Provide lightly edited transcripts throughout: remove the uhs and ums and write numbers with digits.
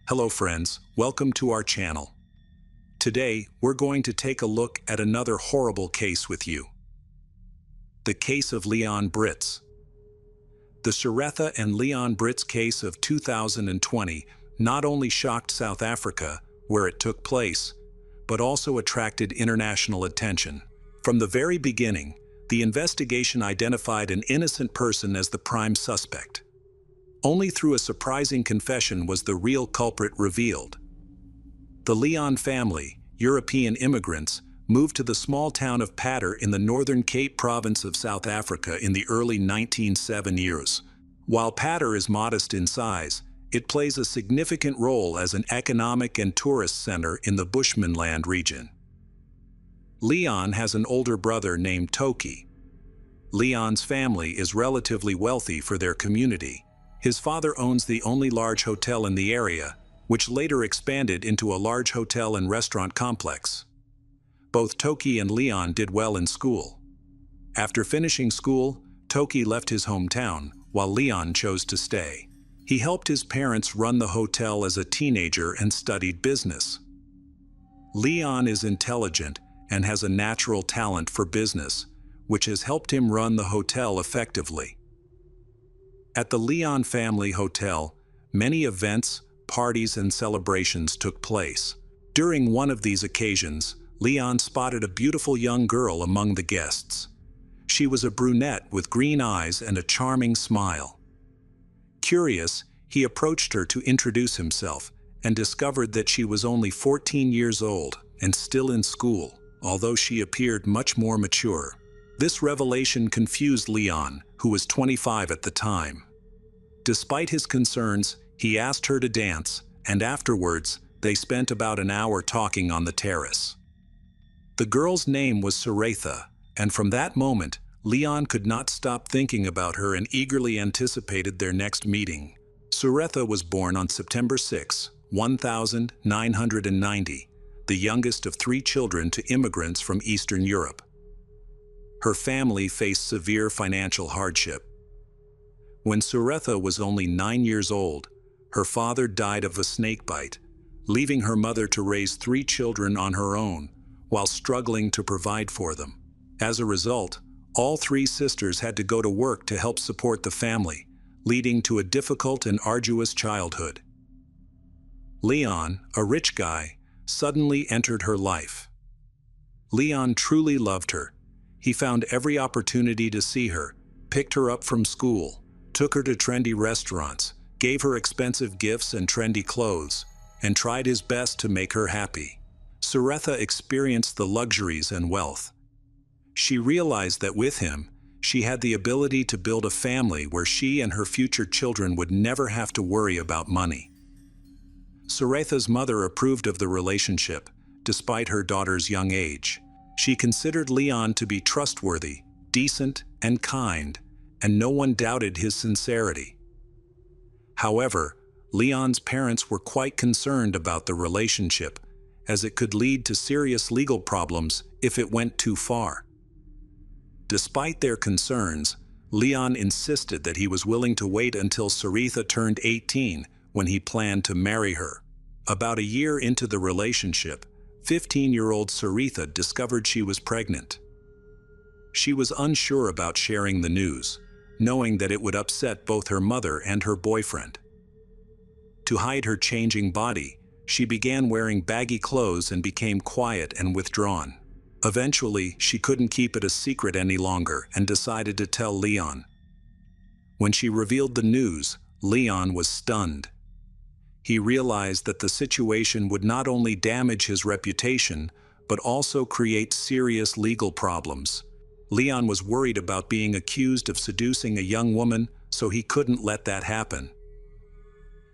Hello friends, welcome to our channel. Today, we're going to take a look at another horrible case with you. The case of Leon Brits. The Sharetha and Leon Brits case of 2020 not only shocked South Africa, where it took place, but also attracted international attention. From the very beginning, the investigation identified an innocent person as the prime suspect. Only through a surprising confession was the real culprit revealed. The Leon family, European immigrants, moved to the small town of Patter in the Northern Cape province of South Africa in the early 1970s. While Patter is modest in size, it plays a significant role as an economic and tourist center in the Bushmanland region. Leon has an older brother named Toki. Leon's family is relatively wealthy for their community. His father owns the only large hotel in the area, which later expanded into a large hotel and restaurant complex. Both Toki and Leon did well in school. After finishing school, Toki left his hometown, while Leon chose to stay. He helped his parents run the hotel as a teenager and studied business. Leon is intelligent and has a natural talent for business, which has helped him run the hotel effectively. At the Leon family hotel, many events, parties, and celebrations took place. During one of these occasions, Leon spotted a beautiful young girl among the guests. She was a brunette with green eyes and a charming smile. Curious, he approached her to introduce himself and discovered that she was only 14 years old and still in school, although she appeared much more mature. This revelation confused Leon, who was 25 at the time. Despite his concerns, he asked her to dance, and afterwards, they spent about an hour talking on the terrace. The girl's name was Sharetha, and from that moment, Leon could not stop thinking about her and eagerly anticipated their next meeting. Sharetha was born on September 6, 1990, the youngest of 3 children to immigrants from Eastern Europe. Her family faced severe financial hardship. When Sharetha was only 9 years old, her father died of a snakebite, leaving her mother to raise 3 children on her own, while struggling to provide for them. As a result, all 3 sisters had to go to work to help support the family, leading to a difficult and arduous childhood. Leon, a rich guy, suddenly entered her life. Leon truly loved her. He found every opportunity to see her, picked her up from school, took her to trendy restaurants, gave her expensive gifts and trendy clothes, and tried his best to make her happy. Sharetha experienced the luxuries and wealth. She realized that with him, she had the ability to build a family where she and her future children would never have to worry about money. Sharetha's mother approved of the relationship, despite her daughter's young age. She considered Leon to be trustworthy, decent, and kind, and no one doubted his sincerity. However, Leon's parents were quite concerned about the relationship, as it could lead to serious legal problems if it went too far. Despite their concerns, Leon insisted that he was willing to wait until Sharetha turned 18 when he planned to marry her. About a year into the relationship, 15-year-old Sharetha discovered she was pregnant. She was unsure about sharing the news, knowing that it would upset both her mother and her boyfriend. To hide her changing body, she began wearing baggy clothes and became quiet and withdrawn. Eventually, she couldn't keep it a secret any longer and decided to tell Leon. When she revealed the news, Leon was stunned. He realized that the situation would not only damage his reputation, but also create serious legal problems. Leon was worried about being accused of seducing a young woman, so he couldn't let that happen.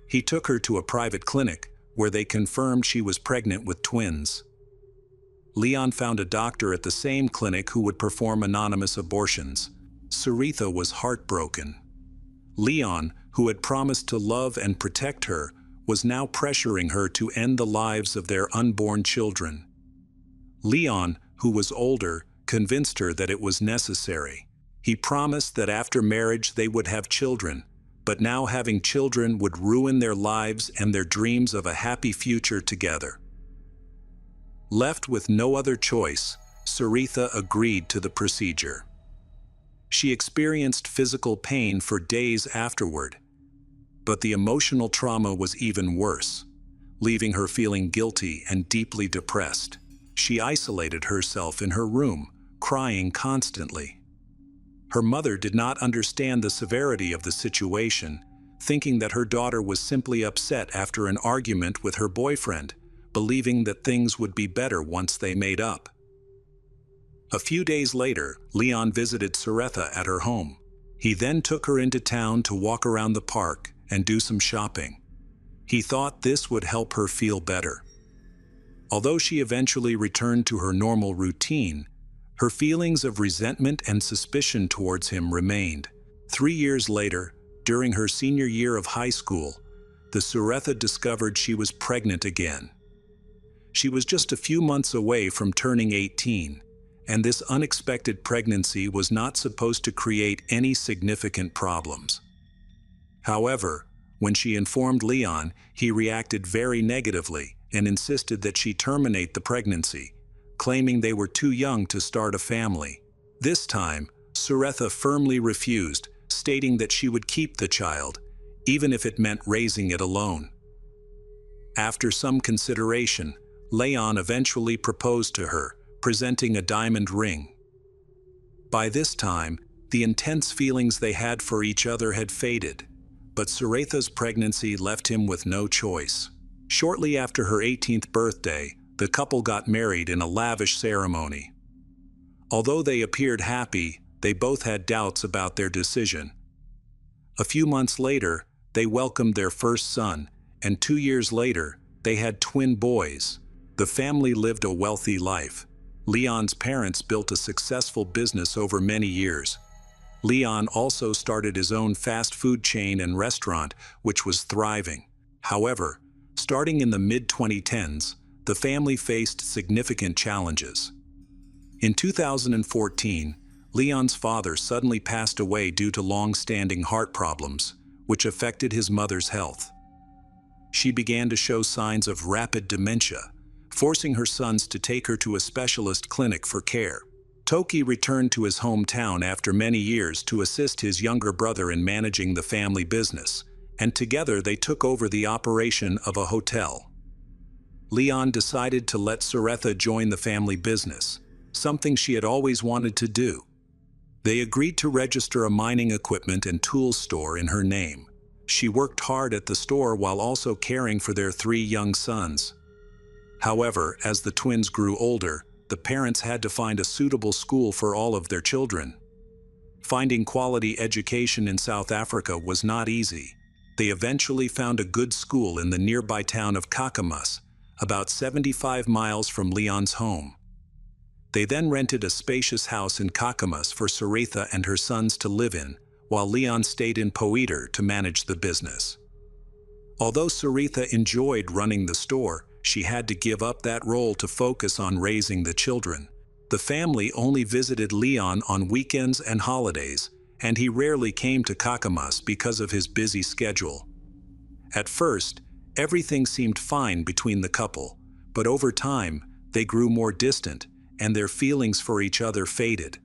He took her to a private clinic, where they confirmed she was pregnant with twins. Leon found a doctor at the same clinic who would perform anonymous abortions. Sharetha was heartbroken. Leon, who had promised to love and protect her, was now pressuring her to end the lives of their unborn children. Leon, who was older, convinced her that it was necessary. He promised that after marriage they would have children, but now having children would ruin their lives and their dreams of a happy future together. Left with no other choice, Saritha agreed to the procedure. She experienced physical pain for days afterward, but the emotional trauma was even worse, leaving her feeling guilty and deeply depressed. She isolated herself in her room, crying constantly. Her mother did not understand the severity of the situation, thinking that her daughter was simply upset after an argument with her boyfriend, believing that things would be better once they made up. A few days later, Leon visited Saritha at her home. He then took her into town to walk around the park and do some shopping. He thought this would help her feel better. Although she eventually returned to her normal routine, her feelings of resentment and suspicion towards him remained. 3 years later, during her senior year of high school, the Saritha discovered she was pregnant again. She was just a few months away from turning 18, and this unexpected pregnancy was not supposed to create any significant problems. However, when she informed Leon, he reacted very negatively and insisted that she terminate the pregnancy, claiming they were too young to start a family. This time, Saritha firmly refused, stating that she would keep the child, even if it meant raising it alone. After some consideration, Leon eventually proposed to her, presenting a diamond ring. By this time, the intense feelings they had for each other had faded, but Saritha's pregnancy left him with no choice. Shortly after her 18th birthday, the couple got married in a lavish ceremony. Although they appeared happy, they both had doubts about their decision. A few months later, they welcomed their first son, and 2 years later, they had twin boys. The family lived a wealthy life. Leon's parents built a successful business over many years. Leon also started his own fast food chain and restaurant, which was thriving. However, starting in the mid-2010s, the family faced significant challenges. In 2014, Leon's father suddenly passed away due to long-standing heart problems, which affected his mother's health. She began to show signs of rapid dementia, forcing her sons to take her to a specialist clinic for care. Toki returned to his hometown after many years to assist his younger brother in managing the family business, and together they took over the operation of a hotel. Leon decided to let Saritha join the family business, something she had always wanted to do. They agreed to register a mining equipment and tools store in her name. She worked hard at the store while also caring for their 3 young sons. However, as the twins grew older, the parents had to find a suitable school for all of their children. Finding quality education in South Africa was not easy. They eventually found a good school in the nearby town of Kakamas, about 75 miles from Leon's home. They then rented a spacious house in Kakamas for Saritha and her sons to live in, while Leon stayed in Poeter to manage the business. Although Saritha enjoyed running the store, she had to give up that role to focus on raising the children. The family only visited Leon on weekends and holidays, and he rarely came to Kakamas because of his busy schedule. At first, everything seemed fine between the couple, but over time, they grew more distant, and their feelings for each other faded.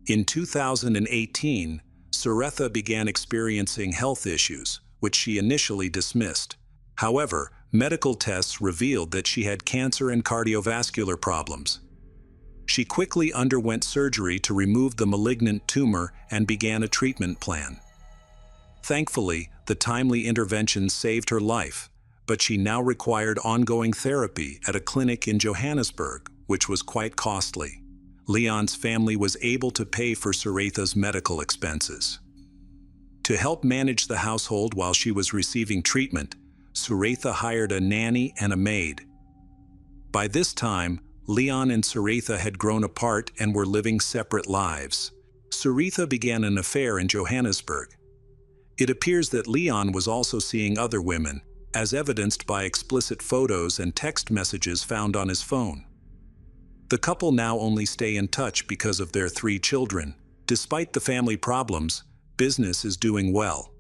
In 2018, Saritha began experiencing health issues, which she initially dismissed. However, medical tests revealed that she had cancer and cardiovascular problems. She quickly underwent surgery to remove the malignant tumor and began a treatment plan. Thankfully, the timely intervention saved her life, but she now required ongoing therapy at a clinic in Johannesburg, which was quite costly. Leon's family was able to pay for Saritha's medical expenses. To help manage the household while she was receiving treatment, Saritha hired a nanny and a maid. By this time, Leon and Saritha had grown apart and were living separate lives. Saritha began an affair in Johannesburg. It appears that Leon was also seeing other women, as evidenced by explicit photos and text messages found on his phone. The couple now only stay in touch because of their 3 children. Despite the family problems, business is doing well.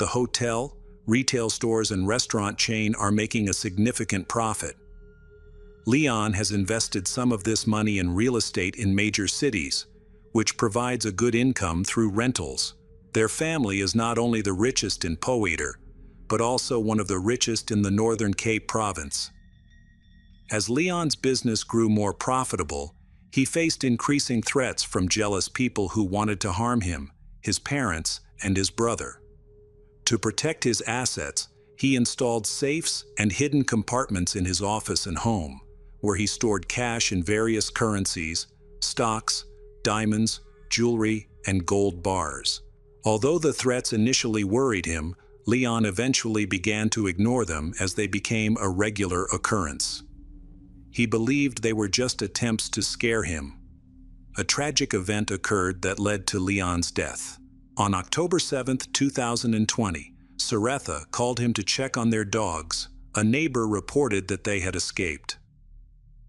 the hotel, retail stores and restaurant chain are making a significant profit. Leon has invested some of this money in real estate in major cities, which provides a good income through rentals. Their family is not only the richest in Poeter, but also one of the richest in the Northern Cape province. As Leon's business grew more profitable, he faced increasing threats from jealous people who wanted to harm him, his parents, and his brother. To protect his assets, he installed safes and hidden compartments in his office and home, where he stored cash in various currencies, stocks, diamonds, jewelry, and gold bars. Although the threats initially worried him, Leon eventually began to ignore them as they became a regular occurrence. He believed they were just attempts to scare him. A tragic event occurred that led to Leon's death. On October 7, 2020, Saretha called him to check on their dogs. A neighbor reported that they had escaped.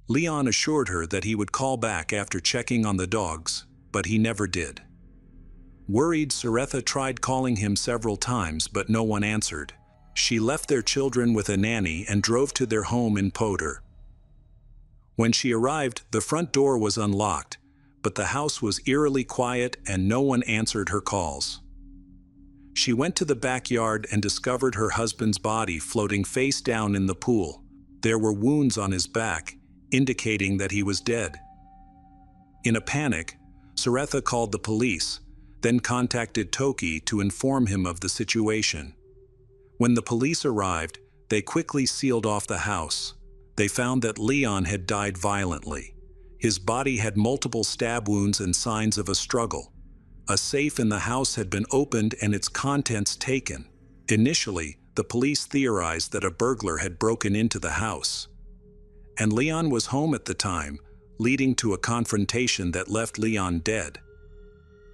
Leon assured her that he would call back after checking on the dogs, but he never did. Worried, Saretha tried calling him several times, but no one answered. She left their children with a nanny and drove to their home in Poeter. When she arrived, the front door was unlocked, but the house was eerily quiet and no one answered her calls. She went to the backyard and discovered her husband's body floating face down in the pool. There were wounds on his back, indicating that he was dead. In a panic, Saretha called the police, then contacted Toki to inform him of the situation. When the police arrived, they quickly sealed off the house. They found that Leon had died violently. His body had multiple stab wounds and signs of a struggle. A safe in the house had been opened and its contents taken. Initially, the police theorized that a burglar had broken into the house. And Leon was home at the time, leading to a confrontation that left Leon dead.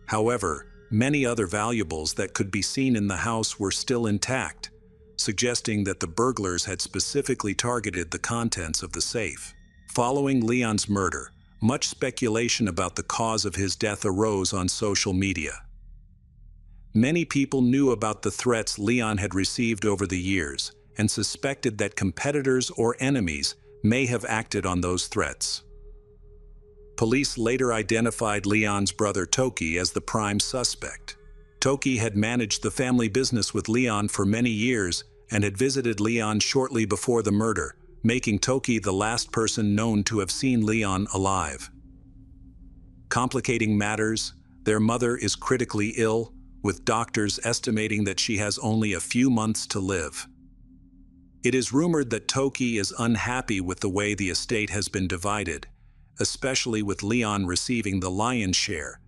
However, many other valuables that could be seen in the house were still intact, suggesting that the burglars had specifically targeted the contents of the safe. Following Leon's murder, much speculation about the cause of his death arose on social media. Many people knew about the threats Leon had received over the years and suspected that competitors or enemies may have acted on those threats. Police later identified Leon's brother Toki as the prime suspect. Toki had managed the family business with Leon for many years and had visited Leon shortly before the murder, making Toki the last person known to have seen Leon alive. Complicating matters, their mother is critically ill, with doctors estimating that she has only a few months to live. It is rumored that Toki is unhappy with the way the estate has been divided, especially with Leon receiving the lion's share,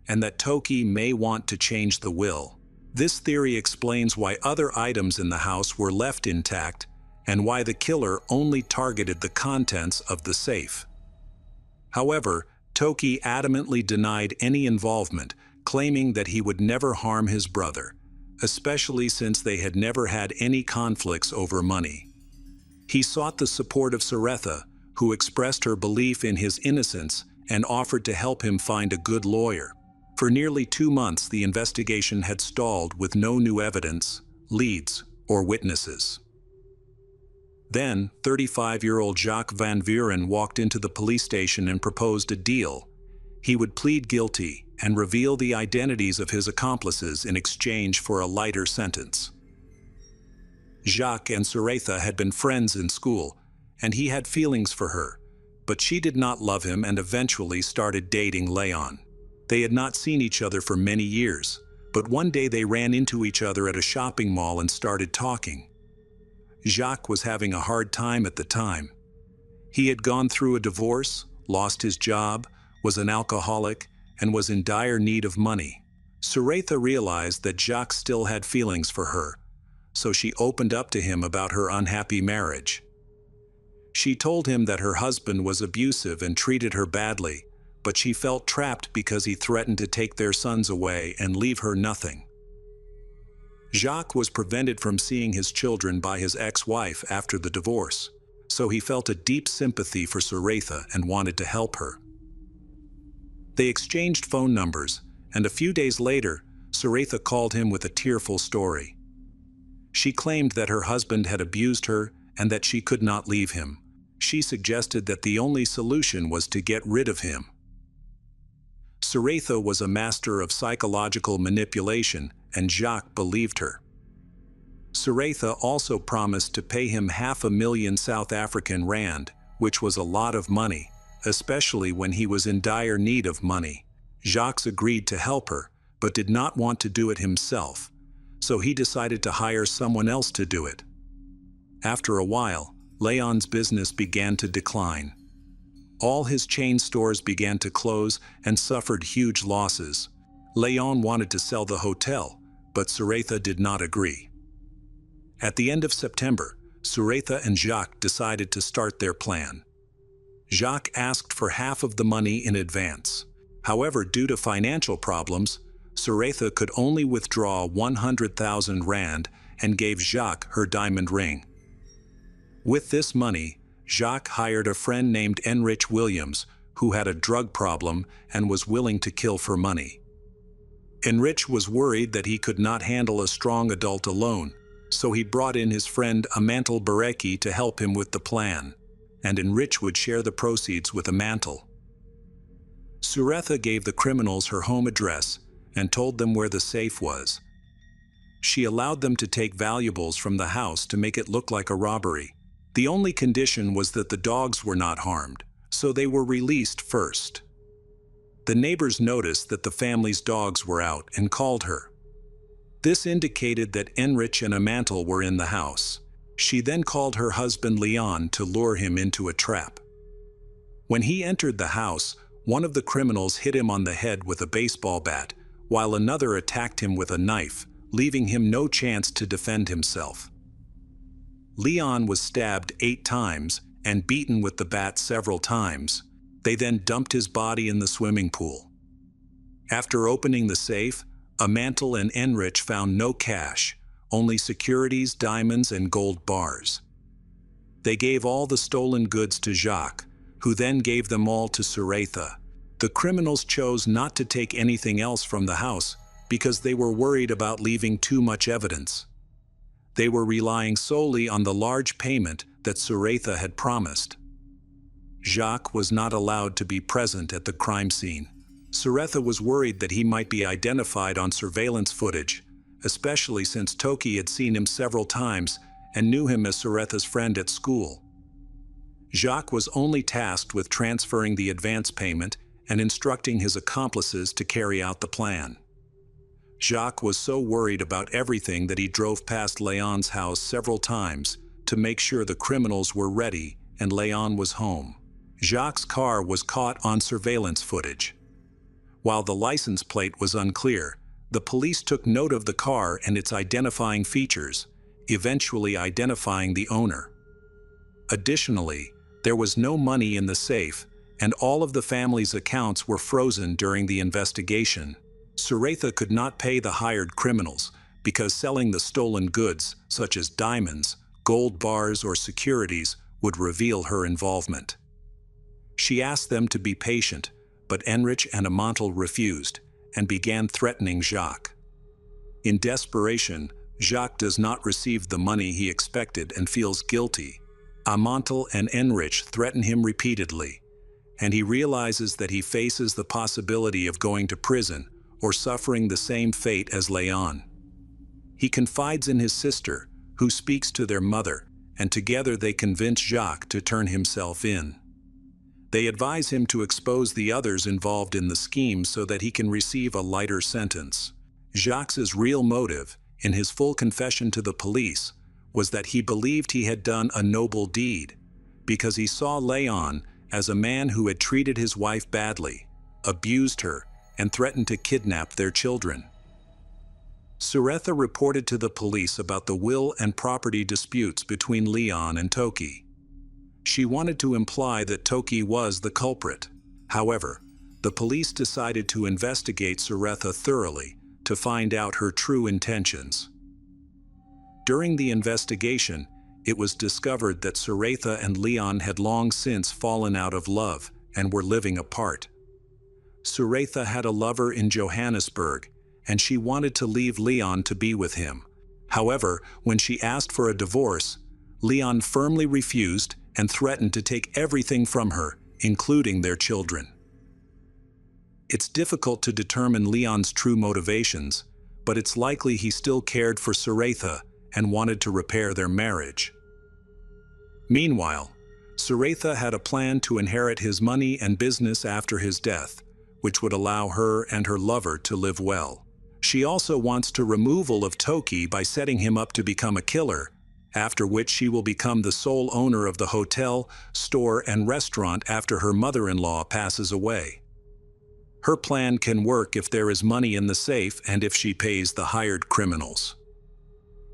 and that Toki may want to change the will. This theory explains why other items in the house were left intact and why the killer only targeted the contents of the safe. However, Toki adamantly denied any involvement, claiming that he would never harm his brother, especially since they had never had any conflicts over money. He sought the support of Saretha, who expressed her belief in his innocence and offered to help him find a good lawyer. For nearly 2 months, the investigation had stalled with no new evidence, leads, or witnesses. Then, 35-year-old Jacques van Vuren walked into the police station and proposed a deal. He would plead guilty and reveal the identities of his accomplices in exchange for a lighter sentence. Jacques and Saretha had been friends in school, and he had feelings for her, but she did not love him and eventually started dating Leon. They had not seen each other for many years, but one day they ran into each other at a shopping mall and started talking. Jacques was having a hard time at the time. He had gone through a divorce, lost his job, was an alcoholic, and was in dire need of money. Saretha realized that Jacques still had feelings for her, so she opened up to him about her unhappy marriage. She told him that her husband was abusive and treated her badly, but she felt trapped because he threatened to take their sons away and leave her nothing. Jacques was prevented from seeing his children by his ex-wife after the divorce, so he felt a deep sympathy for Saretha and wanted to help her. They exchanged phone numbers, and a few days later, Saretha called him with a tearful story. She claimed that her husband had abused her and that she could not leave him. She suggested that the only solution was to get rid of him. Suretha was a master of psychological manipulation, and Jacques believed her. Suretha also promised to pay him $500,000 South African rand, which was a lot of money, especially when he was in dire need of money. Jacques agreed to help her, but did not want to do it himself, so he decided to hire someone else to do it. After a while, Leon's business began to decline. All his chain stores began to close and suffered huge losses. Leon wanted to sell the hotel, but Suretha did not agree. At the end of September, Suretha and Jacques decided to start their plan. Jacques asked for half of the money in advance. However, due to financial problems, Suretha could only withdraw 100,000 rand and gave Jacques her diamond ring. With this money, Jacques hired a friend named Enrich Williams, who had a drug problem and was willing to kill for money. Enrich was worried that he could not handle a strong adult alone, so he brought in his friend Amantel Bareki to help him with the plan, and Enrich would share the proceeds with Amantel. Suretha gave the criminals her home address and told them where the safe was. She allowed them to take valuables from the house to make it look like a robbery. The only condition was that the dogs were not harmed, so they were released first. The neighbors noticed that the family's dogs were out and called her. This indicated that Enrich and Amantel were in the house. She then called her husband Leon to lure him into a trap. When he entered the house, one of the criminals hit him on the head with a baseball bat, while another attacked him with a knife, leaving him no chance to defend himself. Leon was stabbed 8 times and beaten with the bat several times. They then dumped his body in the swimming pool. After opening the safe, Amantel and Enrich found no cash, only securities, diamonds, and gold bars. They gave all the stolen goods to Jacques, who then gave them all to Suretha. The criminals chose not to take anything else from the house because they were worried about leaving too much evidence. They were relying solely on the large payment that Suretha had promised. Jacques was not allowed to be present at the crime scene. Suretha was worried that he might be identified on surveillance footage, especially since Toki had seen him several times and knew him as Suretha's friend at school. Jacques was only tasked with transferring the advance payment and instructing his accomplices to carry out the plan. Jacques was so worried about everything that he drove past Leon's house several times to make sure the criminals were ready and Leon was home. Jacques' car was caught on surveillance footage. While the license plate was unclear, the police took note of the car and its identifying features, eventually identifying the owner. Additionally, there was no money in the safe, and all of the family's accounts were frozen during the investigation. Suretha could not pay the hired criminals because selling the stolen goods, such as diamonds, gold bars, or securities, would reveal her involvement. She asked them to be patient, but Enrich and Amantel refused and began threatening Jacques. In desperation, Jacques does not receive the money he expected and feels guilty. Amantel and Enrich threaten him repeatedly, and he realizes that he faces the possibility of going to prison or suffering the same fate as Leon. He confides in his sister, who speaks to their mother, and together they convince Jacques to turn himself in. They advise him to expose the others involved in the scheme so that he can receive a lighter sentence. Jacques' real motive, in his full confession to the police, was that he believed he had done a noble deed, because he saw Leon as a man who had treated his wife badly, abused her, and threatened to kidnap their children. Suretha reported to the police about the will and property disputes between Leon and Toki. She wanted to imply that Toki was the culprit. However, the police decided to investigate Suretha thoroughly to find out her true intentions. During the investigation, it was discovered that Suretha and Leon had long since fallen out of love and were living apart. Suretha had a lover in Johannesburg, and she wanted to leave Leon to be with him. However, when she asked for a divorce, Leon firmly refused and threatened to take everything from her, including their children. It's difficult to determine Leon's true motivations, but it's likely he still cared for Suretha and wanted to repair their marriage. Meanwhile, Suretha had a plan to inherit his money and business after his death, which would allow her and her lover to live well. She also wants the removal of Toki by setting him up to become a killer, after which she will become the sole owner of the hotel, store, and restaurant after her mother-in-law passes away. Her plan can work if there is money in the safe and if she pays the hired criminals.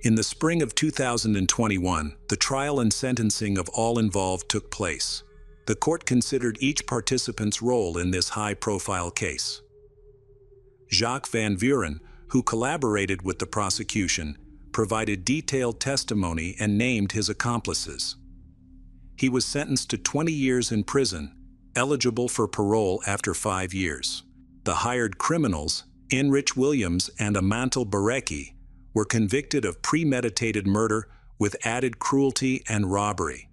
In the spring of 2021, the trial and sentencing of all involved took place. The court considered each participant's role in this high-profile case. Jacques Van Vuren, who collaborated with the prosecution, provided detailed testimony and named his accomplices. He was sentenced to 20 years in prison, eligible for parole after 5 years. The hired criminals, Enrich Williams and Amantal Barecki, were convicted of premeditated murder with added cruelty and robbery.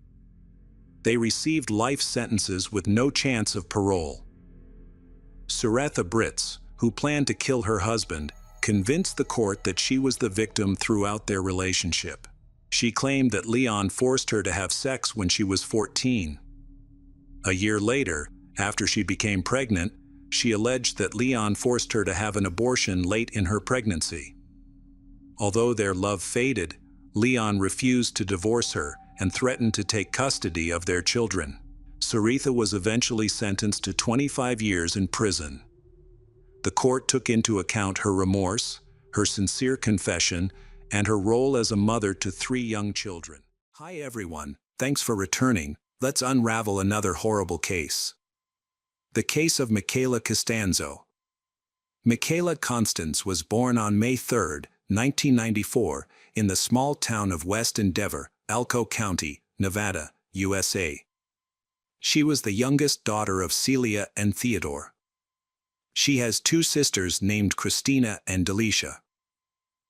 They received life sentences with no chance of parole. Suretha Brits, who planned to kill her husband, convinced the court that she was the victim throughout their relationship. She claimed that Leon forced her to have sex when she was 14. A year later, after she became pregnant, she alleged that Leon forced her to have an abortion late in her pregnancy. Although their love faded, Leon refused to divorce her and threatened to take custody of their children. Suretha was eventually sentenced to 25 years in prison. The court took into account her remorse, her sincere confession, and her role as a mother to 3 young children. Hi everyone, thanks for returning. Let's unravel another horrible case. The case of Michaela Costanzo. Michaela Constance was born on May 3, 1994, in the small town of West Endeavor, Elko County, Nevada, USA. She was the youngest daughter of Celia and Theodore. She has 2 sisters named Christina and Delicia.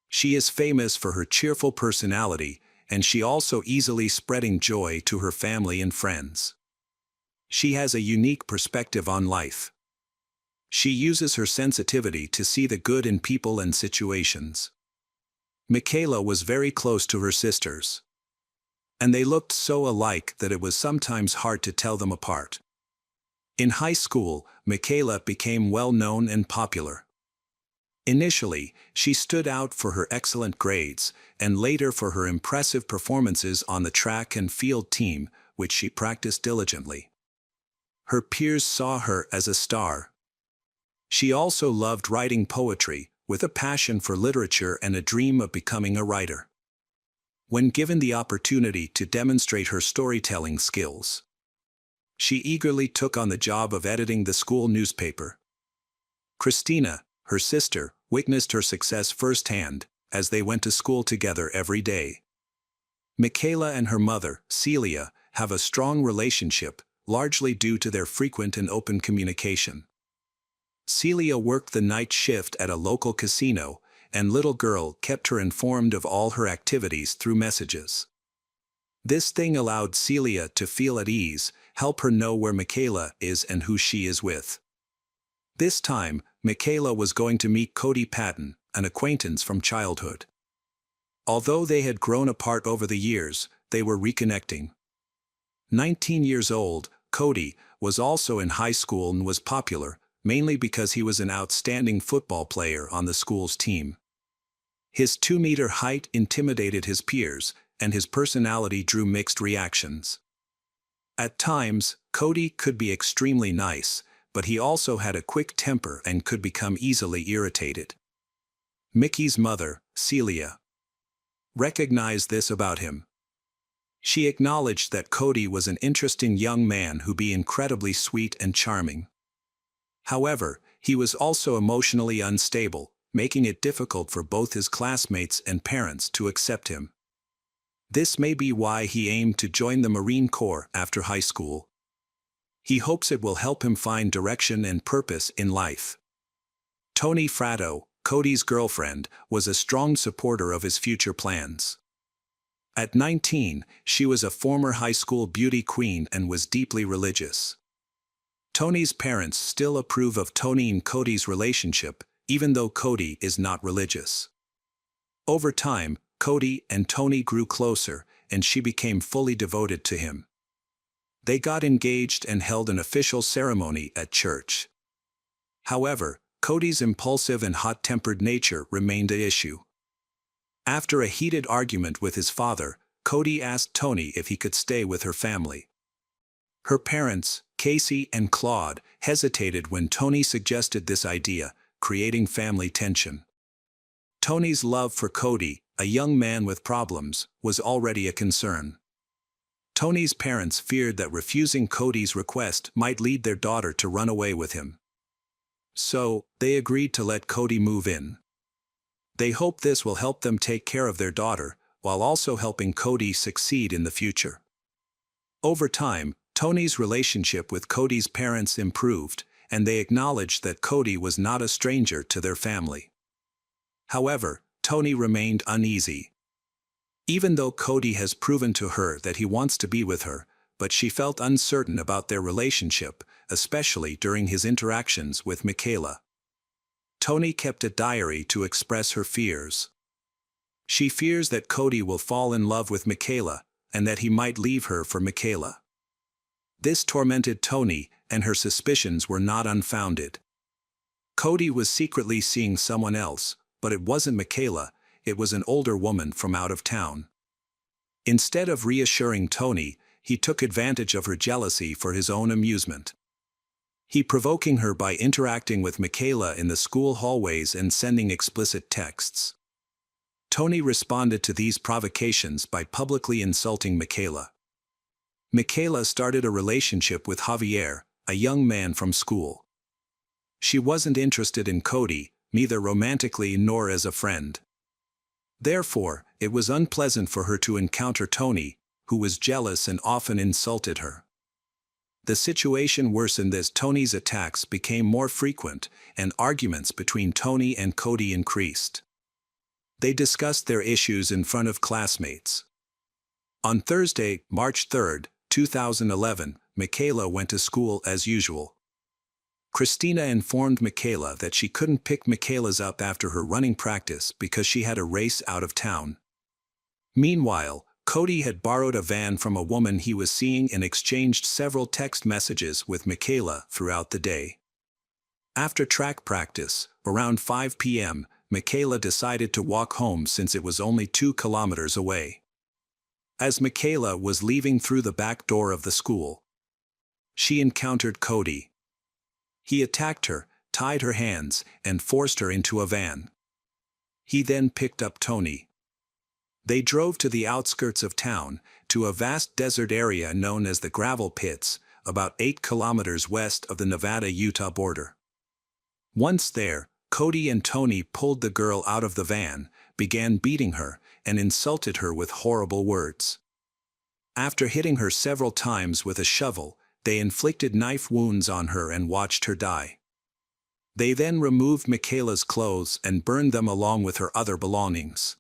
She is famous for her cheerful personality, and she also easily spreading joy to her family and friends. She has a unique perspective on life. She uses her sensitivity to see the good in people and situations. Michaela was very close to her sisters, and they looked so alike that it was sometimes hard to tell them apart. In high school, Michaela became well known and popular. Initially, she stood out for her excellent grades, and later for her impressive performances on the track and field team, which she practiced diligently. Her peers saw her as a star. She also loved writing poetry, with a passion for literature and a dream of becoming a writer. When given the opportunity to demonstrate her storytelling skills, she eagerly took on the job of editing the school newspaper. Christina, her sister, witnessed her success firsthand, as they went to school together every day. Michaela and her mother, Celia, have a strong relationship, largely due to their frequent and open communication. Celia worked the night shift at a local casino, and little girl kept her informed of all her activities through messages. This thing allowed Celia to feel at ease, help her know where Michaela is and who she is with. This time, Michaela was going to meet Cody Patton, an acquaintance from childhood. Although they had grown apart over the years, they were reconnecting. 19 years old, Cody was also in high school and was popular, mainly because he was an outstanding football player on the school's team. His 2-meter height intimidated his peers, and his personality drew mixed reactions. At times, Cody could be extremely nice, but he also had a quick temper and could become easily irritated. Mickey's mother, Celia, recognized this about him. She acknowledged that Cody was an interesting young man who be incredibly sweet and charming. However, he was also emotionally unstable, making it difficult for both his classmates and parents to accept him. This may be why he aimed to join the Marine Corps after high school. He hopes it will help him find direction and purpose in life. Tony Fratto, Cody's girlfriend, was a strong supporter of his future plans. At 19, she was a former high school beauty queen and was deeply religious. Tony's parents still approve of Tony and Cody's relationship, even though Cody is not religious. Over time, Cody and Tony grew closer, and she became fully devoted to him. They got engaged and held an official ceremony at church. However, Cody's impulsive and hot-tempered nature remained an issue. After a heated argument with his father, Cody asked Tony if he could stay with her family. Her parents, Casey and Claude, hesitated when Tony suggested this idea, creating family tension. Tony's love for Cody, a young man with problems, was already a concern. Tony's parents feared that refusing Cody's request might lead their daughter to run away with him. So, they agreed to let Cody move in. They hope this will help them take care of their daughter, while also helping Cody succeed in the future. Over time, Tony's relationship with Cody's parents improved, and they acknowledged that Cody was not a stranger to their family. However, Tony remained uneasy. Even though Cody has proven to her that he wants to be with her, but she felt uncertain about their relationship, especially during his interactions with Michaela. Tony kept a diary to express her fears. She fears that Cody will fall in love with Michaela, and that he might leave her for Michaela. This tormented Tony, and her suspicions were not unfounded. Cody was secretly seeing someone else, but it wasn't Michaela, it was an older woman from out of town. Instead of reassuring Tony, he took advantage of her jealousy for his own amusement. He provoking her by interacting with Michaela in the school hallways and sending explicit texts. Tony responded to these provocations by publicly insulting Michaela. Michaela started a relationship with Javier, a young man from school. She wasn't interested in Cody, neither romantically nor as a friend. Therefore, it was unpleasant for her to encounter Tony, who was jealous and often insulted her. The situation worsened as Tony's attacks became more frequent, and arguments between Tony and Cody increased. They discussed their issues in front of classmates. On Thursday, March 3, 2011, Michaela went to school as usual. Christina informed Michaela that she couldn't pick Michaela's up after her running practice because she had a race out of town. Meanwhile, Cody had borrowed a van from a woman he was seeing and exchanged several text messages with Michaela throughout the day. After track practice, around 5 p.m., Michaela decided to walk home since it was only 2 kilometers away. As Michaela was leaving through the back door of the school, she encountered Cody. He attacked her, tied her hands, and forced her into a van. He then picked up Tony. They drove to the outskirts of town, to a vast desert area known as the Gravel Pits, about 8 kilometers west of the Nevada-Utah border. Once there, Cody and Tony pulled the girl out of the van, began beating her, and insulted her with horrible words. After hitting her several times with a shovel, they inflicted knife wounds on her and watched her die. They then removed Michaela's clothes and burned them along with her other belongings.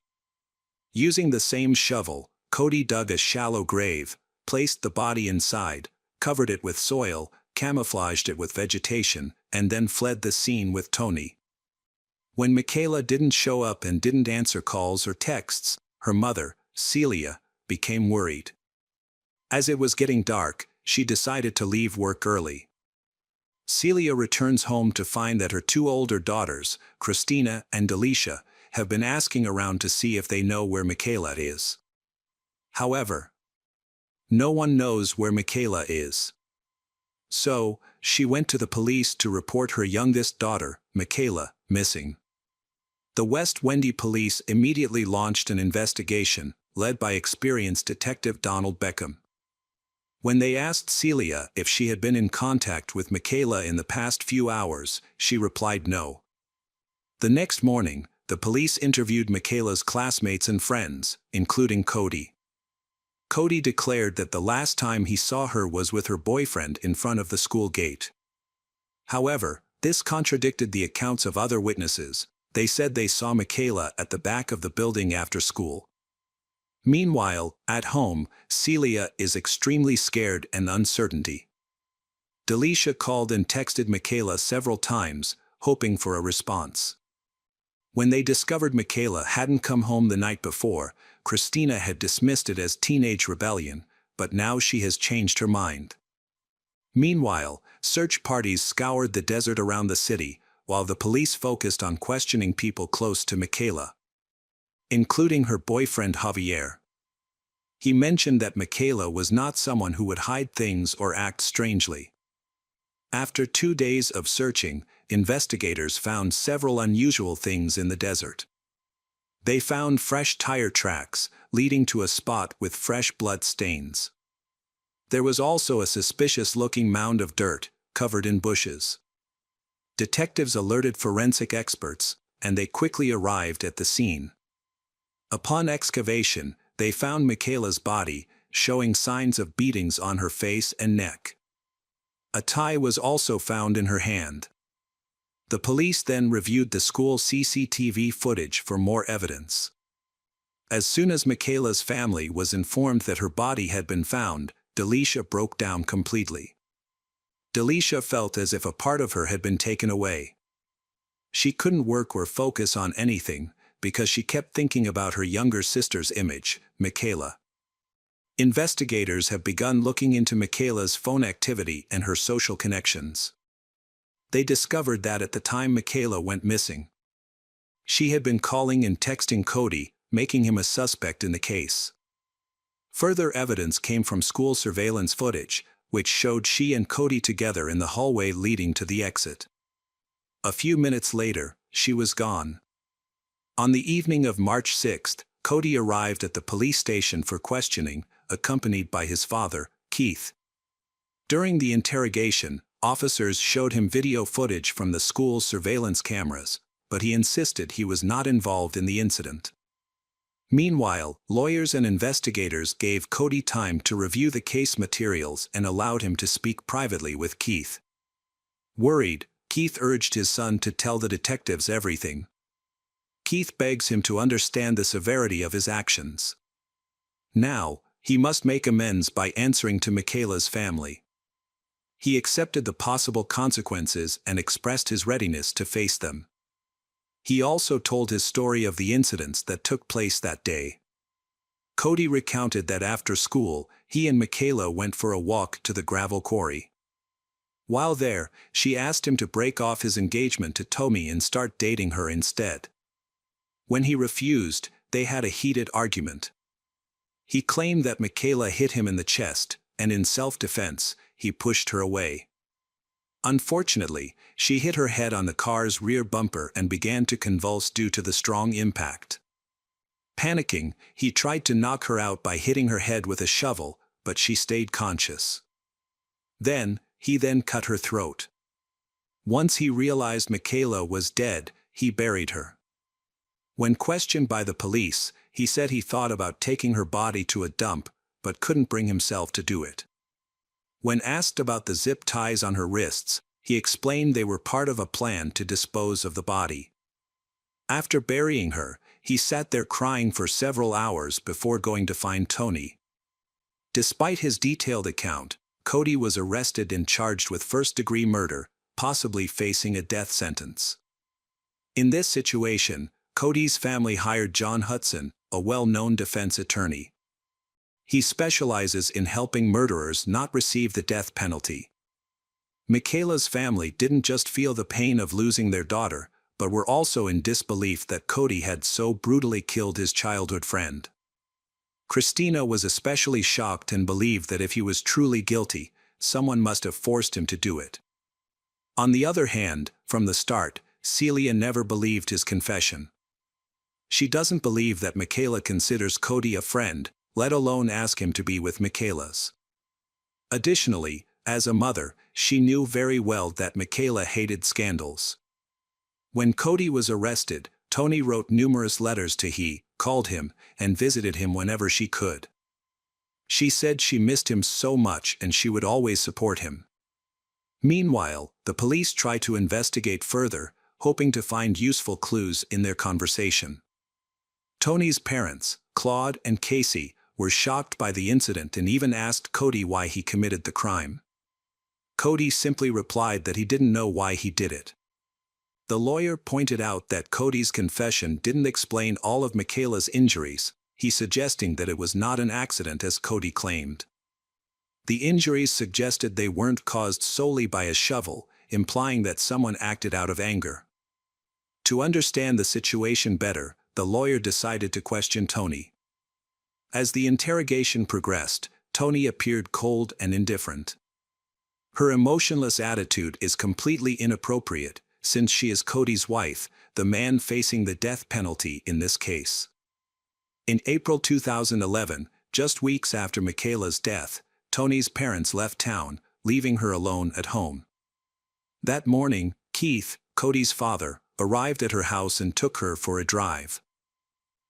Using the same shovel, Cody dug a shallow grave, placed the body inside, covered it with soil, camouflaged it with vegetation, and then fled the scene with Tony. When Michaela didn't show up and didn't answer calls or texts, her mother, Celia, became worried. As it was getting dark, she decided to leave work early. Celia returns home to find that her 2 older daughters, Christina and Delisha, have been asking around to see if they know where Michaela is. However, no one knows where Michaela is. So, she went to the police to report her youngest daughter, Michaela, missing. The West Wendy police immediately launched an investigation, led by experienced Detective Donald Beckham. When they asked Celia if she had been in contact with Michaela in the past few hours, she replied no. The next morning, the police interviewed Michaela's classmates and friends, including Cody. Cody declared that the last time he saw her was with her boyfriend in front of the school gate. However, this contradicted the accounts of other witnesses, They said they saw Michaela at the back of the building after school. Meanwhile, at home, Celia is extremely scared and uncertainty. Delisha called and texted Michaela several times, hoping for a response. When they discovered Michaela hadn't come home the night before, Christina had dismissed it as teenage rebellion, but now she has changed her mind. Meanwhile, search parties scoured the desert around the city, while the police focused on questioning people close to Michaela, including her boyfriend Javier. He mentioned that Michaela was not someone who would hide things or act strangely. After 2 days of searching, investigators found several unusual things in the desert. They found fresh tire tracks, leading to a spot with fresh blood stains. There was also a suspicious-looking mound of dirt, covered in bushes. Detectives alerted forensic experts, and they quickly arrived at the scene. Upon excavation, they found Michaela's body, showing signs of beatings on her face and neck. A tie was also found in her hand. The police then reviewed the school CCTV footage for more evidence. As soon as Michaela's family was informed that her body had been found, Delisha broke down completely. Delisha felt as if a part of her had been taken away. She couldn't work or focus on anything, because she kept thinking about her younger sister's image, Michaela. Investigators have begun looking into Michaela's phone activity and her social connections. They discovered that at the time Michaela went missing, she had been calling and texting Cody, making him a suspect in the case. Further evidence came from school surveillance footage, which showed she and Cody together in the hallway leading to the exit. A few minutes later, she was gone. On the evening of March 6, Cody arrived at the police station for questioning, accompanied by his father, Keith. During the interrogation, officers showed him video footage from the school's surveillance cameras, but he insisted he was not involved in the incident. Meanwhile, lawyers and investigators gave Cody time to review the case materials and allowed him to speak privately with Keith. Worried, Keith urged his son to tell the detectives everything. Keith begs him to understand the severity of his actions. Now, he must make amends by answering to Michaela's family. He accepted the possible consequences and expressed his readiness to face them. He also told his story of the incidents that took place that day. Cody recounted that after school, he and Michaela went for a walk to the gravel quarry. While there, she asked him to break off his engagement to Tommy and start dating her instead. When he refused, they had a heated argument. He claimed that Michaela hit him in the chest, and in self-defense, he pushed her away. Unfortunately, she hit her head on the car's rear bumper and began to convulse due to the strong impact. Panicking, he tried to knock her out by hitting her head with a shovel, but she stayed conscious. He then cut her throat. Once he realized Michaela was dead, he buried her. When questioned by the police, he said he thought about taking her body to a dump, but couldn't bring himself to do it. When asked about the zip ties on her wrists, he explained they were part of a plan to dispose of the body. After burying her, he sat there crying for several hours before going to find Tony. Despite his detailed account, Cody was arrested and charged with first-degree murder, possibly facing a death sentence. In this situation, Cody's family hired John Hudson, a well-known defense attorney. He specializes in helping murderers not receive the death penalty. Michaela's family didn't just feel the pain of losing their daughter, but were also in disbelief that Cody had so brutally killed his childhood friend. Christina was especially shocked and believed that if he was truly guilty, someone must have forced him to do it. On the other hand, from the start, Celia never believed his confession. She doesn't believe that Michaela considers Cody a friend, let alone ask him to be with Michaela's. Additionally, as a mother, she knew very well that Michaela hated scandals. When Cody was arrested, Tony wrote numerous letters to he, called him, and visited him whenever she could. She said she missed him so much and she would always support him. Meanwhile, the police tried to investigate further, hoping to find useful clues in their conversation. Tony's parents, Claude and Casey, were shocked by the incident and even asked Cody why he committed the crime. Cody simply replied that he didn't know why he did it. The lawyer pointed out that Cody's confession didn't explain all of Michaela's injuries, he suggesting that it was not an accident as Cody claimed. The injuries suggested they weren't caused solely by a shovel, implying that someone acted out of anger. To understand the situation better, the lawyer decided to question Tony. As the interrogation progressed, Tony appeared cold and indifferent. Her emotionless attitude is completely inappropriate, since she is Cody's wife, the man facing the death penalty in this case. In April 2011, just weeks after Michaela's death, Tony's parents left town, leaving her alone at home. That morning, Keith, Cody's father, arrived at her house and took her for a drive.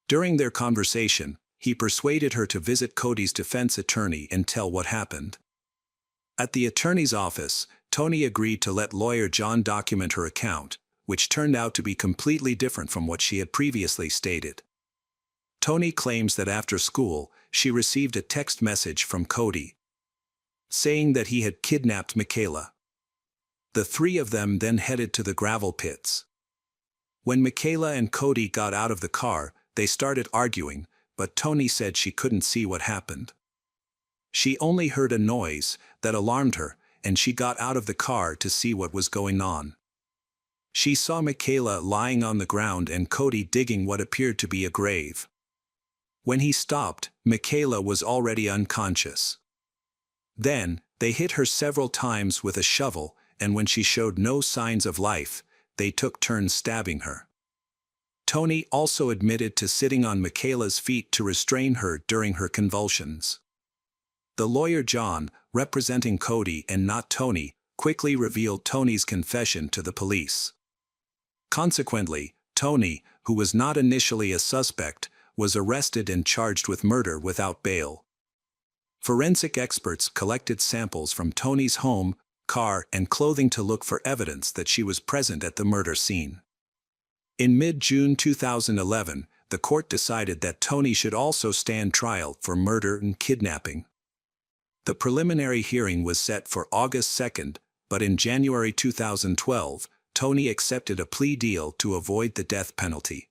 During their conversation, he persuaded her to visit Cody's defense attorney and tell what happened. At the attorney's office, Tony agreed to let lawyer John document her account, which turned out to be completely different from what she had previously stated. Tony claims that after school, she received a text message from Cody, saying that he had kidnapped Michaela. The three of them then headed to the gravel pits. When Michaela and Cody got out of the car, they started arguing, but Tony said she couldn't see what happened. She only heard a noise that alarmed her, and she got out of the car to see what was going on. She saw Michaela lying on the ground and Cody digging what appeared to be a grave. When he stopped, Michaela was already unconscious. Then, they hit her several times with a shovel, and when she showed no signs of life, they took turns stabbing her. Tony also admitted to sitting on Michaela's feet to restrain her during her convulsions. The lawyer John, representing Cody and not Tony, quickly revealed Tony's confession to the police. Consequently, Tony, who was not initially a suspect, was arrested and charged with murder without bail. Forensic experts collected samples from Tony's home, car, and clothing to look for evidence that she was present at the murder scene. In mid-June 2011, the court decided that Tony should also stand trial for murder and kidnapping. The preliminary hearing was set for August 2, but in January 2012, Tony accepted a plea deal to avoid the death penalty.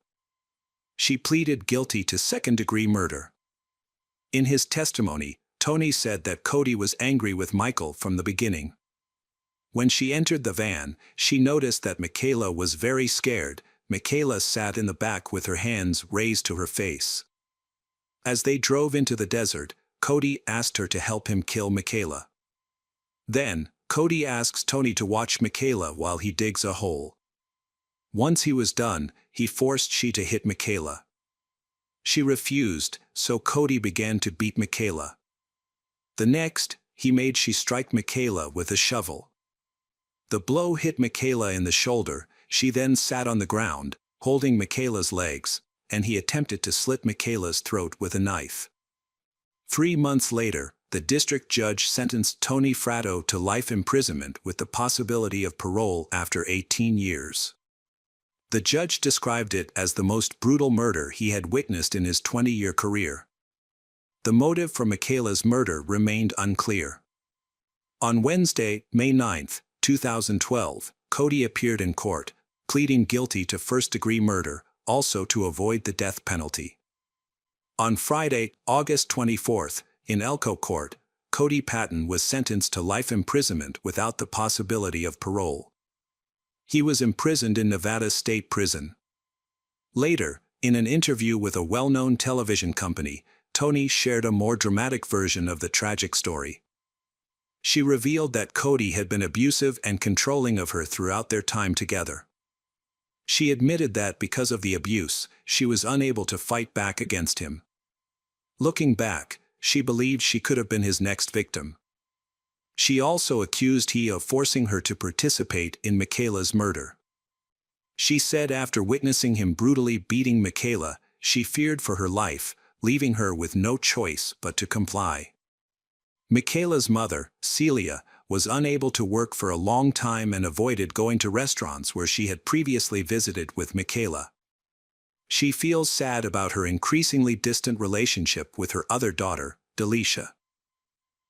She pleaded guilty to second-degree murder. In his testimony, Tony said that Cody was angry with Michael from the beginning. When she entered the van, she noticed that Michaela was very scared. Michaela sat in the back with her hands raised to her face. As they drove into the desert, Cody asked her to help him kill Michaela. Then, Cody asks Tony to watch Michaela while he digs a hole. Once he was done, he forced she to hit Michaela. She refused, so Cody began to beat Michaela. The next, he made she strike Michaela with a shovel. The blow hit Michaela in the shoulder. She then sat on the ground, holding Michaela's legs, and he attempted to slit Michaela's throat with a knife. 3 months later, the district judge sentenced Tony Fratto to life imprisonment with the possibility of parole after 18 years. The judge described it as the most brutal murder he had witnessed in his 20-year career. The motive for Michaela's murder remained unclear. On Wednesday, May 9, 2012, Cody appeared in court, pleading guilty to first-degree murder, also to avoid the death penalty. On Friday, August 24, in Elko Court, Cody Patton was sentenced to life imprisonment without the possibility of parole. He was imprisoned in Nevada State Prison. Later, in an interview with a well-known television company, Tony shared a more dramatic version of the tragic story. She revealed that Cody had been abusive and controlling of her throughout their time together. She admitted that because of the abuse, she was unable to fight back against him. Looking back, she believed she could have been his next victim. She also accused he of forcing her to participate in Michaela's murder. She said after witnessing him brutally beating Michaela, she feared for her life, leaving her with no choice but to comply. Michaela's mother, Celia, was unable to work for a long time and avoided going to restaurants where she had previously visited with Michaela. She feels sad about her increasingly distant relationship with her other daughter, Delisha.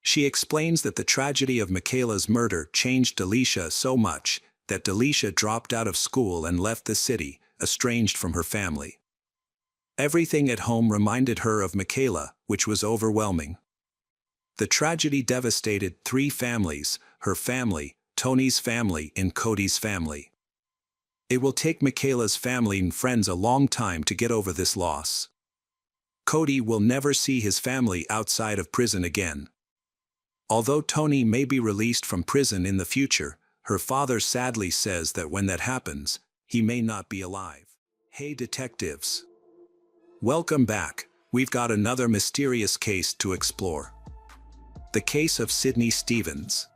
She explains that the tragedy of Michaela's murder changed Delisha so much that Delisha dropped out of school and left the city, estranged from her family. Everything at home reminded her of Michaela, which was overwhelming. The tragedy devastated 3 families: her family, Tony's family, and Cody's family. It will take Michaela's family and friends a long time to get over this loss. Cody will never see his family outside of prison again. Although Tony may be released from prison in the future, her father sadly says that when that happens, he may not be alive. Hey detectives! Welcome back. We've got another mysterious case to explore. The case of Sydney Stevens.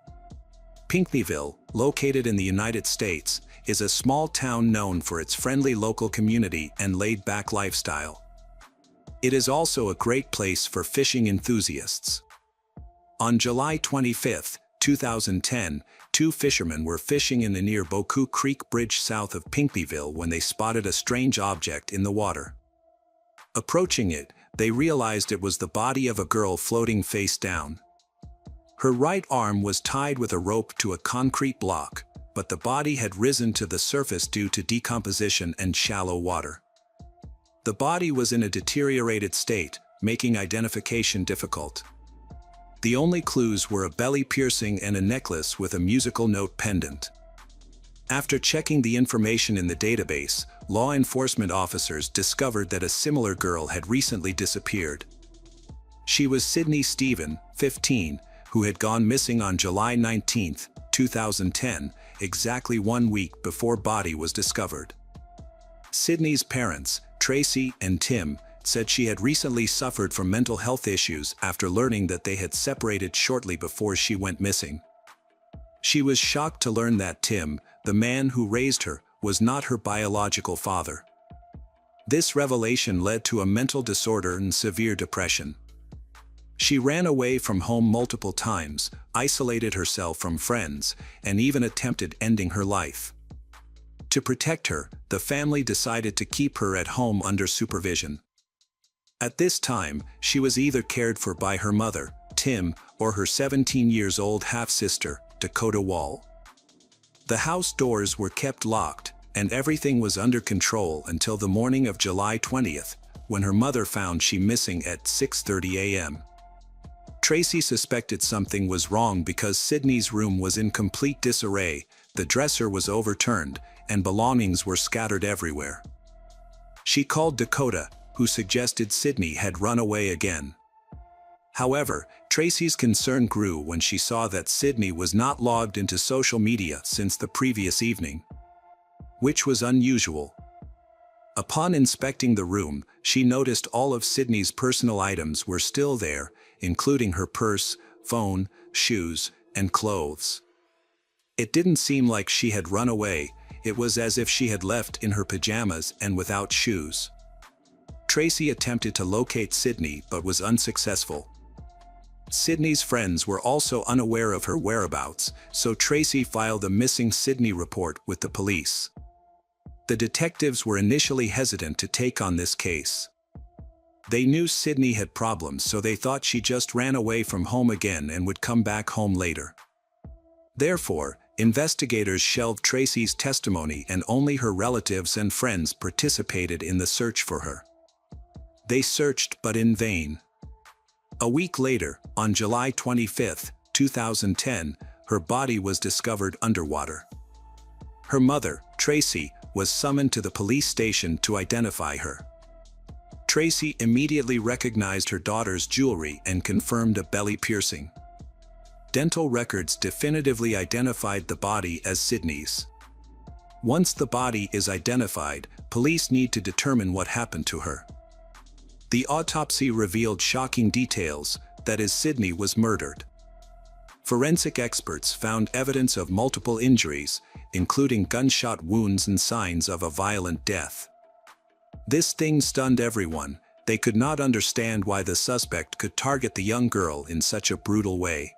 Pinckneyville, located in the United States, is a small town known for its friendly local community and laid-back lifestyle. It is also a great place for fishing enthusiasts. On July 25, 2010, 2 fishermen were fishing in the near Boku Creek Bridge south of Pinckneyville when they spotted a strange object in the water. Approaching it, they realized it was the body of a girl floating face down. Her right arm was tied with a rope to a concrete block, but the body had risen to the surface due to decomposition and shallow water. The body was in a deteriorated state, making identification difficult. The only clues were a belly piercing and a necklace with a musical note pendant. After checking the information in the database, law enforcement officers discovered that a similar girl had recently disappeared. She was Sydney Stevens, 15, who had gone missing on July 19, 2010, exactly 1 week before body was discovered. Sydney's parents, Tracy and Tim, said she had recently suffered from mental health issues after learning that they had separated shortly before she went missing. She was shocked to learn that Tim, the man who raised her, was not her biological father. This revelation led to a mental disorder and severe depression. She ran away from home multiple times, isolated herself from friends, and even attempted ending her life. To protect her, the family decided to keep her at home under supervision. At this time, she was either cared for by her mother, Tim, or her 17-year-old half-sister, Dakota Wall. The house doors were kept locked, and everything was under control until the morning of July 20th, when her mother found she missing at 6:30 a.m. Tracy suspected something was wrong because Sydney's room was in complete disarray, the dresser was overturned, and belongings were scattered everywhere. She called Dakota, who suggested Sydney had run away again. However, Tracy's concern grew when she saw that Sydney was not logged into social media since the previous evening, which was unusual. Upon inspecting the room, she noticed all of Sydney's personal items were still there, including her purse, phone, shoes, and clothes. It didn't seem like she had run away, it was as if she had left in her pajamas and without shoes. Tracy attempted to locate Sydney but was unsuccessful. Sydney's friends were also unaware of her whereabouts, so Tracy filed a missing Sydney report with the police. The detectives were initially hesitant to take on this case. They knew Sydney had problems, so they thought she just ran away from home again and would come back home later. Therefore, investigators shelved Tracy's testimony and only her relatives and friends participated in the search for her. They searched but in vain. A week later, on July 25, 2010, her body was discovered underwater. Her mother, Tracy, was summoned to the police station to identify her. Tracy immediately recognized her daughter's jewelry and confirmed a belly piercing. Dental records definitively identified the body as Sydney's. Once the body is identified, police need to determine what happened to her. The autopsy revealed shocking details, that is, Sydney was murdered. Forensic experts found evidence of multiple injuries, including gunshot wounds and signs of a violent death. This thing stunned everyone. They could not understand why the suspect could target the young girl in such a brutal way.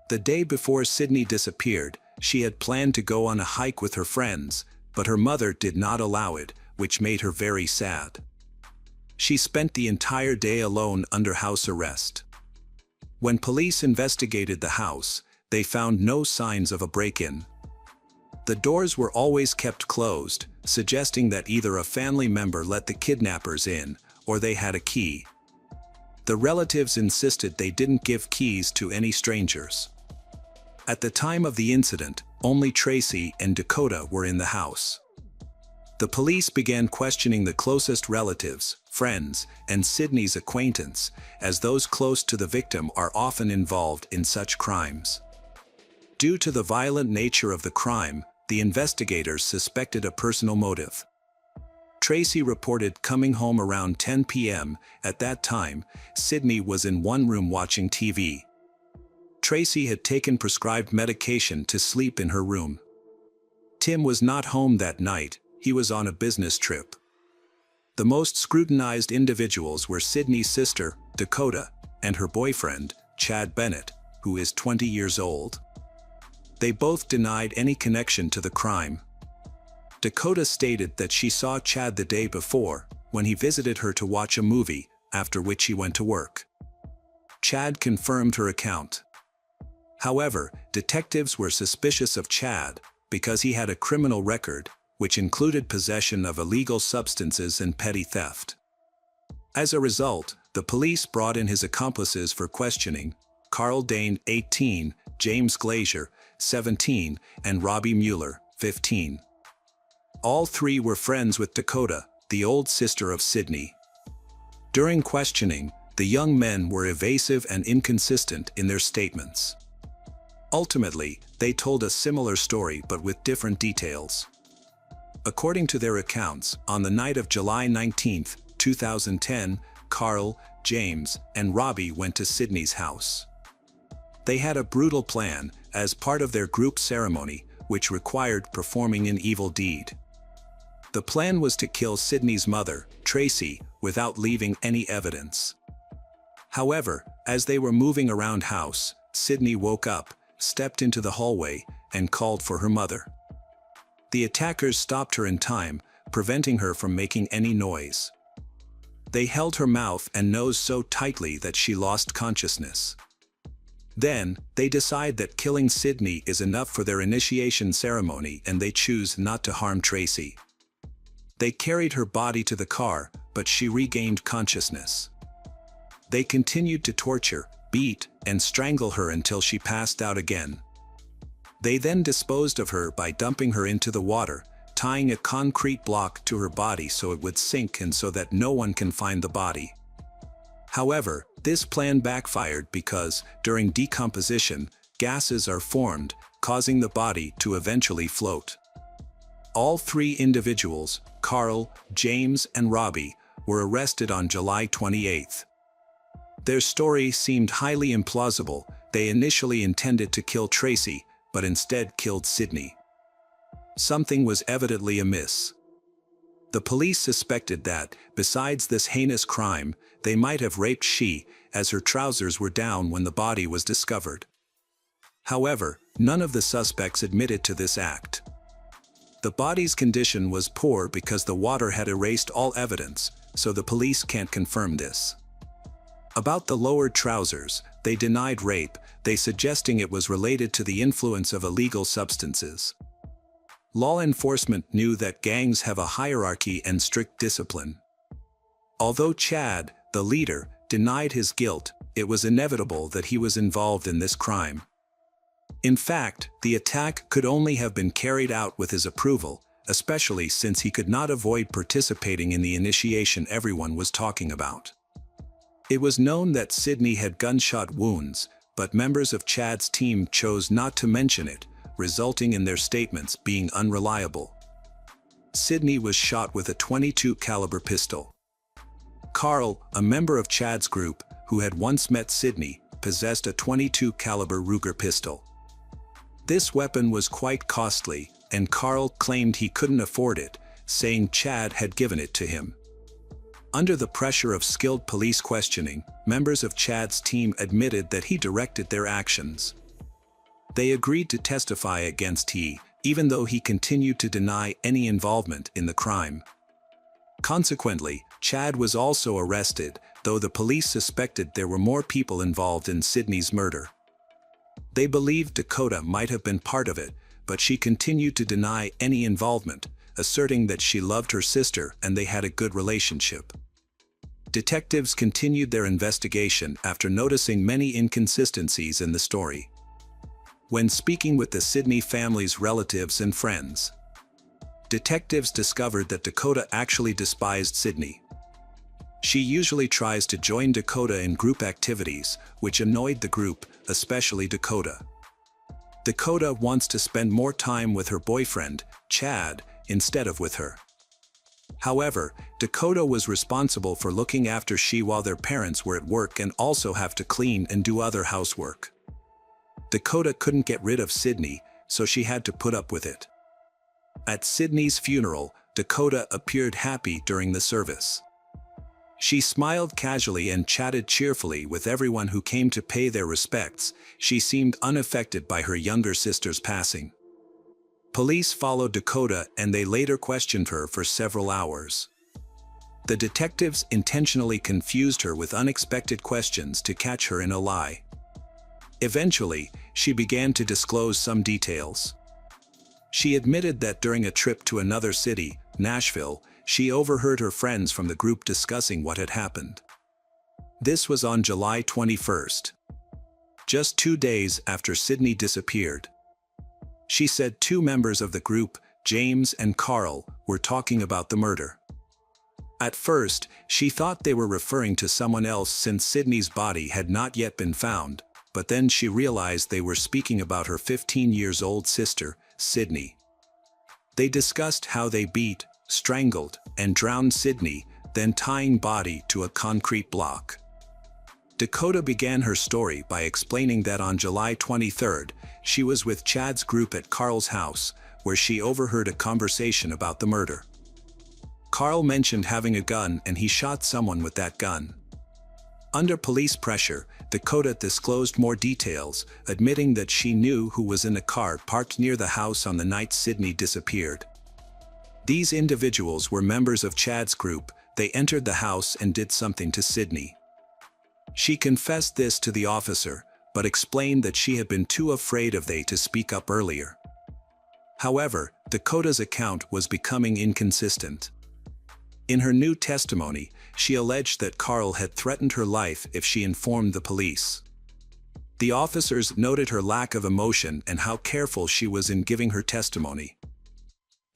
The day before Sydney disappeared, she had planned to go on a hike with her friends, but her mother did not allow it, which made her very sad. She spent the entire day alone under house arrest. When police investigated the house, they found no signs of a break-in. The doors were always kept closed, suggesting that either a family member let the kidnappers in, or they had a key. The relatives insisted they didn't give keys to any strangers. At the time of the incident, only Tracy and Dakota were in the house. The police began questioning the closest relatives, friends, and Sydney's acquaintance, as those close to the victim are often involved in such crimes. Due to the violent nature of the crime, the investigators suspected a personal motive. Tracy reported coming home around 10 p.m. At that time, Sydney was in one room watching TV. Tracy had taken prescribed medication to sleep in her room. Tim was not home that night. He was on a business trip. The most scrutinized individuals were Sydney's sister, Dakota, and her boyfriend, Chad Bennett, who is 20 years old. They both denied any connection to the crime. Dakota stated that she saw Chad the day before, when he visited her to watch a movie, after which he went to work. Chad confirmed her account. However, detectives were suspicious of Chad because he had a criminal record, which included possession of illegal substances and petty theft. As a result, the police brought in his accomplices for questioning: Carl Dane, 18, James Glazier, 17, and Robbie Mueller, 15. All three were friends with Dakota, the old sister of Sydney. During questioning, the young men were evasive and inconsistent in their statements. Ultimately, they told a similar story but with different details. According to their accounts, on the night of July 19, 2010, Carl, James, and Robbie went to Sydney's house. They had a brutal plan as part of their group ceremony, which required performing an evil deed. The plan was to kill Sydney's mother, Tracy, without leaving any evidence. However, as they were moving around house, Sydney woke up, stepped into the hallway, and called for her mother. The attackers stopped her in time, preventing her from making any noise. They held her mouth and nose so tightly that she lost consciousness. Then, they decide that killing Sydney is enough for their initiation ceremony and they choose not to harm Tracy. They carried her body to the car, but she regained consciousness. They continued to torture, beat, and strangle her until she passed out again. They then disposed of her by dumping her into the water, tying a concrete block to her body so it would sink and so that no one can find the body. However, this plan backfired because, during decomposition, gases are formed, causing the body to eventually float. All three individuals, Carl, James, and Robbie, were arrested on July 28. Their story seemed highly implausible. They initially intended to kill Tracy, but instead killed Sydney. Something was evidently amiss. The police suspected that, besides this heinous crime, they might have raped she, as her trousers were down when the body was discovered. However, none of the suspects admitted to this act. The body's condition was poor because the water had erased all evidence, so the police can't confirm this. About the lowered trousers, they denied rape, they suggesting it was related to the influence of illegal substances. Law enforcement knew that gangs have a hierarchy and strict discipline. Although Chad, the leader, denied his guilt, it was inevitable that he was involved in this crime. In fact, the attack could only have been carried out with his approval, especially since he could not avoid participating in the initiation everyone was talking about. It was known that Sydney had gunshot wounds, but members of Chad's team chose not to mention it, resulting in their statements being unreliable. Sydney was shot with a .22 caliber pistol. Carl, a member of Chad's group, who had once met Sydney, possessed a .22 caliber Ruger pistol. This weapon was quite costly, and Carl claimed he couldn't afford it, saying Chad had given it to him. Under the pressure of skilled police questioning, members of Chad's team admitted that he directed their actions. They agreed to testify against he, even though he continued to deny any involvement in the crime. Consequently, Chad was also arrested, though the police suspected there were more people involved in Sydney's murder. They believed Dakota might have been part of it, but she continued to deny any involvement, asserting that she loved her sister and they had a good relationship. Detectives continued their investigation after noticing many inconsistencies in the story. When speaking with the Sydney family's relatives and friends, detectives discovered that Dakota actually despised Sydney. She usually tries to join Dakota in group activities, which annoyed the group, especially Dakota. Dakota wants to spend more time with her boyfriend, Chad, instead of with her. However, Dakota was responsible for looking after she while their parents were at work and also have to clean and do other housework. Dakota couldn't get rid of Sydney, so she had to put up with it. At Sydney's funeral, Dakota appeared happy during the service. She smiled casually and chatted cheerfully with everyone who came to pay their respects. She seemed unaffected by her younger sister's passing. Police followed Dakota and they later questioned her for several hours. The detectives intentionally confused her with unexpected questions to catch her in a lie. Eventually, she began to disclose some details. She admitted that during a trip to another city, Nashville, she overheard her friends from the group discussing what had happened. This was on July 21st, just 2 days after Sydney disappeared. She said 2 members of the group, James and Carl, were talking about the murder. At first, she thought they were referring to someone else since Sydney's body had not yet been found, but then she realized they were speaking about her 15-year-old sister, Sydney. They discussed how they beat, strangled, and drowned Sydney, then tying body to a concrete block. Dakota began her story by explaining that on July 23rd, she was with Chad's group at Carl's house, where she overheard a conversation about the murder. Carl mentioned having a gun and he shot someone with that gun. Under police pressure, Dakota disclosed more details, admitting that she knew who was in a car parked near the house on the night Sydney disappeared. These individuals were members of Chad's group. They entered the house and did something to Sydney. She confessed this to the officer, but explained that she had been too afraid of they to speak up earlier. However, Dakota's account was becoming inconsistent. In her new testimony, she alleged that Carl had threatened her life if she informed the police. The officers noted her lack of emotion and how careful she was in giving her testimony.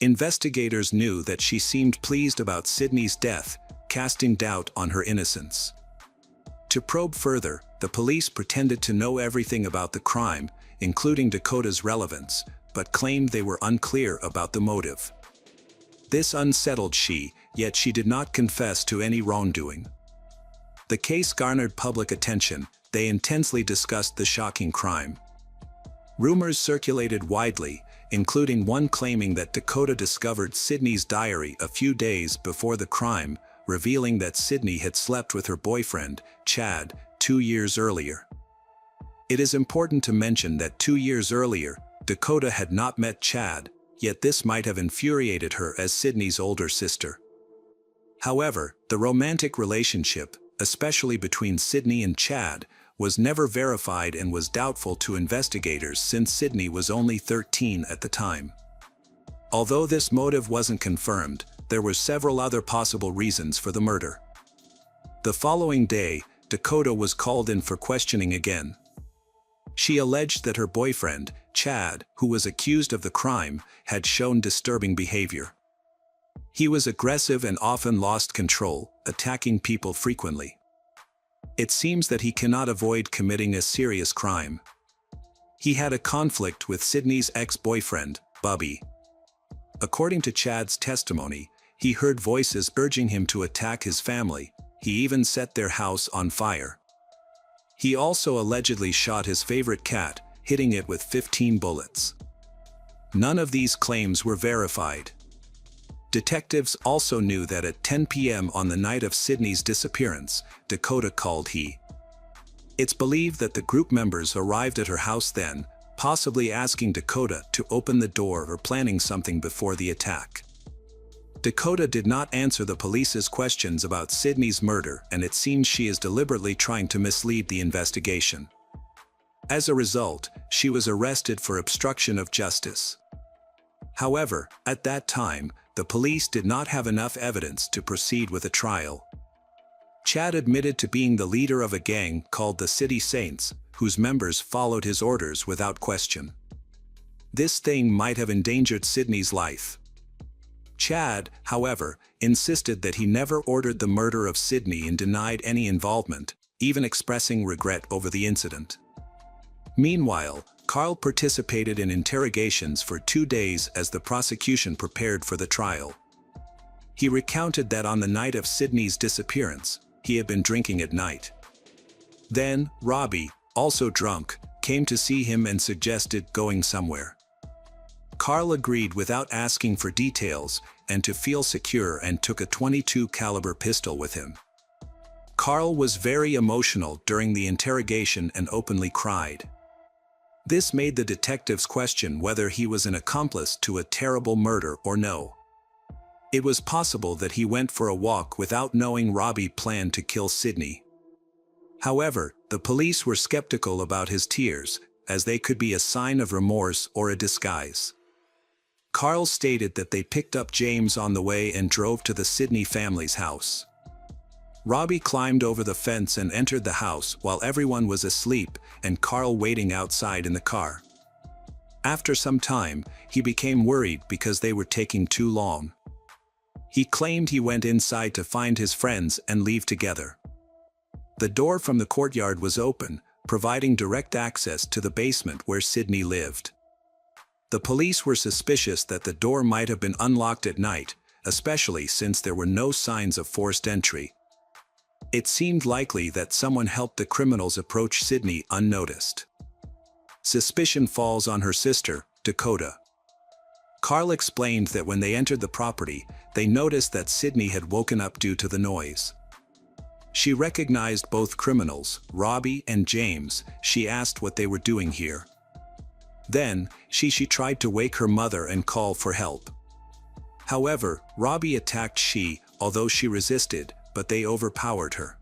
Investigators knew that she seemed pleased about Sydney's death, casting doubt on her innocence. To probe further, the police pretended to know everything about the crime, including Dakota's relevance, but claimed they were unclear about the motive. This unsettled she, yet she did not confess to any wrongdoing. The case garnered public attention. They intensely discussed the shocking crime. Rumors circulated widely, including one claiming that Dakota discovered Sydney's diary a few days before the crime, revealing that Sydney had slept with her boyfriend, Chad, 2 years earlier. It is important to mention that 2 years earlier, Dakota had not met Chad, yet this might have infuriated her as Sydney's older sister. However, the romantic relationship, especially between Sydney and Chad, was never verified and was doubtful to investigators since Sydney was only 13 at the time. Although this motive wasn't confirmed, there were several other possible reasons for the murder. The following day, Dakota was called in for questioning again. She alleged that her boyfriend, Chad, who was accused of the crime, had shown disturbing behavior. He was aggressive and often lost control, attacking people frequently. It seems that he cannot avoid committing a serious crime. He had a conflict with Sydney's ex-boyfriend, Bubby. According to Chad's testimony, he heard voices urging him to attack his family. He even set their house on fire. He also allegedly shot his favorite cat, hitting it with 15 bullets. None of these claims were verified. Detectives also knew that at 10 p.m. on the night of Sydney's disappearance, Dakota called he. It's believed that the group members arrived at her house then, possibly asking Dakota to open the door or planning something before the attack. Dakota did not answer the police's questions about Sydney's murder, and it seems she is deliberately trying to mislead the investigation. As a result, she was arrested for obstruction of justice. However, at that time, the police did not have enough evidence to proceed with a trial. Chad admitted to being the leader of a gang called the City Saints, whose members followed his orders without question. This thing might have endangered Sydney's life. Chad, however, insisted that he never ordered the murder of Sydney and denied any involvement, even expressing regret over the incident. Meanwhile, Carl participated in interrogations for 2 days as the prosecution prepared for the trial. He recounted that on the night of Sydney's disappearance, he had been drinking at night. Then, Robbie, also drunk, came to see him and suggested going somewhere. Carl agreed without asking for details and to feel secure and took a .22 caliber pistol with him. Carl was very emotional during the interrogation and openly cried. This made the detectives question whether he was an accomplice to a terrible murder or no. It was possible that he went for a walk without knowing Robbie planned to kill Sydney. However, the police were skeptical about his tears, as they could be a sign of remorse or a disguise. Carl stated that they picked up James on the way and drove to the Sydney family's house. Robbie climbed over the fence and entered the house while everyone was asleep and Carl waiting outside in the car. After some time, he became worried because they were taking too long. He claimed he went inside to find his friends and leave together. The door from the courtyard was open, providing direct access to the basement where Sydney lived. The police were suspicious that the door might have been unlocked at night, especially since there were no signs of forced entry. It seemed likely that someone helped the criminals approach Sydney unnoticed. Suspicion falls on her sister, Dakota. Carl explained that when they entered the property, they noticed that Sydney had woken up due to the noise. She recognized both criminals, Robbie and James. She asked what they were doing here. Then, she tried to wake her mother and call for help. However, Robbie attacked although she resisted, but they overpowered her.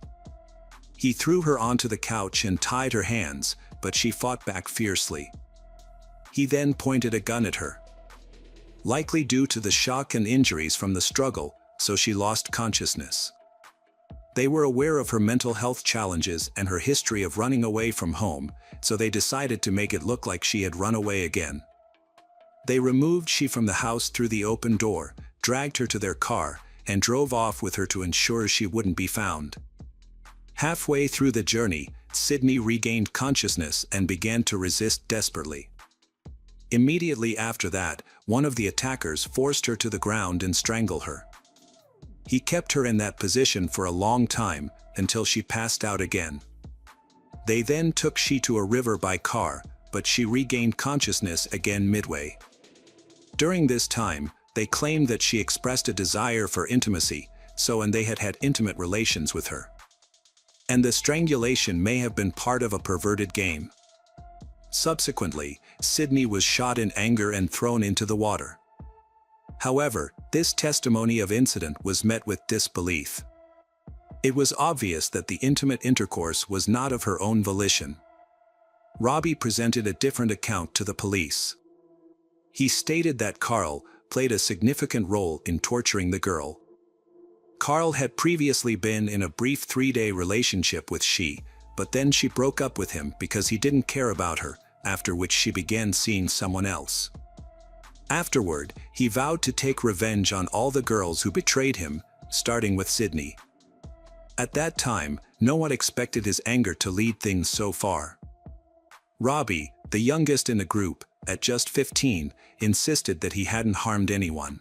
He threw her onto the couch and tied her hands, but she fought back fiercely. He then pointed a gun at her. Likely due to the shock and injuries from the struggle, so she lost consciousness. They were aware of her mental health challenges and her history of running away from home, so they decided to make it look like she had run away again. They removed from the house through the open door, dragged her to their car, and drove off with her to ensure she wouldn't be found. Halfway through the journey, Sydney regained consciousness and began to resist desperately. Immediately after that, one of the attackers forced her to the ground and strangled her. He kept her in that position for a long time, until she passed out again. They then took to a river by car, but she regained consciousness again midway. During this time, they claimed that she expressed a desire for intimacy, and they had intimate relations with her. And the strangulation may have been part of a perverted game. Subsequently, Sydney was shot in anger and thrown into the water. However, this testimony of incident was met with disbelief. It was obvious that the intimate intercourse was not of her own volition. Robbie presented a different account to the police. He stated that Carl played a significant role in torturing the girl. Carl had previously been in a brief 3-day relationship with but then she broke up with him because he didn't care about her, after which she began seeing someone else. Afterward, he vowed to take revenge on all the girls who betrayed him, starting with Sydney. At that time, no one expected his anger to lead things so far. Robbie, the youngest in the group, at just 15, insisted that he hadn't harmed anyone.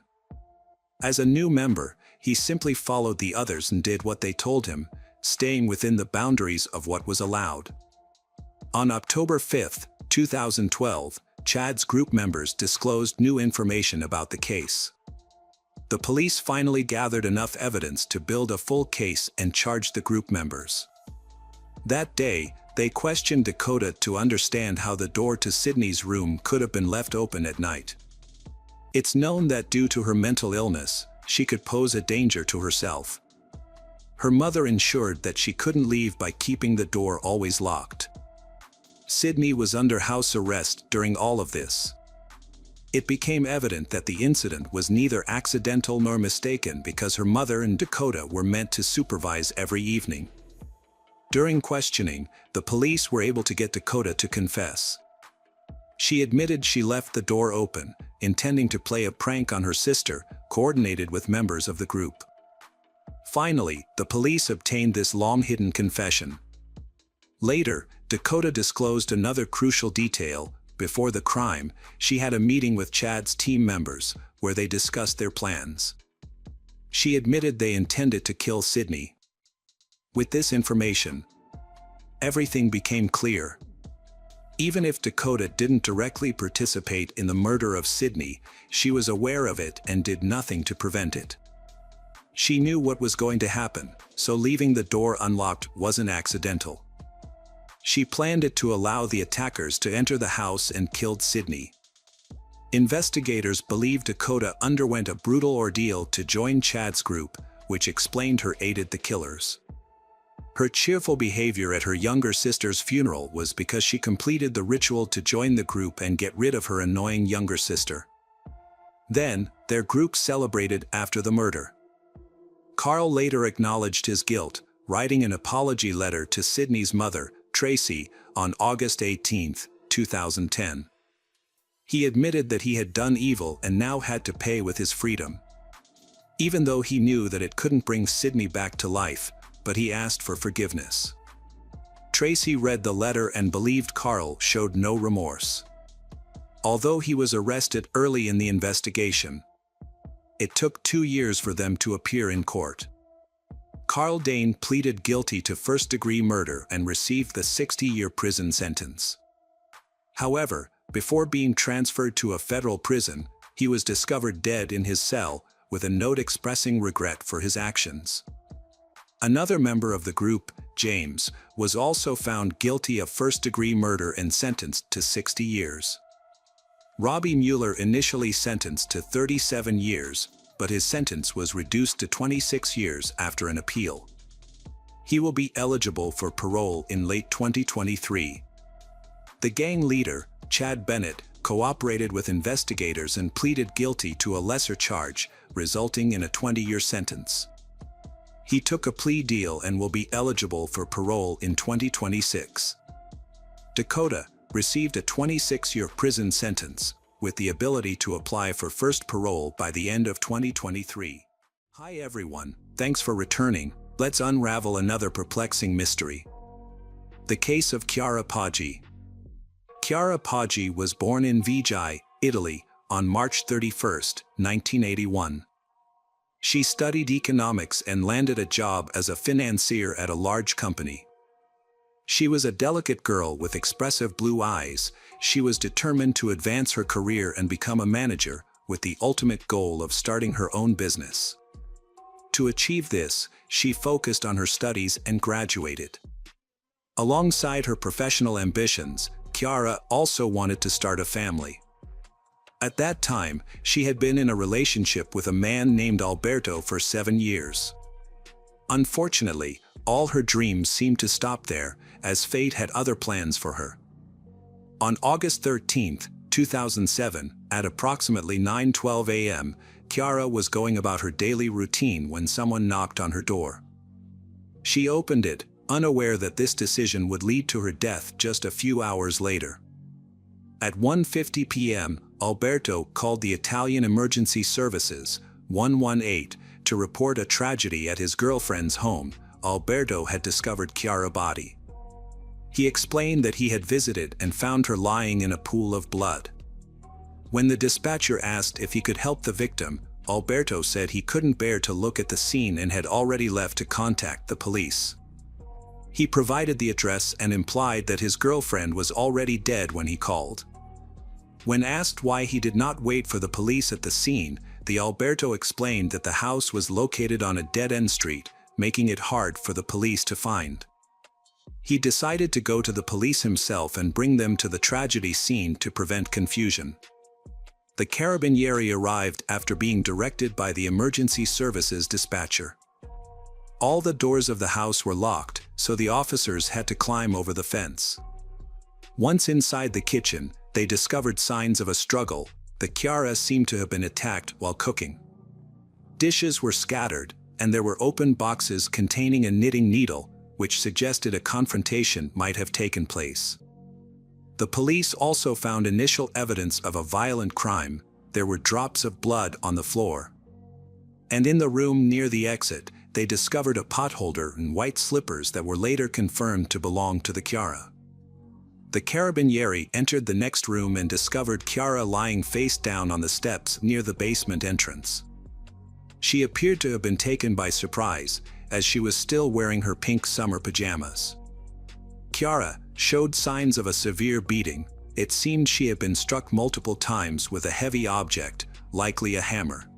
As a new member, he simply followed the others and did what they told him, staying within the boundaries of what was allowed. On October 5, 2012, Chad's group members disclosed new information about the case. The police finally gathered enough evidence to build a full case and charged the group members. That day, They questioned Dakota to understand how the door to Sydney's room could have been left open at night. It's known that due to her mental illness, she could pose a danger to herself. Her mother ensured that she couldn't leave by keeping the door always locked. Sydney was under house arrest during all of this. It became evident that the incident was neither accidental nor mistaken because her mother and Dakota were meant to supervise every evening. During questioning, the police were able to get Dakota to confess. She admitted she left the door open, intending to play a prank on her sister, coordinated with members of the group. Finally, the police obtained this long-hidden confession. Later, Dakota disclosed another crucial detail. Before the crime, she had a meeting with Chad's team members, where they discussed their plans. She admitted they intended to kill Sydney. With this information, everything became clear. Even if Dakota didn't directly participate in the murder of Sydney, she was aware of it and did nothing to prevent it. She knew what was going to happen, so leaving the door unlocked wasn't accidental. She planned it to allow the attackers to enter the house and killed Sydney. Investigators believe Dakota underwent a brutal ordeal to join Chad's group, which explained her aided the killers. Her cheerful behavior at her younger sister's funeral was because she completed the ritual to join the group and get rid of her annoying younger sister. Then, their group celebrated after the murder. Carl later acknowledged his guilt, writing an apology letter to Sydney's mother, Tracy, on August 18, 2010. He admitted that he had done evil and now had to pay with his freedom. Even though he knew that it couldn't bring Sydney back to life, but he asked for forgiveness. Tracy read the letter and believed Carl showed no remorse. Although he was arrested early in the investigation, it took 2 years for them to appear in court. Carl Dane pleaded guilty to first-degree murder and received the 60-year prison sentence. However, before being transferred to a federal prison, he was discovered dead in his cell, with a note expressing regret for his actions. Another member of the group, James, was also found guilty of first-degree murder and sentenced to 60 years. Robbie Mueller initially sentenced to 37 years, but his sentence was reduced to 26 years after an appeal. He will be eligible for parole in late 2023. The gang leader, Chad Bennett, cooperated with investigators and pleaded guilty to a lesser charge, resulting in a 20-year sentence. He took a plea deal and will be eligible for parole in 2026. Dakota received a 26-year prison sentence, with the ability to apply for first parole by the end of 2023. Hi everyone, thanks for returning. Let's unravel another perplexing mystery. The case of Chiara Poggi. Chiara Poggi was born in Vigai, Italy, on March 31, 1981. She studied economics and landed a job as a financier at a large company. She was a delicate girl with expressive blue eyes. She was determined to advance her career and become a manager, with the ultimate goal of starting her own business. To achieve this, she focused on her studies and graduated. Alongside her professional ambitions, Chiara also wanted to start a family. At that time, she had been in a relationship with a man named Alberto for 7 years. Unfortunately, all her dreams seemed to stop there, as fate had other plans for her. On August 13, 2007, at approximately 9:12 a.m., Chiara was going about her daily routine when someone knocked on her door. She opened it, unaware that this decision would lead to her death just a few hours later. At 1:50 p.m., Alberto called the Italian Emergency Services, 118, to report a tragedy at his girlfriend's home. Alberto had discovered Chiara's body. He explained that he had visited and found her lying in a pool of blood. When the dispatcher asked if he could help the victim, Alberto said he couldn't bear to look at the scene and had already left to contact the police. He provided the address and implied that his girlfriend was already dead when he called. When asked why he did not wait for the police at the scene, the Alberto explained that the house was located on a dead-end street, making it hard for the police to find. He decided to go to the police himself and bring them to the tragedy scene to prevent confusion. The Carabinieri arrived after being directed by the emergency services dispatcher. All the doors of the house were locked, so the officers had to climb over the fence. Once inside the kitchen, they discovered signs of a struggle. The Chiara seemed to have been attacked while cooking. Dishes were scattered, and there were open boxes containing a knitting needle, which suggested a confrontation might have taken place. The police also found initial evidence of a violent crime. There were drops of blood on the floor. And in the room near the exit, they discovered a potholder and white slippers that were later confirmed to belong to the Chiara. The Carabinieri entered the next room and discovered Chiara lying face down on the steps near the basement entrance. She appeared to have been taken by surprise, as she was still wearing her pink summer pajamas. Chiara showed signs of a severe beating. It seemed she had been struck multiple times with a heavy object, likely a hammer.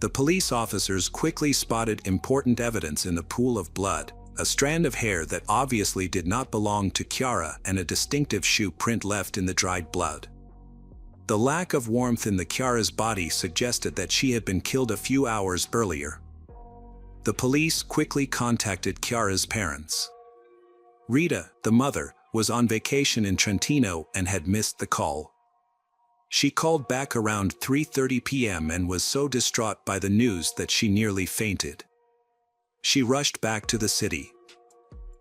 The police officers quickly spotted important evidence in the pool of blood, a strand of hair that obviously did not belong to Chiara and a distinctive shoe print left in the dried blood. The lack of warmth in the Chiara's body suggested that she had been killed a few hours earlier. The police quickly contacted Chiara's parents. Rita, the mother, was on vacation in Trentino and had missed the call. She called back around 3:30 p.m. and was so distraught by the news that she nearly fainted. She rushed back to the city.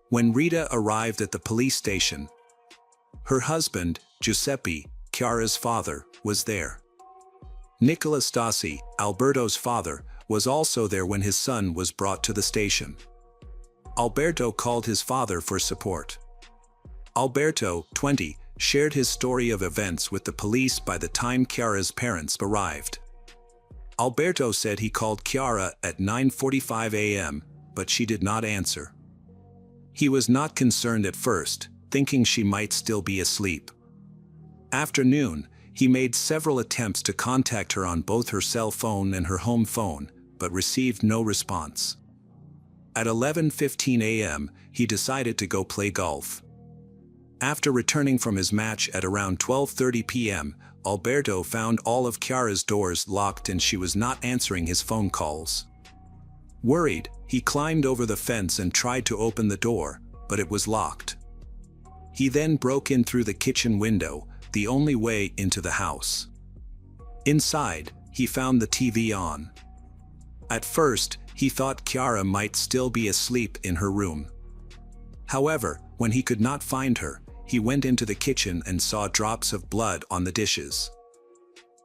When Rita arrived at the police station, her husband, Giuseppe, Chiara's father, was there. Nicola Stassi, Alberto's father, was also there when his son was brought to the station. Alberto called his father for support. Alberto, 20, shared his story of events with the police by the time Chiara's parents arrived. Alberto said he called Chiara at 9:45 a.m., but she did not answer. He was not concerned at first, thinking she might still be asleep. After noon, he made several attempts to contact her on both her cell phone and her home phone, but received no response. At 11:15 a.m., he decided to go play golf. After returning from his match at around 12:30 p.m., Alberto found all of Chiara's doors locked and she was not answering his phone calls. Worried, he climbed over the fence and tried to open the door, but it was locked. He then broke in through the kitchen window, the only way into the house. Inside, he found the TV on. At first, he thought Chiara might still be asleep in her room. However, when he could not find her, he went into the kitchen and saw drops of blood on the dishes.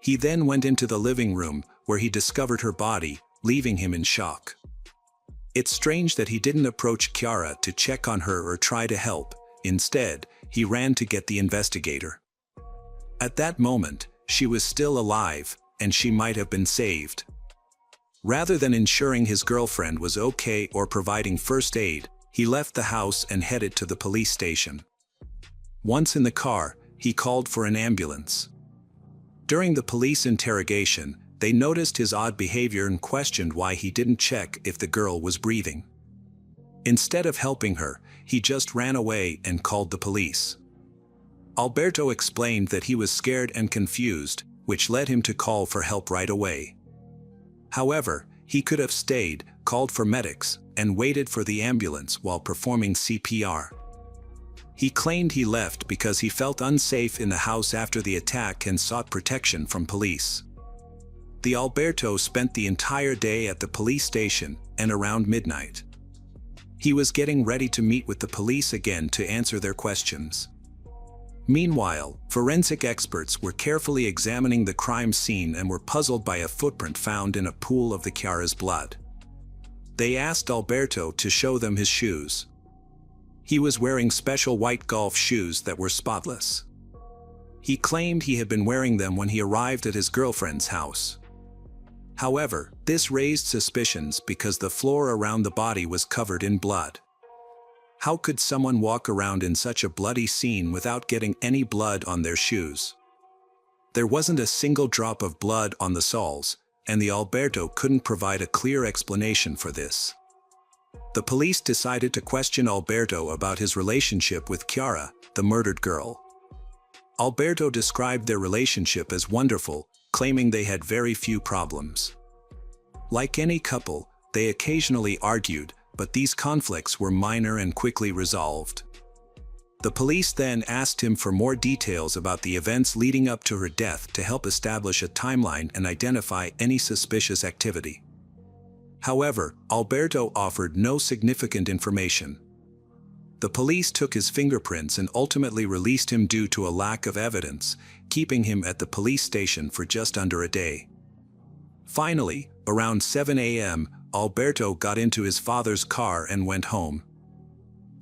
He then went into the living room, where he discovered her body, leaving him in shock. It's strange that he didn't approach Chiara to check on her or try to help. Instead, he ran to get the investigator. At that moment, she was still alive, and she might have been saved. Rather than ensuring his girlfriend was okay or providing first aid, he left the house and headed to the police station. Once in the car, he called for an ambulance. During the police interrogation, they noticed his odd behavior and questioned why he didn't check if the girl was breathing. Instead of helping her, he just ran away and called the police. Alberto explained that he was scared and confused, which led him to call for help right away. However, he could have stayed, called for medics, and waited for the ambulance while performing CPR. He claimed he left because he felt unsafe in the house after the attack and sought protection from police. The Alberto spent the entire day at the police station and around midnight. He was getting ready to meet with the police again to answer their questions. Meanwhile, forensic experts were carefully examining the crime scene and were puzzled by a footprint found in a pool of the Chiara's blood. They asked Alberto to show them his shoes. He was wearing special white golf shoes that were spotless. He claimed he had been wearing them when he arrived at his girlfriend's house. However, this raised suspicions because the floor around the body was covered in blood. How could someone walk around in such a bloody scene without getting any blood on their shoes? There wasn't a single drop of blood on the soles, and the Alberto couldn't provide a clear explanation for this. The police decided to question Alberto about his relationship with Chiara, the murdered girl. Alberto described their relationship as wonderful, claiming they had very few problems. Like any couple, they occasionally argued, but these conflicts were minor and quickly resolved. The police then asked him for more details about the events leading up to her death to help establish a timeline and identify any suspicious activity. However, Alberto offered no significant information. The police took his fingerprints and ultimately released him due to a lack of evidence, keeping him at the police station for just under a day. Finally, around 7 a.m., Alberto got into his father's car and went home.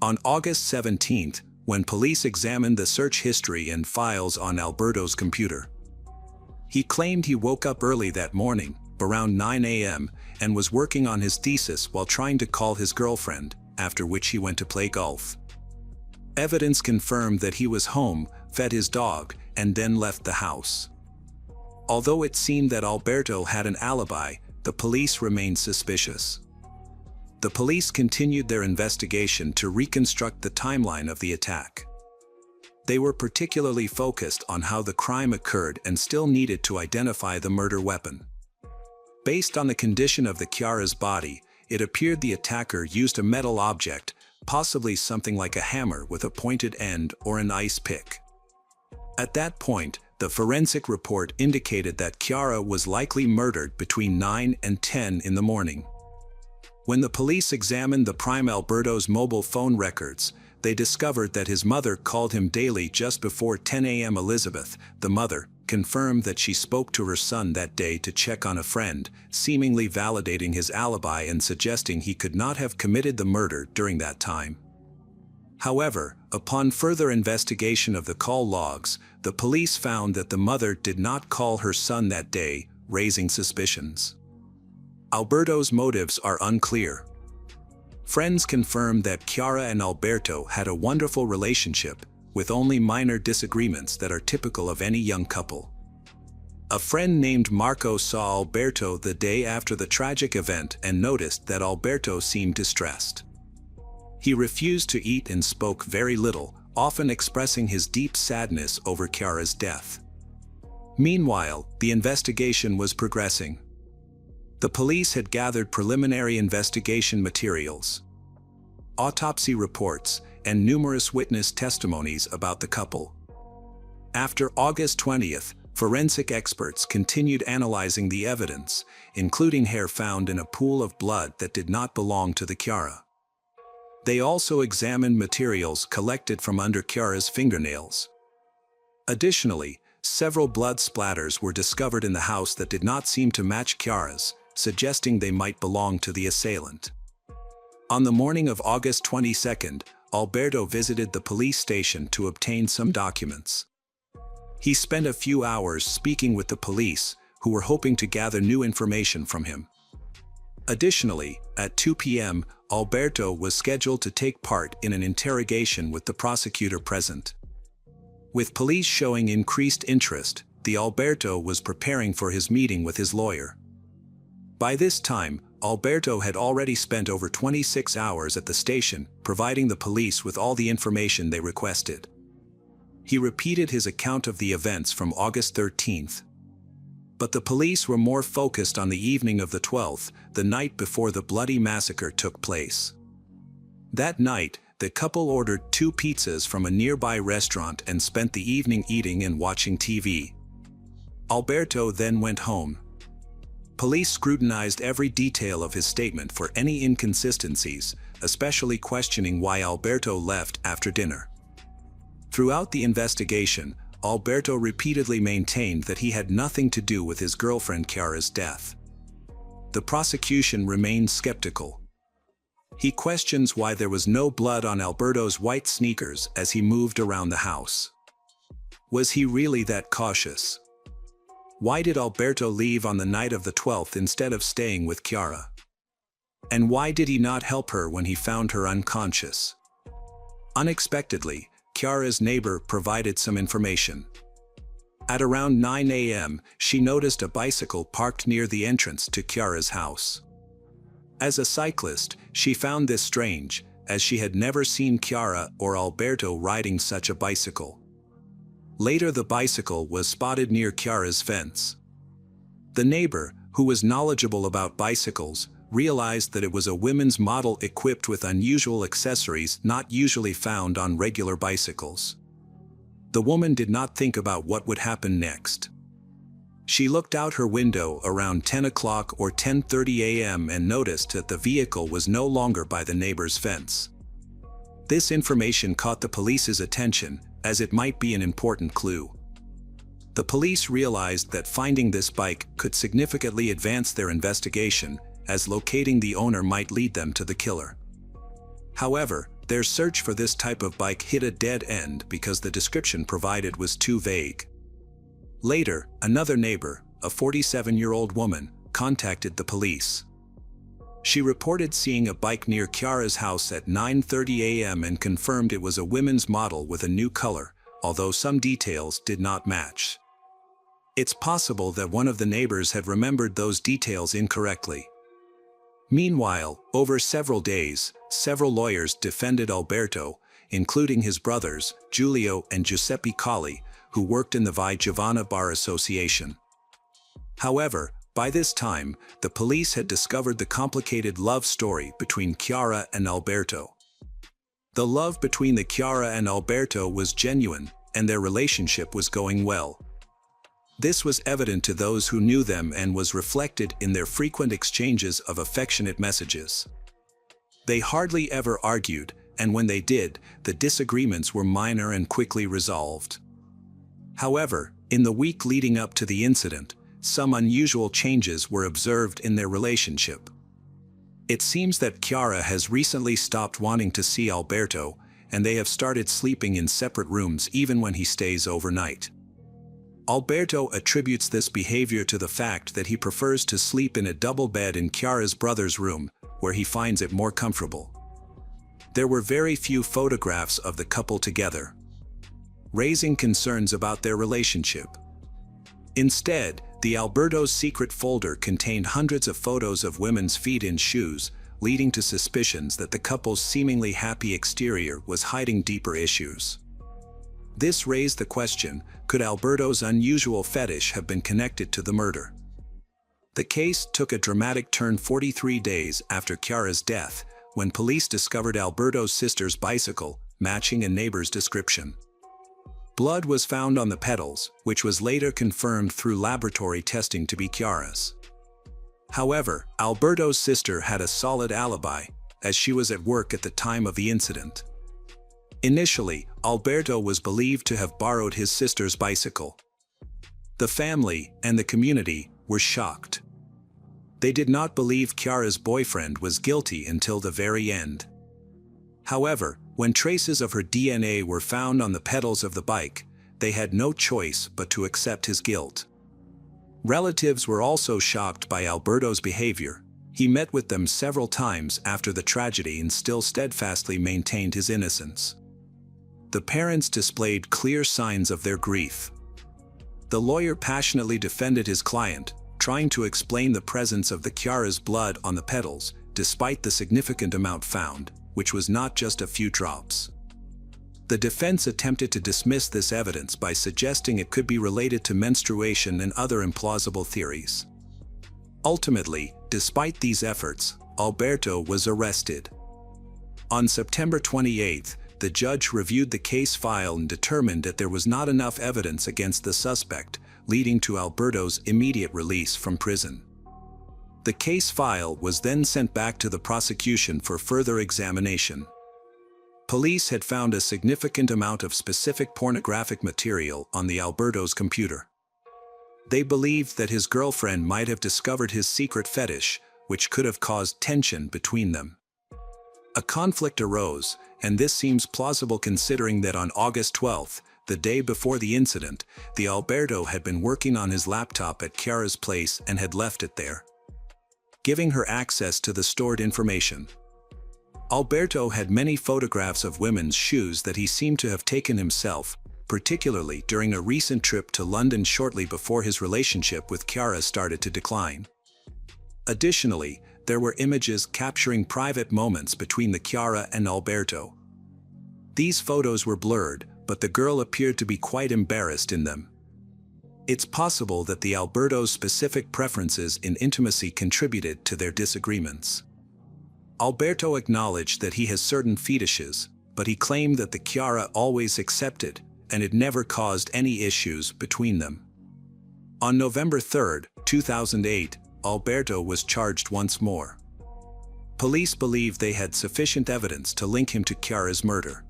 On August 17th, when police examined the search history and files on Alberto's computer, he claimed he woke up early that morning, around 9 a.m., and was working on his thesis while trying to call his girlfriend, after which he went to play golf. Evidence confirmed that he was home, fed his dog, and then left the house. Although it seemed that Alberto had an alibi, the police remained suspicious. The police continued their investigation to reconstruct the timeline of the attack. They were particularly focused on how the crime occurred and still needed to identify the murder weapon. Based on the condition of the Chiara's body, it appeared the attacker used a metal object, possibly something like a hammer with a pointed end or an ice pick. At that point, the forensic report indicated that Chiara was likely murdered between 9 and 10 in the morning. When the police examined the prime Alberto's mobile phone records, they discovered that his mother called him daily just before 10 a.m. Elizabeth, the mother, confirmed that she spoke to her son that day to check on a friend, seemingly validating his alibi and suggesting he could not have committed the murder during that time. However, upon further investigation of the call logs, the police found that the mother did not call her son that day, raising suspicions. Alberto's motives are unclear. Friends confirmed that Chiara and Alberto had a wonderful relationship, with only minor disagreements that are typical of any young couple. A friend named Marco saw Alberto the day after the tragic event and noticed that Alberto seemed distressed. He refused to eat and spoke very little, often expressing his deep sadness over Chiara's death. Meanwhile, the investigation was progressing. The police had gathered preliminary investigation materials, autopsy reports, and numerous witness testimonies about the couple. After August 20th, forensic experts continued analyzing the evidence, including hair found in a pool of blood that did not belong to the Chiara. They also examined materials collected from under Chiara's fingernails. Additionally, several blood splatters were discovered in the house that did not seem to match Chiara's, suggesting they might belong to the assailant. On the morning of August 22nd, Alberto visited the police station to obtain some documents. He spent a few hours speaking with the police, who were hoping to gather new information from him. Additionally, at 2 p.m., Alberto was scheduled to take part in an interrogation with the prosecutor present. With police showing increased interest, the Alberto was preparing for his meeting with his lawyer. By this time, Alberto had already spent over 26 hours at the station, providing the police with all the information they requested. He repeated his account of the events from August 13th. But the police were more focused on the evening of the 12th, the night before the bloody massacre took place. That night, the couple ordered 2 pizzas from a nearby restaurant and spent the evening eating and watching TV. Alberto then went home. Police scrutinized every detail of his statement for any inconsistencies, especially questioning why Alberto left after dinner. Throughout the investigation, Alberto repeatedly maintained that he had nothing to do with his girlfriend Chiara's death. The prosecution remained skeptical. He questions why there was no blood on Alberto's white sneakers as he moved around the house. Was he really that cautious? Why did Alberto leave on the night of the 12th instead of staying with Chiara? And why did he not help her when he found her unconscious? Unexpectedly, Chiara's neighbor provided some information. At around 9 a.m., she noticed a bicycle parked near the entrance to Chiara's house. As a cyclist, she found this strange, as she had never seen Chiara or Alberto riding such a bicycle. Later, the bicycle was spotted near Chiara's fence. The neighbor, who was knowledgeable about bicycles, realized that it was a women's model equipped with unusual accessories not usually found on regular bicycles. The woman did not think about what would happen next. She looked out her window around 10 o'clock or 10:30 a.m. and noticed that the vehicle was no longer by the neighbor's fence. This information caught the police's attention, as it might be an important clue. The police realized that finding this bike could significantly advance their investigation, as locating the owner might lead them to the killer. However, their search for this type of bike hit a dead end because the description provided was too vague. Later, another neighbor, a 47-year-old woman, contacted the police. She reported seeing a bike near Chiara's house at 9:30 a.m. and confirmed it was a women's model with a new color, although some details did not match. It's possible that one of the neighbors had remembered those details incorrectly. Meanwhile, over several days, several lawyers defended Alberto, including his brothers, Giulio and Giuseppe Colli, who worked in the Vai Giovanna Bar Association. However, by this time, the police had discovered the complicated love story between Chiara and Alberto. The love between the Chiara and Alberto was genuine, and their relationship was going well. This was evident to those who knew them and was reflected in their frequent exchanges of affectionate messages. They hardly ever argued, and when they did, the disagreements were minor and quickly resolved. However, in the week leading up to the incident, some unusual changes were observed in their relationship. It seems that Chiara has recently stopped wanting to see Alberto, and they have started sleeping in separate rooms even when he stays overnight. Alberto attributes this behavior to the fact that he prefers to sleep in a double bed in Chiara's brother's room, where he finds it more comfortable. There were very few photographs of the couple together, raising concerns about their relationship. Instead, the Alberto's secret folder contained hundreds of photos of women's feet in shoes, leading to suspicions that the couple's seemingly happy exterior was hiding deeper issues. This raised the question, could Alberto's unusual fetish have been connected to the murder? The case took a dramatic turn 43 days after Chiara's death, when police discovered Alberto's sister's bicycle, matching a neighbor's description. Blood was found on the pedals, which was later confirmed through laboratory testing to be Chiara's. However, Alberto's sister had a solid alibi, as she was at work at the time of the incident. Initially, Alberto was believed to have borrowed his sister's bicycle. The family and the community were shocked. They did not believe Chiara's boyfriend was guilty until the very end. However, when traces of her DNA were found on the pedals of the bike, they had no choice but to accept his guilt. Relatives were also shocked by Alberto's behavior. He met with them several times after the tragedy and still steadfastly maintained his innocence. The parents displayed clear signs of their grief. The lawyer passionately defended his client, trying to explain the presence of the Chiara's blood on the pedals, despite the significant amount found, which was not just a few drops. The defense attempted to dismiss this evidence by suggesting it could be related to menstruation and other implausible theories. Ultimately, despite these efforts, Alberto was arrested. On September 28, the judge reviewed the case file and determined that there was not enough evidence against the suspect, leading to Alberto's immediate release from prison. The case file was then sent back to the prosecution for further examination. Police had found a significant amount of specific pornographic material on the Alberto's computer. They believed that his girlfriend might have discovered his secret fetish, which could have caused tension between them. A conflict arose, and this seems plausible considering that on August 12, the day before the incident, the Alberto had been working on his laptop at Chiara's place and had left it there, giving her access to the stored information. Alberto had many photographs of women's shoes that he seemed to have taken himself, particularly during a recent trip to London shortly before his relationship with Chiara started to decline. Additionally, there were images capturing private moments between the Chiara and Alberto. These photos were blurred, but the girl appeared to be quite embarrassed in them. It's possible that the Alberto's specific preferences in intimacy contributed to their disagreements. Alberto acknowledged that he has certain fetishes, but he claimed that the Chiara always accepted, and it never caused any issues between them. On November 3, 2008, Alberto was charged once more. Police believe they had sufficient evidence to link him to Chiara's murder.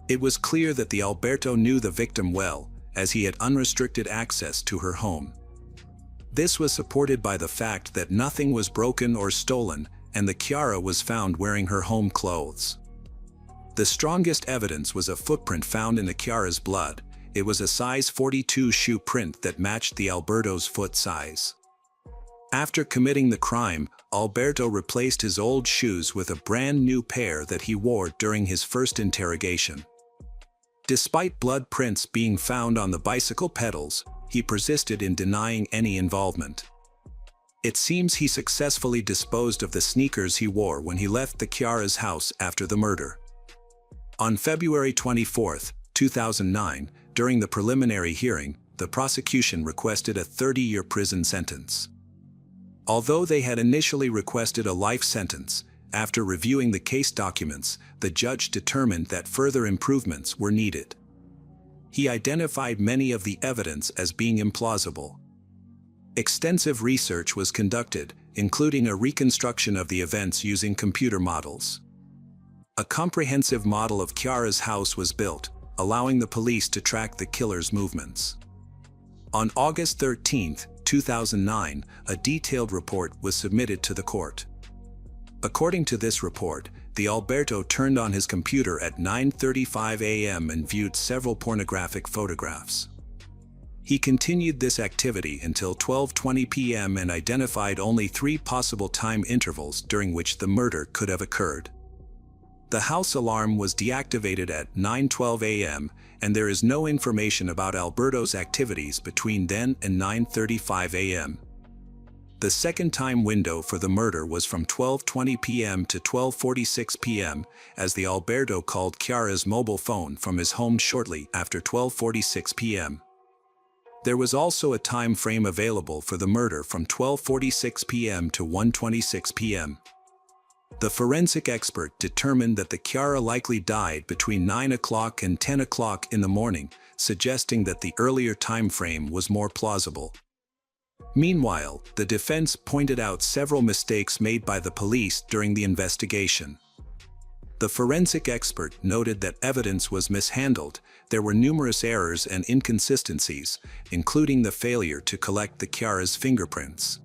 It was clear that the Alberto knew the victim well, as he had unrestricted access to her home. This was supported by the fact that nothing was broken or stolen, and the Chiara was found wearing her home clothes. The strongest evidence was a footprint found in the Chiara's blood. It was a size 42 shoe print that matched the Alberto's foot size. After committing the crime, Alberto replaced his old shoes with a brand new pair that he wore during his first interrogation. Despite blood prints being found on the bicycle pedals, he persisted in denying any involvement. It seems he successfully disposed of the sneakers he wore when he left the Chiara's house after the murder. On February 24, 2009, during the preliminary hearing, the prosecution requested a 30-year prison sentence. Although they had initially requested a life sentence, after reviewing the case documents, the judge determined that further improvements were needed. He identified many of the evidence as being implausible. Extensive research was conducted, including a reconstruction of the events using computer models. A comprehensive model of Chiara's house was built, allowing the police to track the killer's movements. On August 13, 2009, a detailed report was submitted to the court. According to this report, the Alberto turned on his computer at 9:35 a.m. and viewed several pornographic photographs. He continued this activity until 12:20 p.m. and identified only 3 possible time intervals during which the murder could have occurred. The house alarm was deactivated at 9:12 a.m., and there is no information about Alberto's activities between then and 9:35 a.m. The second time window for the murder was from 12:20 p.m. to 12:46 p.m., as the Alberto called Chiara's mobile phone from his home shortly after 12:46 p.m. There was also a time frame available for the murder from 12:46 p.m. to 1:26 p.m. The forensic expert determined that the Chiara likely died between 9 o'clock and 10 o'clock in the morning, suggesting that the earlier time frame was more plausible. Meanwhile, the defense pointed out several mistakes made by the police during the investigation. The forensic expert noted that evidence was mishandled. There were numerous errors and inconsistencies, including the failure to collect the Chiara's fingerprints.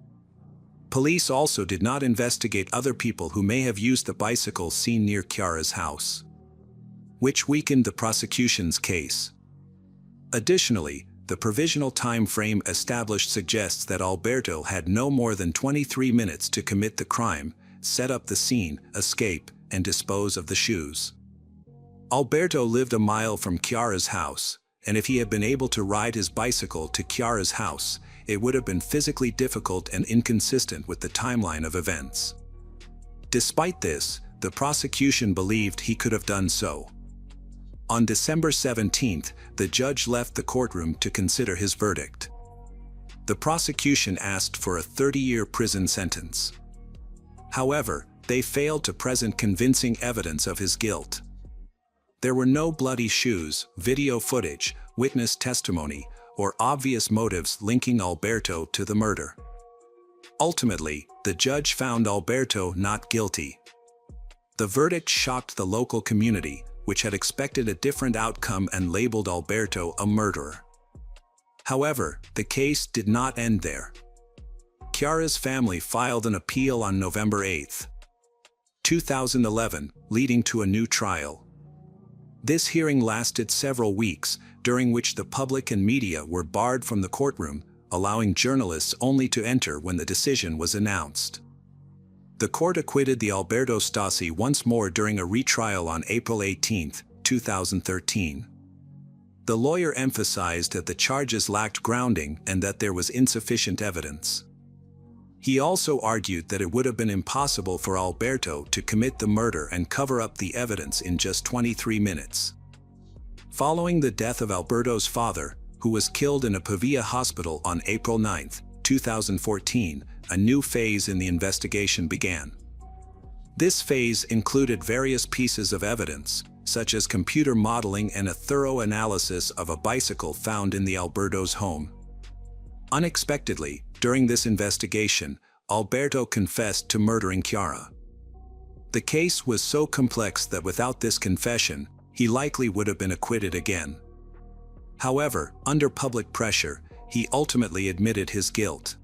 Police also did not investigate other people who may have used the bicycle seen near Chiara's house, which weakened the prosecution's case. Additionally, the provisional time frame established suggests that Alberto had no more than 23 minutes to commit the crime, set up the scene, escape, and dispose of the shoes. Alberto lived a mile from Chiara's house, and if he had been able to ride his bicycle to Chiara's house, it would have been physically difficult and inconsistent with the timeline of events. Despite this, the prosecution believed he could have done so. On December 17th, the judge left the courtroom to consider his verdict. The prosecution asked for a 30-year prison sentence. However, they failed to present convincing evidence of his guilt. There were no bloody shoes, video footage, witness testimony, or obvious motives linking Alberto to the murder. Ultimately, the judge found Alberto not guilty. The verdict shocked the local community, which had expected a different outcome and labeled Alberto a murderer. However, the case did not end there. Chiara's family filed an appeal on November 8, 2011, leading to a new trial. This hearing lasted several weeks, during which the public and media were barred from the courtroom, allowing journalists only to enter when the decision was announced. The court acquitted the Alberto Stasi once more during a retrial on April 18, 2013. The lawyer emphasized that the charges lacked grounding and that there was insufficient evidence. He also argued that it would have been impossible for Alberto to commit the murder and cover up the evidence in just 23 minutes. Following the death of Alberto's father, who was killed in a Pavia hospital on April 9, 2014, a new phase in the investigation began. This phase included various pieces of evidence, such as computer modeling and a thorough analysis of a bicycle found in the Alberto's home. Unexpectedly, during this investigation, Alberto confessed to murdering Chiara. The case was so complex that without this confession, he likely would have been acquitted again. However, under public pressure, he ultimately admitted his guilt.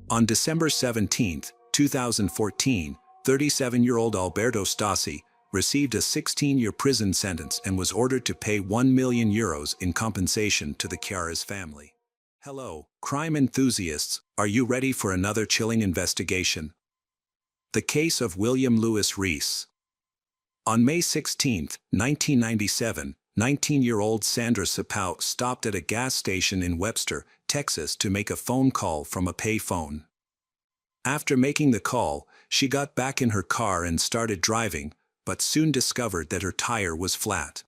On December 17, 2014, 37-year-old Alberto Stasi received a 16-year prison sentence and was ordered to pay €1 million in compensation to the Chiara's family. Hello, crime enthusiasts, are you ready for another chilling investigation? The case of William Lewis Rees. On May 16, 1997, 19-year-old Sandra Sapau stopped at a gas station in Webster, Texas to make a phone call from a pay phone. After making the call, she got back in her car and started driving, but soon discovered that her tire was flat.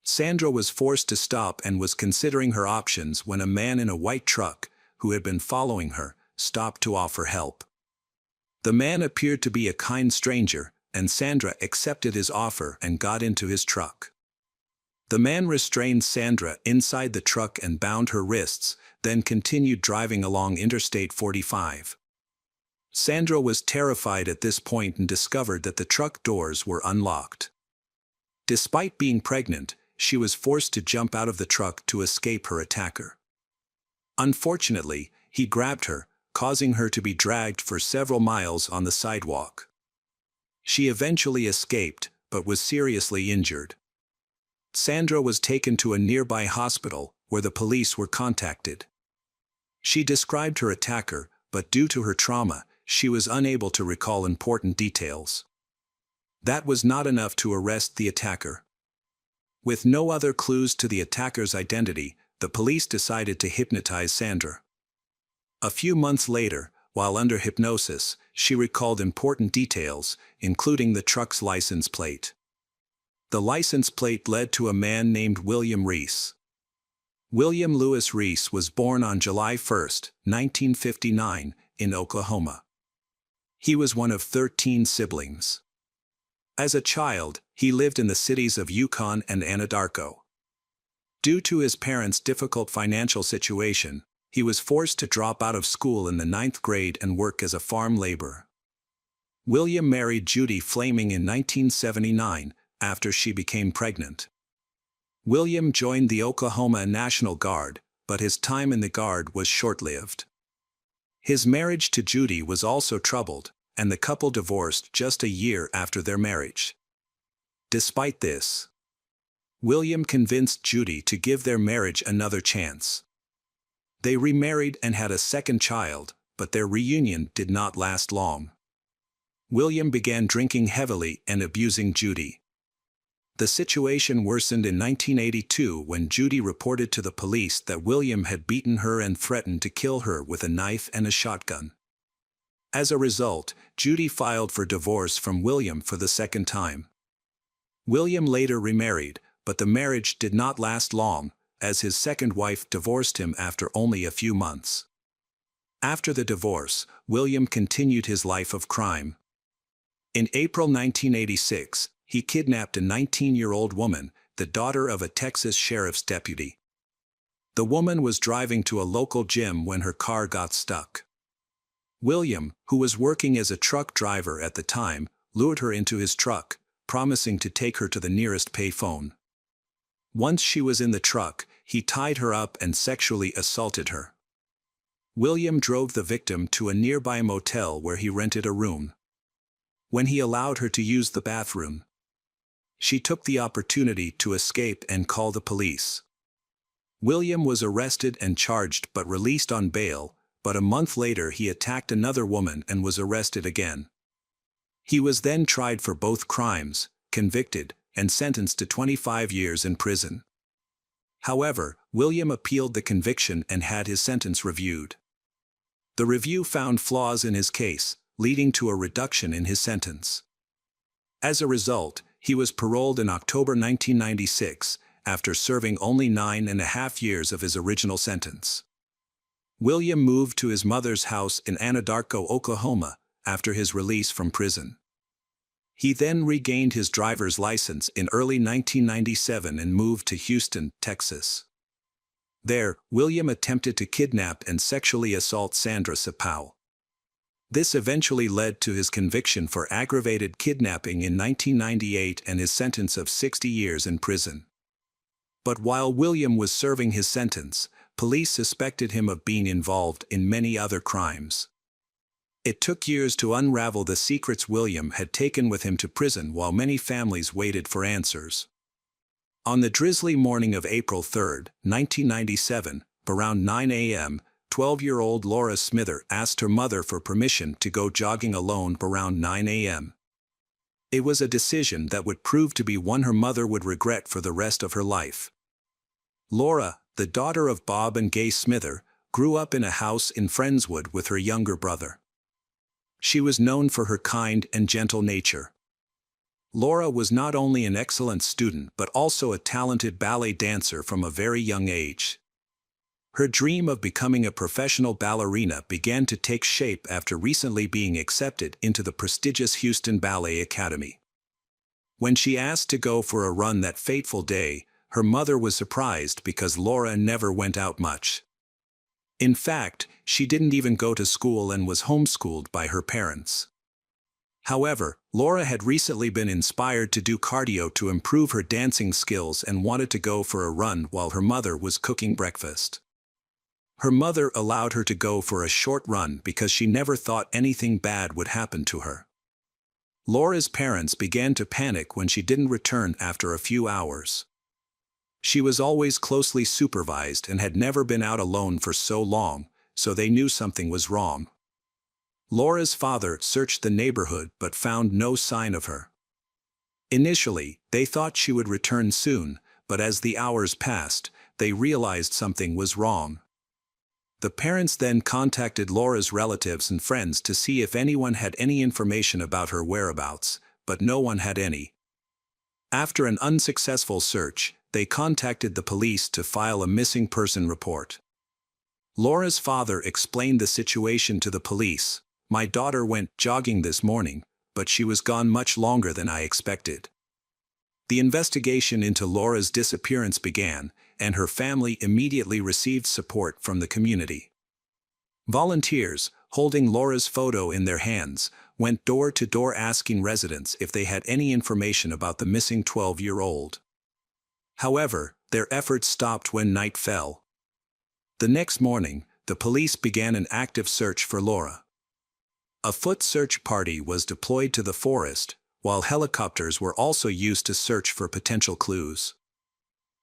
Sandra was forced to stop and was considering her options when a man in a white truck, who had been following her, stopped to offer help. The man appeared to be a kind stranger, and Sandra accepted his offer and got into his truck. The man restrained Sandra inside the truck and bound her wrists, then continued driving along Interstate 45. Sandra was terrified at this point and discovered that the truck doors were unlocked. Despite being pregnant, she was forced to jump out of the truck to escape her attacker. Unfortunately, he grabbed her, causing her to be dragged for several miles on the sidewalk. She eventually escaped, but was seriously injured. Sandra was taken to a nearby hospital, where the police were contacted. She described her attacker, but due to her trauma, she was unable to recall important details. That was not enough to arrest the attacker. With no other clues to the attacker's identity, the police decided to hypnotize Sandra. A few months later, while under hypnosis, she recalled important details, including the truck's license plate. The license plate led to a man named William Rees. William Lewis Rees was born on July 1, 1959, in Oklahoma. He was one of 13 siblings. As a child, he lived in the cities of Yukon and Anadarko. Due to his parents' difficult financial situation, he was forced to drop out of school in the 9th grade and work as a farm laborer. William married Judy Flaming in 1979, after she became pregnant. William joined the Oklahoma National Guard, but his time in the Guard was short-lived. His marriage to Judy was also troubled, and the couple divorced just a year after their marriage. Despite this, William convinced Judy to give their marriage another chance. They remarried and had a second child, but their reunion did not last long. William began drinking heavily and abusing Judy. The situation worsened in 1982 when Judy reported to the police that William had beaten her and threatened to kill her with a knife and a shotgun. As a result, Judy filed for divorce from William for the second time. William later remarried, but the marriage did not last long, as his second wife divorced him after only a few months. After the divorce, William continued his life of crime. In April 1986, he kidnapped a 19-year-old woman, the daughter of a Texas sheriff's deputy. The woman was driving to a local gym when her car got stuck. William, who was working as a truck driver at the time, lured her into his truck, promising to take her to the nearest payphone. Once she was in the truck, he tied her up and sexually assaulted her. William drove the victim to a nearby motel where he rented a room. When he allowed her to use the bathroom, she took the opportunity to escape and call the police. William was arrested and charged but released on bail, but a month later he attacked another woman and was arrested again. He was then tried for both crimes, convicted, and sentenced to 25 years in prison. However, William appealed the conviction and had his sentence reviewed. The review found flaws in his case, leading to a reduction in his sentence. As a result, he was paroled in October 1996, after serving only 9.5 years of his original sentence. William moved to his mother's house in Anadarko, Oklahoma, after his release from prison. He then regained his driver's license in early 1997 and moved to Houston, Texas. There, William attempted to kidnap and sexually assault Sandra Sapau. This eventually led to his conviction for aggravated kidnapping in 1998 and his sentence of 60 years in prison. But while William was serving his sentence, police suspected him of being involved in many other crimes. It took years to unravel the secrets William had taken with him to prison while many families waited for answers. On the drizzly morning of April 3, 1997, around 9 a.m., 12-year-old Laura Smither asked her mother for permission to go jogging alone around 9 a.m. It was a decision that would prove to be one her mother would regret for the rest of her life. Laura, the daughter of Bob and Gay Smither, grew up in a house in Friendswood with her younger brother. She was known for her kind and gentle nature. Laura was not only an excellent student but also a talented ballet dancer from a very young age. Her dream of becoming a professional ballerina began to take shape after recently being accepted into the prestigious Houston Ballet Academy. When she asked to go for a run that fateful day, her mother was surprised because Laura never went out much. In fact, she didn't even go to school and was homeschooled by her parents. However, Laura had recently been inspired to do cardio to improve her dancing skills and wanted to go for a run while her mother was cooking breakfast. Her mother allowed her to go for a short run because she never thought anything bad would happen to her. Laura's parents began to panic when she didn't return after a few hours. She was always closely supervised and had never been out alone for so long, so they knew something was wrong. Laura's father searched the neighborhood but found no sign of her. Initially, they thought she would return soon, but as the hours passed, they realized something was wrong. The parents then contacted Laura's relatives and friends to see if anyone had any information about her whereabouts, but no one had any. After an unsuccessful search, they contacted the police to file a missing person report. Laura's father explained the situation to the police. "My daughter went jogging this morning, but she was gone much longer than I expected." The investigation into Laura's disappearance began, and her family immediately received support from the community. Volunteers, holding Laura's photo in their hands, went door to door asking residents if they had any information about the missing 12-year-old. However, their efforts stopped when night fell. The next morning, the police began an active search for Laura. A foot search party was deployed to the forest, while helicopters were also used to search for potential clues.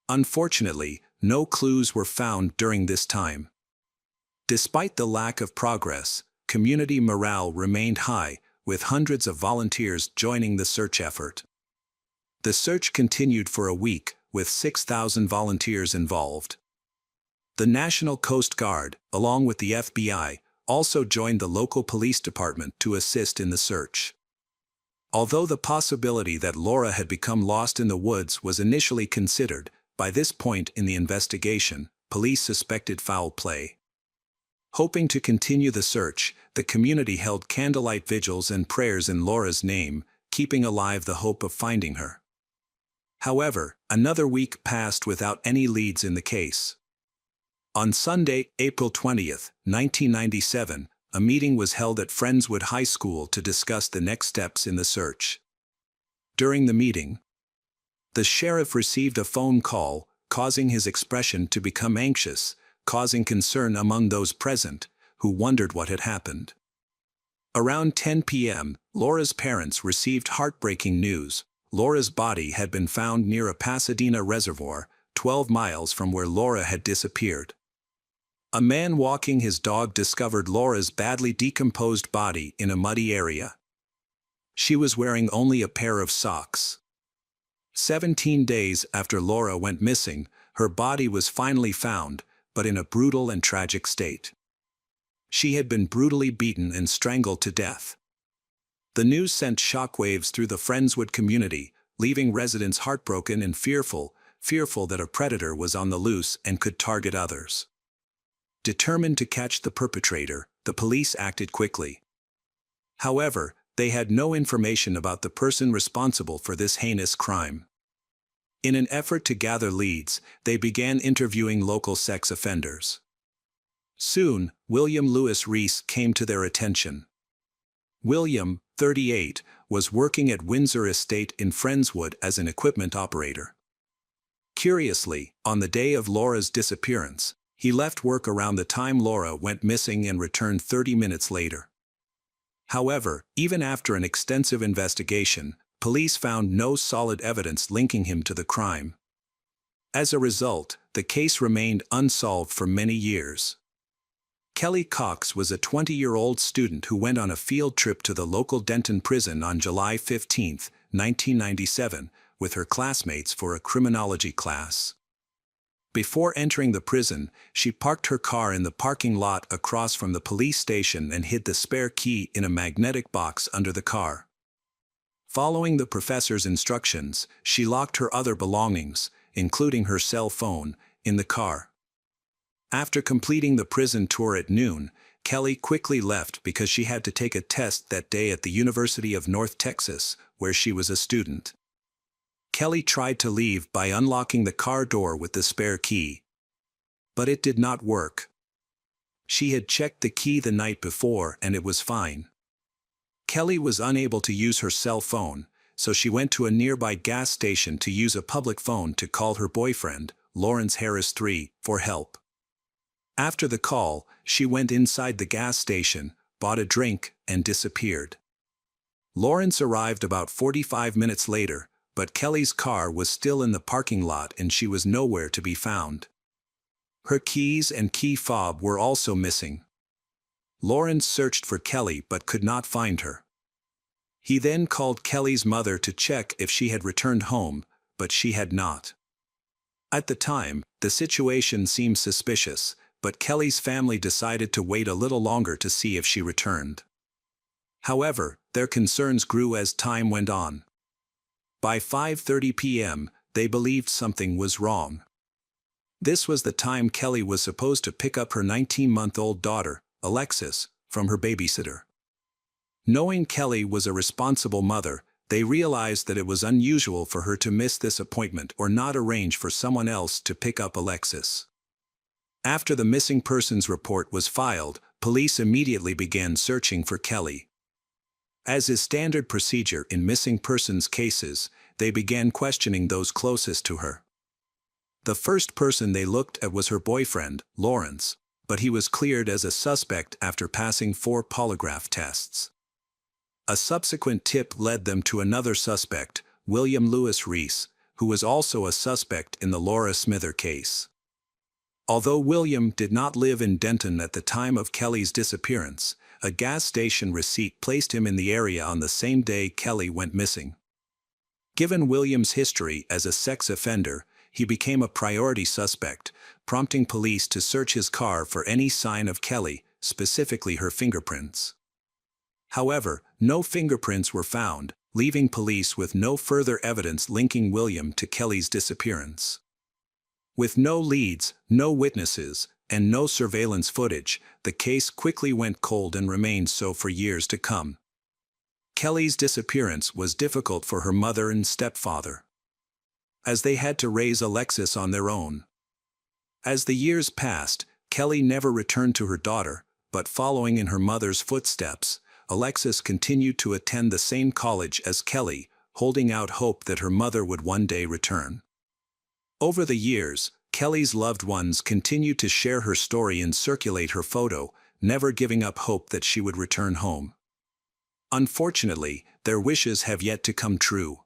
Unfortunately, no clues were found during this time. Despite the lack of progress, community morale remained high, with hundreds of volunteers joining the search effort. The search continued for a week, with 6,000 volunteers involved. The National Coast Guard, along with the FBI, also joined the local police department to assist in the search. Although the possibility that Laura had become lost in the woods was initially considered, by this point in the investigation, police suspected foul play. Hoping to continue the search, the community held candlelight vigils and prayers in Laura's name, keeping alive the hope of finding her. However, another week passed without any leads in the case. On Sunday, April 20, 1997, a meeting was held at Friendswood High School to discuss the next steps in the search. During the meeting, the sheriff received a phone call, causing his expression to become anxious, causing concern among those present, who wondered what had happened. Around 10 p.m., Laura's parents received heartbreaking news. Laura's body had been found near a Pasadena reservoir, 12 miles from where Laura had disappeared. A man walking his dog discovered Laura's badly decomposed body in a muddy area. She was wearing only a pair of socks. 17 days after Laura went missing, her body was finally found, but in a brutal and tragic state. She had been brutally beaten and strangled to death. The news sent shockwaves through the Friendswood community, leaving residents heartbroken and fearful that a predator was on the loose and could target others. Determined to catch the perpetrator, the police acted quickly. However, they had no information about the person responsible for this heinous crime. In an effort to gather leads, they began interviewing local sex offenders. Soon, William Lewis Reese came to their attention. William, 38, was working at Windsor Estate in Friendswood as an equipment operator. Curiously, on the day of Laura's disappearance, he left work around the time Laura went missing and returned 30 minutes later. However, even after an extensive investigation, police found no solid evidence linking him to the crime. As a result, the case remained unsolved for many years. Kelly Cox was a 20-year-old student who went on a field trip to the local Denton prison on July 15, 1997, with her classmates for a criminology class. Before entering the prison, she parked her car in the parking lot across from the police station and hid the spare key in a magnetic box under the car. Following the professor's instructions, she locked her other belongings, including her cell phone, in the car. After completing the prison tour at noon, Kelly quickly left because she had to take a test that day at the University of North Texas, where she was a student. Kelly tried to leave by unlocking the car door with the spare key. But it did not work. She had checked the key the night before and it was fine. Kelly was unable to use her cell phone, so she went to a nearby gas station to use a public phone to call her boyfriend, Lawrence Harris III, for help. After the call, she went inside the gas station, bought a drink, and disappeared. Lawrence arrived about 45 minutes later, but Kelly's car was still in the parking lot and she was nowhere to be found. Her keys and key fob were also missing. Lawrence searched for Kelly but could not find her. He then called Kelly's mother to check if she had returned home, but she had not. At the time, the situation seemed suspicious, but Kelly's family decided to wait a little longer to see if she returned. However, their concerns grew as time went on. By 5:30 p.m., they believed something was wrong. This was the time Kelly was supposed to pick up her 19-month-old daughter, Alexis, from her babysitter. Knowing Kelly was a responsible mother, they realized that it was unusual for her to miss this appointment or not arrange for someone else to pick up Alexis. After the missing persons report was filed, police immediately began searching for Kelly. As is standard procedure in missing persons cases, they began questioning those closest to her. The first person they looked at was her boyfriend, Lawrence, but he was cleared as a suspect after passing 4 polygraph tests. A subsequent tip led them to another suspect, William Lewis Reese, who was also a suspect in the Laura Smither case. Although William did not live in Denton at the time of Kelly's disappearance, a gas station receipt placed him in the area on the same day Kelly went missing. Given William's history as a sex offender, he became a priority suspect, prompting police to search his car for any sign of Kelly, specifically her fingerprints. However, no fingerprints were found, leaving police with no further evidence linking William to Kelly's disappearance. With no leads, no witnesses, and no surveillance footage, the case quickly went cold and remained so for years to come. Kelly's disappearance was difficult for her mother and stepfather, as they had to raise Alexis on their own. As the years passed, Kelly never returned to her daughter, but following in her mother's footsteps, Alexis continued to attend the same college as Kelly, holding out hope that her mother would one day return. Over the years, Kelly's loved ones continued to share her story and circulate her photo, never giving up hope that she would return home. Unfortunately, their wishes have yet to come true.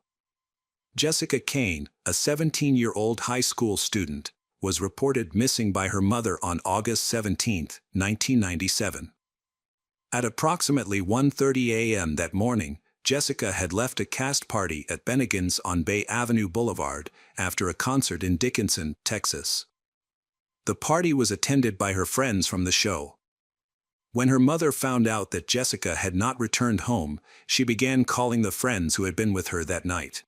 Jessica Kane, a 17-year-old high school student, was reported missing by her mother on August 17, 1997. At approximately 1:30 a.m. that morning, Jessica had left a cast party at Bennigan's on Bay Avenue Boulevard after a concert in Dickinson, Texas. The party was attended by her friends from the show. When her mother found out that Jessica had not returned home, she began calling the friends who had been with her that night.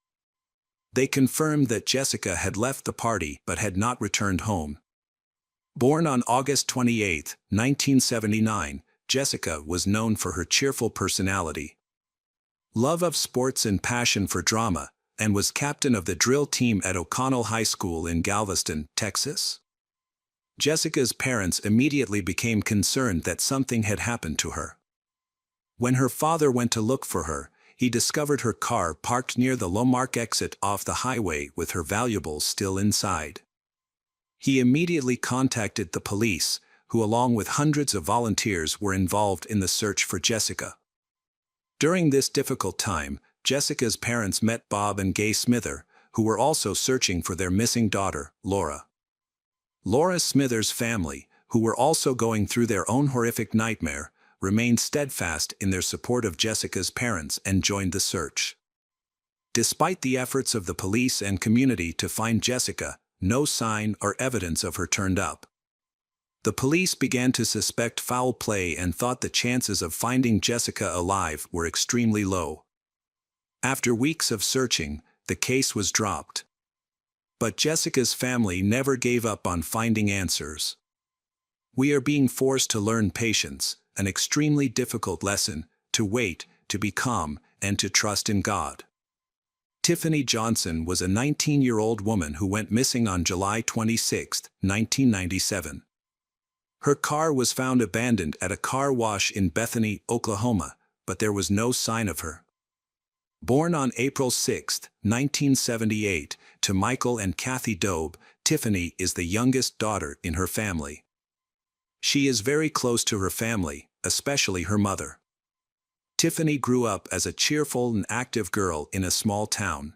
They confirmed that Jessica had left the party but had not returned home. Born on August 28, 1979, Jessica was known for her cheerful personality, love of sports and passion for drama, and was captain of the drill team at O'Connell High School in Galveston, Texas. Jessica's parents immediately became concerned that something had happened to her. When her father went to look for her, he discovered her car parked near the Lomark exit off the highway with her valuables still inside. He immediately contacted the police, who along with hundreds of volunteers were involved in the search for Jessica. During this difficult time, Jessica's parents met Bob and Gay Smither, who were also searching for their missing daughter, Laura. Laura Smither's family, who were also going through their own horrific nightmare, remained steadfast in their support of Jessica's parents and joined the search. Despite the efforts of the police and community to find Jessica, no sign or evidence of her turned up. The police began to suspect foul play and thought the chances of finding Jessica alive were extremely low. After weeks of searching, the case was dropped. But Jessica's family never gave up on finding answers. We are being forced to learn patience, an extremely difficult lesson, to wait, to be calm, and to trust in God. Tiffany Johnson was a 19-year-old woman who went missing on July 26, 1997. Her car was found abandoned at a car wash in Bethany, Oklahoma, but there was no sign of her. Born on April 6, 1978, to Michael and Kathy Dobe, Tiffany is the youngest daughter in her family. She is very close to her family, especially her mother. Tiffany grew up as a cheerful and active girl in a small town.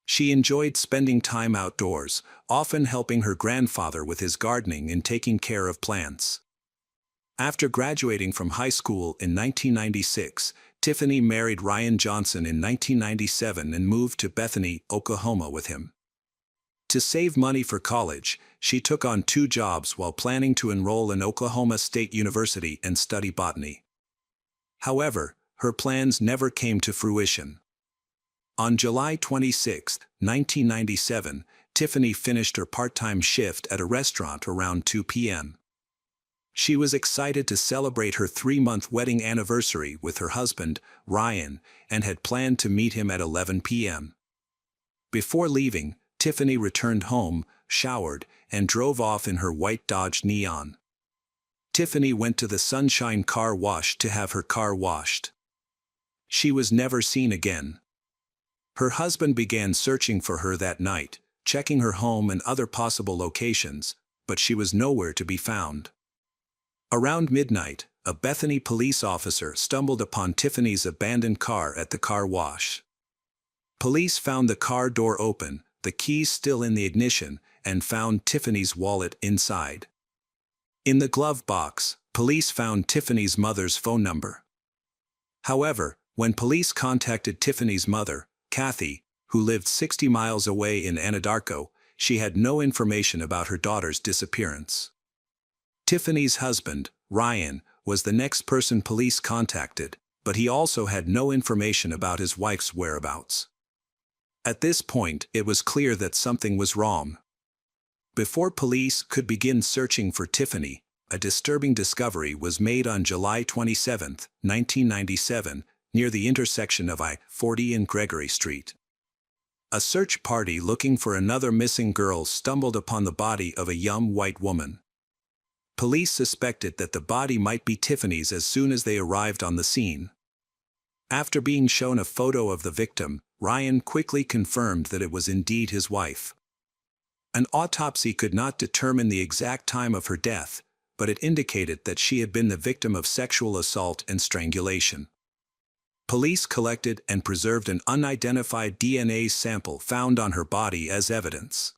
She enjoyed spending time outdoors, often helping her grandfather with his gardening and taking care of plants. After graduating from high school in 1996, Tiffany married Ryan Johnson in 1997 and moved to Bethany, Oklahoma with him. To save money for college, she took on 2 jobs while planning to enroll in Oklahoma State University and study botany. However, her plans never came to fruition. On July 26, 1997, Tiffany finished her part-time shift at a restaurant around 2 p.m. She was excited to celebrate her 3-month wedding anniversary with her husband, Ryan, and had planned to meet him at 11 p.m. Before leaving, Tiffany returned home, showered, and drove off in her white Dodge Neon. Tiffany went to the Sunshine Car Wash to have her car washed. She was never seen again. Her husband began searching for her that night, checking her home and other possible locations, but she was nowhere to be found. Around midnight, a Bethany police officer stumbled upon Tiffany's abandoned car at the car wash. Police found the car door open, the keys still in the ignition, and found Tiffany's wallet inside. In the glove box, police found Tiffany's mother's phone number. However, when police contacted Tiffany's mother, Kathy, who lived 60 miles away in Anadarko, she had no information about her daughter's disappearance. Tiffany's husband, Ryan, was the next person police contacted, but he also had no information about his wife's whereabouts. At this point, it was clear that something was wrong. Before police could begin searching for Tiffany, a disturbing discovery was made on July 27, 1997, near the intersection of I-40 and Gregory Street. A search party looking for another missing girl stumbled upon the body of a young white woman. Police suspected that the body might be Tiffany's as soon as they arrived on the scene. After being shown a photo of the victim, Ryan quickly confirmed that it was indeed his wife. An autopsy could not determine the exact time of her death, but it indicated that she had been the victim of sexual assault and strangulation. Police collected and preserved an unidentified DNA sample found on her body as evidence.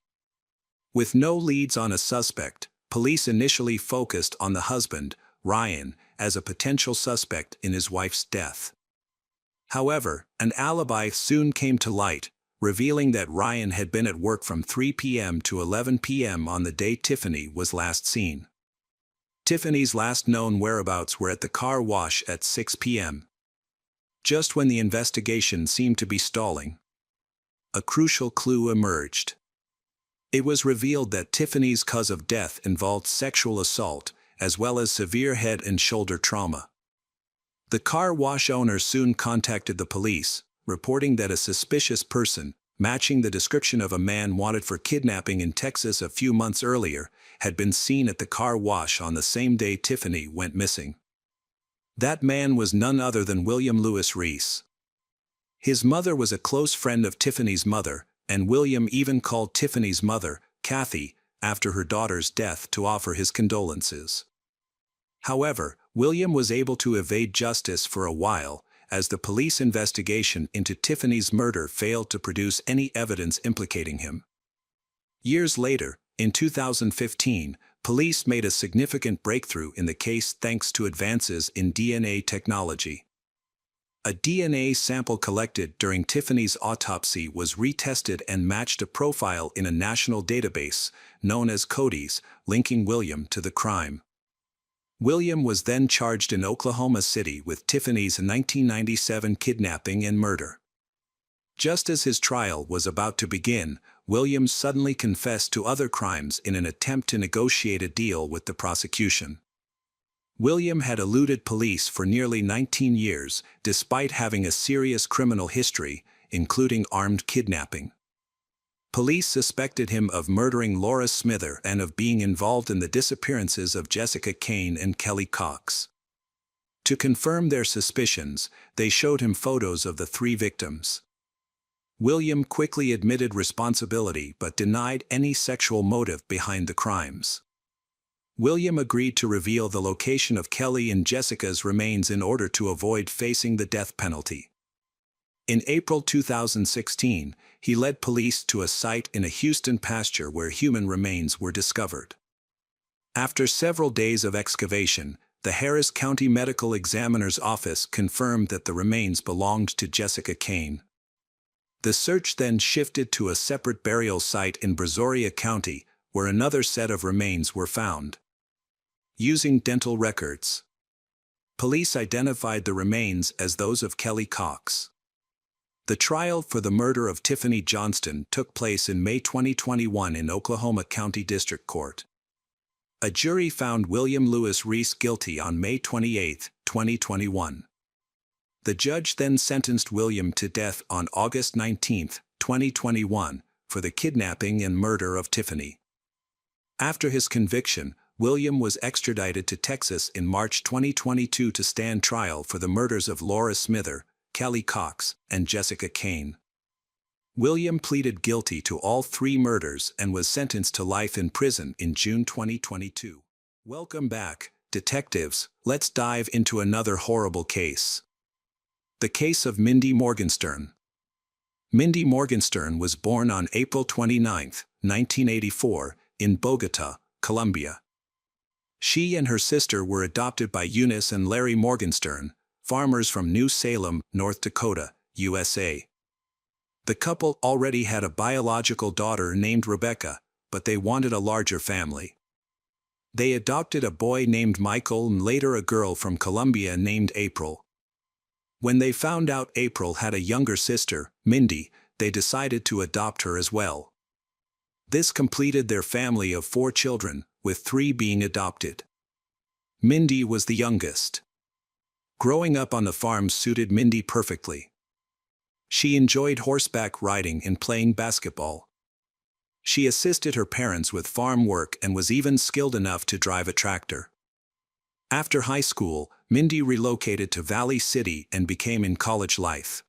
With no leads on a suspect, police initially focused on the husband, Ryan, as a potential suspect in his wife's death. However, an alibi soon came to light, revealing that Ryan had been at work from 3 p.m. to 11 p.m. on the day Tiffany was last seen. Tiffany's last known whereabouts were at the car wash at 6 p.m. Just when the investigation seemed to be stalling, a crucial clue emerged. It was revealed that Tiffany's cause of death involved sexual assault, as well as severe head and shoulder trauma. The car wash owner soon contacted the police, reporting that a suspicious person, matching the description of a man wanted for kidnapping in Texas a few months earlier, had been seen at the car wash on the same day Tiffany went missing. That man was none other than William Lewis Reese. His mother was a close friend of Tiffany's mother, and William even called Tiffany's mother, Kathy, after her daughter's death to offer his condolences. However, William was able to evade justice for a while, as the police investigation into Tiffany's murder failed to produce any evidence implicating him. Years later, in 2015, police made a significant breakthrough in the case thanks to advances in DNA technology. A DNA sample collected during Tiffany's autopsy was retested and matched a profile in a national database, known as CODIS, linking William to the crime. William was then charged in Oklahoma City with Tiffany's 1997 kidnapping and murder. Just as his trial was about to begin, William suddenly confessed to other crimes in an attempt to negotiate a deal with the prosecution. William had eluded police for nearly 19 years, despite having a serious criminal history, including armed kidnapping. Police suspected him of murdering Laura Smither and of being involved in the disappearances of Jessica Kane and Kelly Cox. To confirm their suspicions, they showed him photos of the three victims. William quickly admitted responsibility but denied any sexual motive behind the crimes. William agreed to reveal the location of Kelly and Jessica's remains in order to avoid facing the death penalty. In April 2016, he led police to a site in a Houston pasture where human remains were discovered. After several days of excavation, the Harris County Medical Examiner's Office confirmed that the remains belonged to Jessica Kane. The search then shifted to a separate burial site in Brazoria County, where another set of remains were found. Using dental records, police identified the remains as those of Kelly Cox. The trial for the murder of Tiffany Johnston took place in May 2021 in Oklahoma County District Court. A jury found William Lewis Reese guilty on May 28, 2021. The judge then sentenced William to death on August 19, 2021, for the kidnapping and murder of Tiffany. After his conviction, William was extradited to Texas in March 2022 to stand trial for the murders of Laura Smither, Kelly Cox, and Jessica Kane. William pleaded guilty to all three murders and was sentenced to life in prison in June 2022. Welcome back, detectives. Let's dive into another horrible case. The case of Mindy Morgenstern. Mindy Morgenstern was born on April 29, 1984, in Bogota, Colombia. She and her sister were adopted by Eunice and Larry Morgenstern, farmers from New Salem, North Dakota, USA. The couple already had a biological daughter named Rebecca, but they wanted a larger family. They adopted a boy named Michael and later a girl from Colombia named April. When they found out April had a younger sister, Mindy, they decided to adopt her as well. This completed their family of 4 children, with 3 being adopted. Mindy was the youngest. Growing up on the farm suited Mindy perfectly. She enjoyed horseback riding and playing basketball. She assisted her parents with farm work and was even skilled enough to drive a tractor. After high school, Mindy relocated to Valley City and became in college life.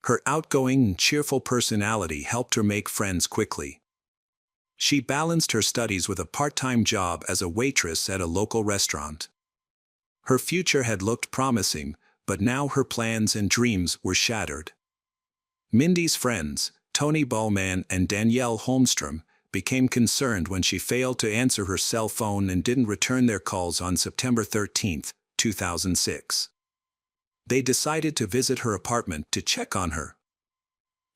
Her outgoing and cheerful personality helped her make friends quickly. She balanced her studies with a part-time job as a waitress at a local restaurant. Her future had looked promising, but now her plans and dreams were shattered. Mindy's friends, Tony Ballman and Danielle Holmstrom, became concerned when she failed to answer her cell phone and didn't return their calls on September 13, 2006. They decided to visit her apartment to check on her.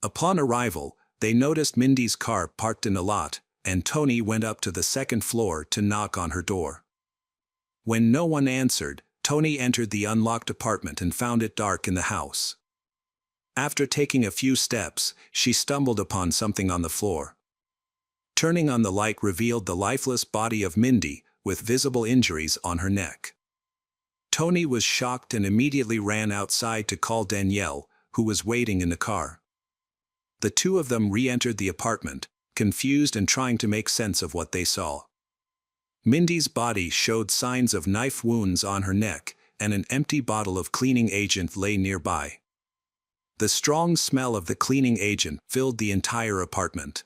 Upon arrival, they noticed Mindy's car parked in a lot, and Tony went up to the second floor to knock on her door. When no one answered, Tony entered the unlocked apartment and found it dark in the house. After taking a few steps, she stumbled upon something on the floor. Turning on the light revealed the lifeless body of Mindy, with visible injuries on her neck. Tony was shocked and immediately ran outside to call Danielle, who was waiting in the car. The two of them re-entered the apartment, confused and trying to make sense of what they saw. Mindy's body showed signs of knife wounds on her neck, and an empty bottle of cleaning agent lay nearby. The strong smell of the cleaning agent filled the entire apartment.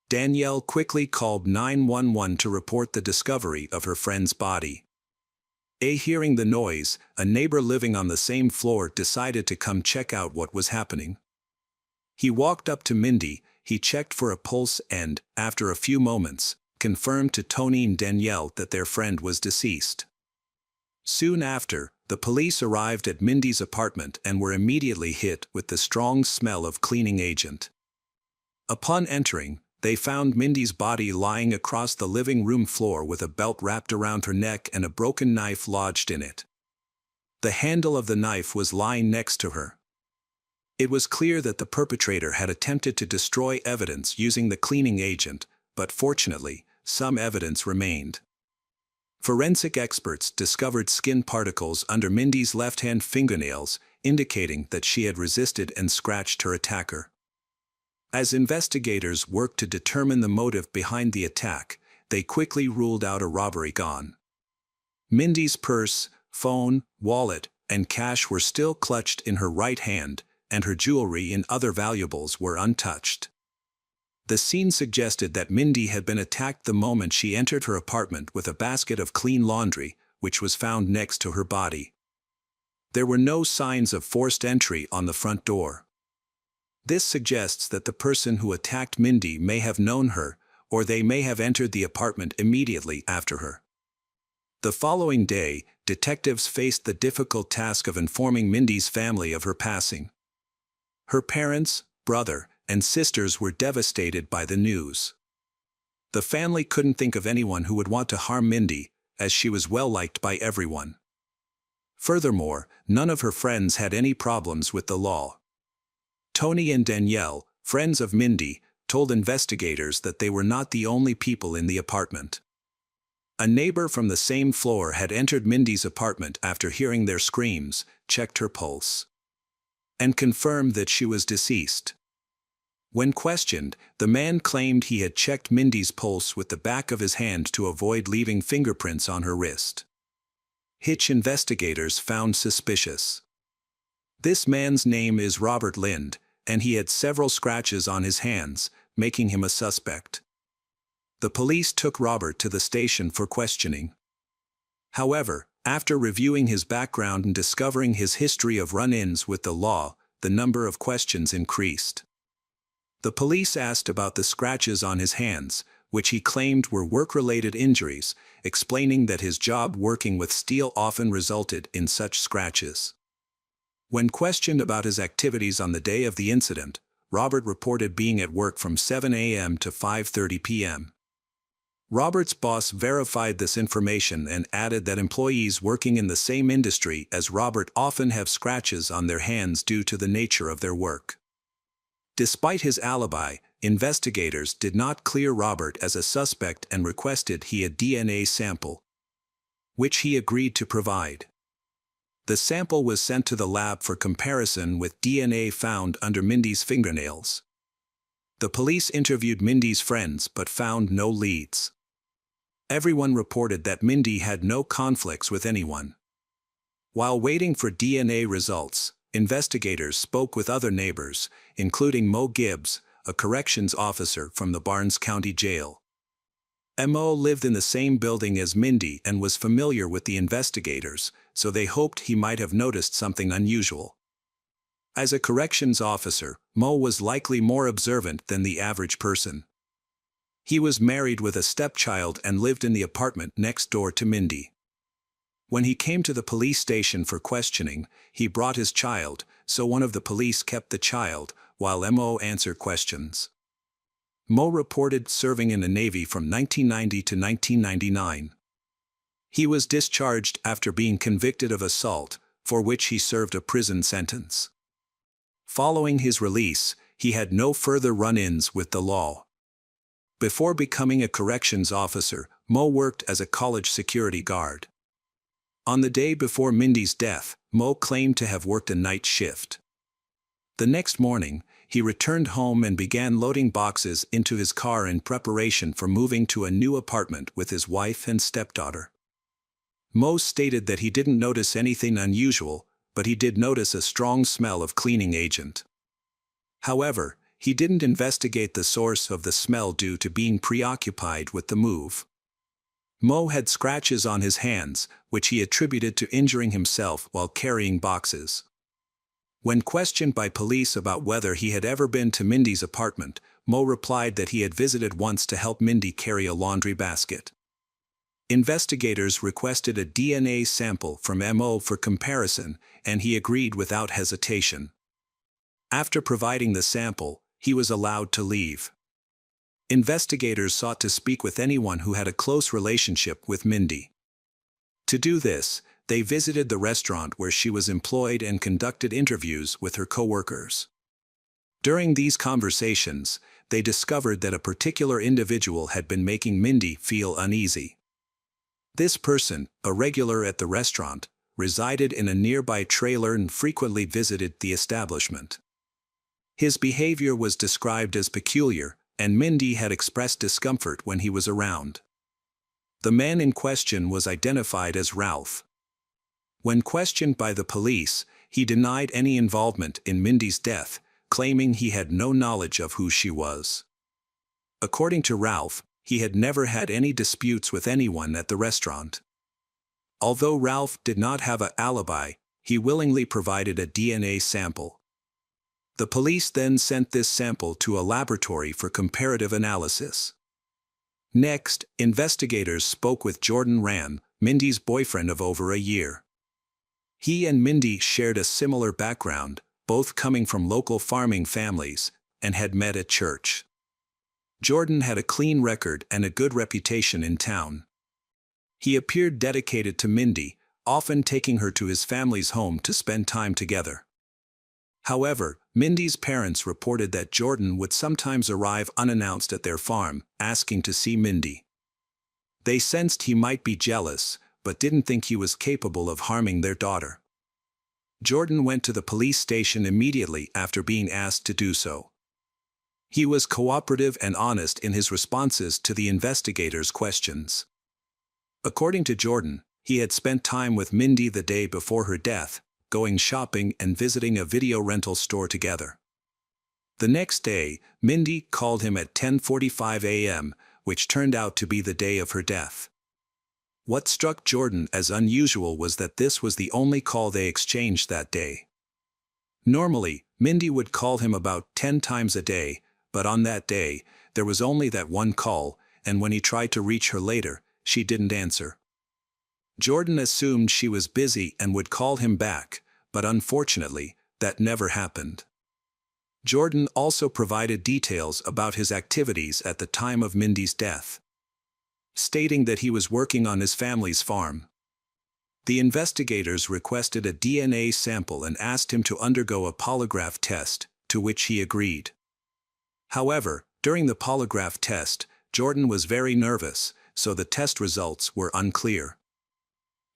Danielle quickly called 911 to report the discovery of her friend's body. Hearing the noise, a neighbor living on the same floor decided to come check out what was happening. He walked up to Mindy, he checked for a pulse and, after a few moments, confirmed to Tony and Danielle that their friend was deceased. Soon after, the police arrived at Mindy's apartment and were immediately hit with the strong smell of cleaning agent. Upon entering, they found Mindy's body lying across the living room floor with a belt wrapped around her neck and a broken knife lodged in it. The handle of the knife was lying next to her. It was clear that the perpetrator had attempted to destroy evidence using the cleaning agent, but fortunately, some evidence remained. Forensic experts discovered skin particles under Mindy's left-hand fingernails, indicating that she had resisted and scratched her attacker. As investigators worked to determine the motive behind the attack, they quickly ruled out a robbery gone. Mindy's purse, phone, wallet, and cash were still clutched in her right hand, and her jewelry and other valuables were untouched. The scene suggested that Mindy had been attacked the moment she entered her apartment with a basket of clean laundry, which was found next to her body. There were no signs of forced entry on the front door. This suggests that the person who attacked Mindy may have known her, or they may have entered the apartment immediately after her. The following day, detectives faced the difficult task of informing Mindy's family of her passing. Her parents, brother, and sisters were devastated by the news. The family couldn't think of anyone who would want to harm Mindy, as she was well liked by everyone. Furthermore, none of her friends had any problems with the law. Tony and Danielle, friends of Mindy, told investigators that they were not the only people in the apartment. A neighbor from the same floor had entered Mindy's apartment after hearing their screams, checked her pulse, and confirmed that she was deceased. When questioned, the man claimed he had checked Mindy's pulse with the back of his hand to avoid leaving fingerprints on her wrist. Which investigators found suspicious. This man's name is Robert Lind, and he had several scratches on his hands, making him a suspect. The police took Robert to the station for questioning. However, after reviewing his background and discovering his history of run-ins with the law, the number of questions increased. The police asked about the scratches on his hands, which he claimed were work-related injuries, explaining that his job working with steel often resulted in such scratches. When questioned about his activities on the day of the incident, Robert reported being at work from 7 a.m. to 5:30 p.m. Robert's boss verified this information and added that employees working in the same industry as Robert often have scratches on their hands due to the nature of their work. Despite his alibi, investigators did not clear Robert as a suspect and requested he a DNA sample, which he agreed to provide. The sample was sent to the lab for comparison with DNA found under Mindy's fingernails. The police interviewed Mindy's friends but found no leads. Everyone reported that Mindy had no conflicts with anyone. While waiting for DNA results, investigators spoke with other neighbors, including Mo Gibbs, a corrections officer from the Barnes County Jail. Mo lived in the same building as Mindy and was familiar with the investigators, so they hoped he might have noticed something unusual. As a corrections officer, Mo was likely more observant than the average person. He was married with a stepchild and lived in the apartment next door to Mindy. When he came to the police station for questioning, he brought his child, so one of the police kept the child, while Mo answered questions. Mo reported serving in the Navy from 1990 to 1999. He was discharged after being convicted of assault, for which he served a prison sentence. Following his release, he had no further run-ins with the law. Before becoming a corrections officer, Mo worked as a college security guard. On the day before Mindy's death, Mo claimed to have worked a night shift. The next morning, he returned home and began loading boxes into his car in preparation for moving to a new apartment with his wife and stepdaughter. Mo stated that he didn't notice anything unusual, but he did notice a strong smell of cleaning agent. However, he didn't investigate the source of the smell due to being preoccupied with the move. Mo had scratches on his hands, which he attributed to injuring himself while carrying boxes. When questioned by police about whether he had ever been to Mindy's apartment, Mo replied that he had visited once to help Mindy carry a laundry basket. Investigators requested a DNA sample from Mo for comparison, and he agreed without hesitation. After providing the sample, he was allowed to leave. Investigators sought to speak with anyone who had a close relationship with Mindy. To do this, they visited the restaurant where she was employed and conducted interviews with her co-workers. During these conversations, they discovered that a particular individual had been making Mindy feel uneasy. This person, a regular at the restaurant, resided in a nearby trailer and frequently visited the establishment. His behavior was described as peculiar, and Mindy had expressed discomfort when he was around. The man in question was identified as Ralph. When questioned by the police, he denied any involvement in Mindy's death, claiming he had no knowledge of who she was. According to Ralph, he had never had any disputes with anyone at the restaurant. Although Ralph did not have an alibi, he willingly provided a DNA sample. The police then sent this sample to a laboratory for comparative analysis. Next, investigators spoke with Jordan Ram, Mindy's boyfriend of over a year. He and Mindy shared a similar background, both coming from local farming families, and had met at church. Jordan had a clean record and a good reputation in town. He appeared dedicated to Mindy, often taking her to his family's home to spend time together. However, Mindy's parents reported that Jordan would sometimes arrive unannounced at their farm, asking to see Mindy. They sensed he might be jealous, but didn't think he was capable of harming their daughter. Jordan went to the police station immediately after being asked to do so. He was cooperative and honest in his responses to the investigators' questions. According to Jordan, he had spent time with Mindy the day before her death, going shopping and visiting a video rental store together. The next day, Mindy called him at 10:45 a.m., which turned out to be the day of her death. What struck Jordan as unusual was that this was the only call they exchanged that day. Normally, Mindy would call him about 10 times a day, but on that day, there was only that one call, and when he tried to reach her later, she didn't answer. Jordan assumed she was busy and would call him back, but unfortunately, that never happened. Jordan also provided details about his activities at the time of Mindy's death, stating that he was working on his family's farm. The investigators requested a DNA sample and asked him to undergo a polygraph test, to which he agreed. However, during the polygraph test, Jordan was very nervous, so the test results were unclear.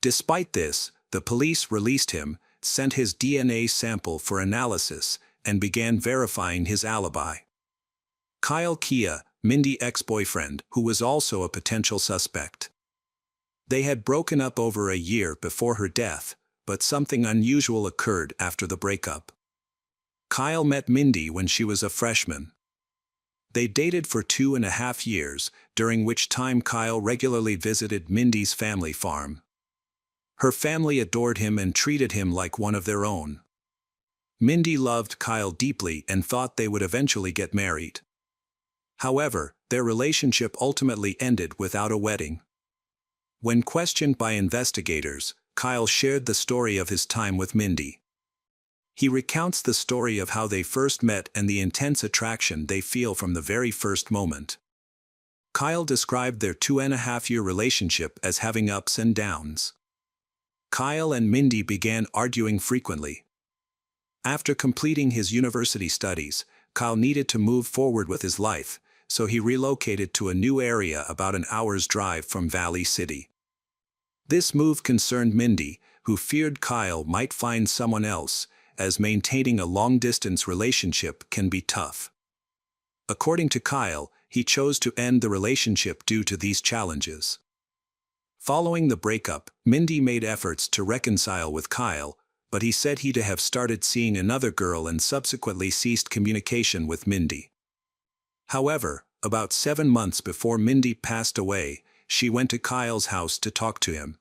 Despite this, the police released him, sent his DNA sample for analysis, and began verifying his alibi. Kyle Kia, Mindy's ex-boyfriend, who was also a potential suspect. They had broken up over a year before her death, but something unusual occurred after the breakup. Kyle met Mindy when she was a freshman. They dated for 2.5 years, during which time Kyle regularly visited Mindy's family farm. Her family adored him and treated him like one of their own. Mindy loved Kyle deeply and thought they would eventually get married. However, their relationship ultimately ended without a wedding. When questioned by investigators, Kyle shared the story of his time with Mindy. He recounts the story of how they first met and the intense attraction they feel from the very first moment. Kyle described their 2.5-year relationship as having ups and downs. Kyle and Mindy began arguing frequently. After completing his university studies, Kyle needed to move forward with his life, so he relocated to a new area about an hour's drive from Valley City. This move concerned Mindy, who feared Kyle might find someone else, as maintaining a long-distance relationship can be tough. According to Kyle, he chose to end the relationship due to these challenges. Following the breakup, Mindy made efforts to reconcile with Kyle, but he said he'd have started seeing another girl and subsequently ceased communication with Mindy. However, about 7 months before Mindy passed away, she went to Kyle's house to talk to him.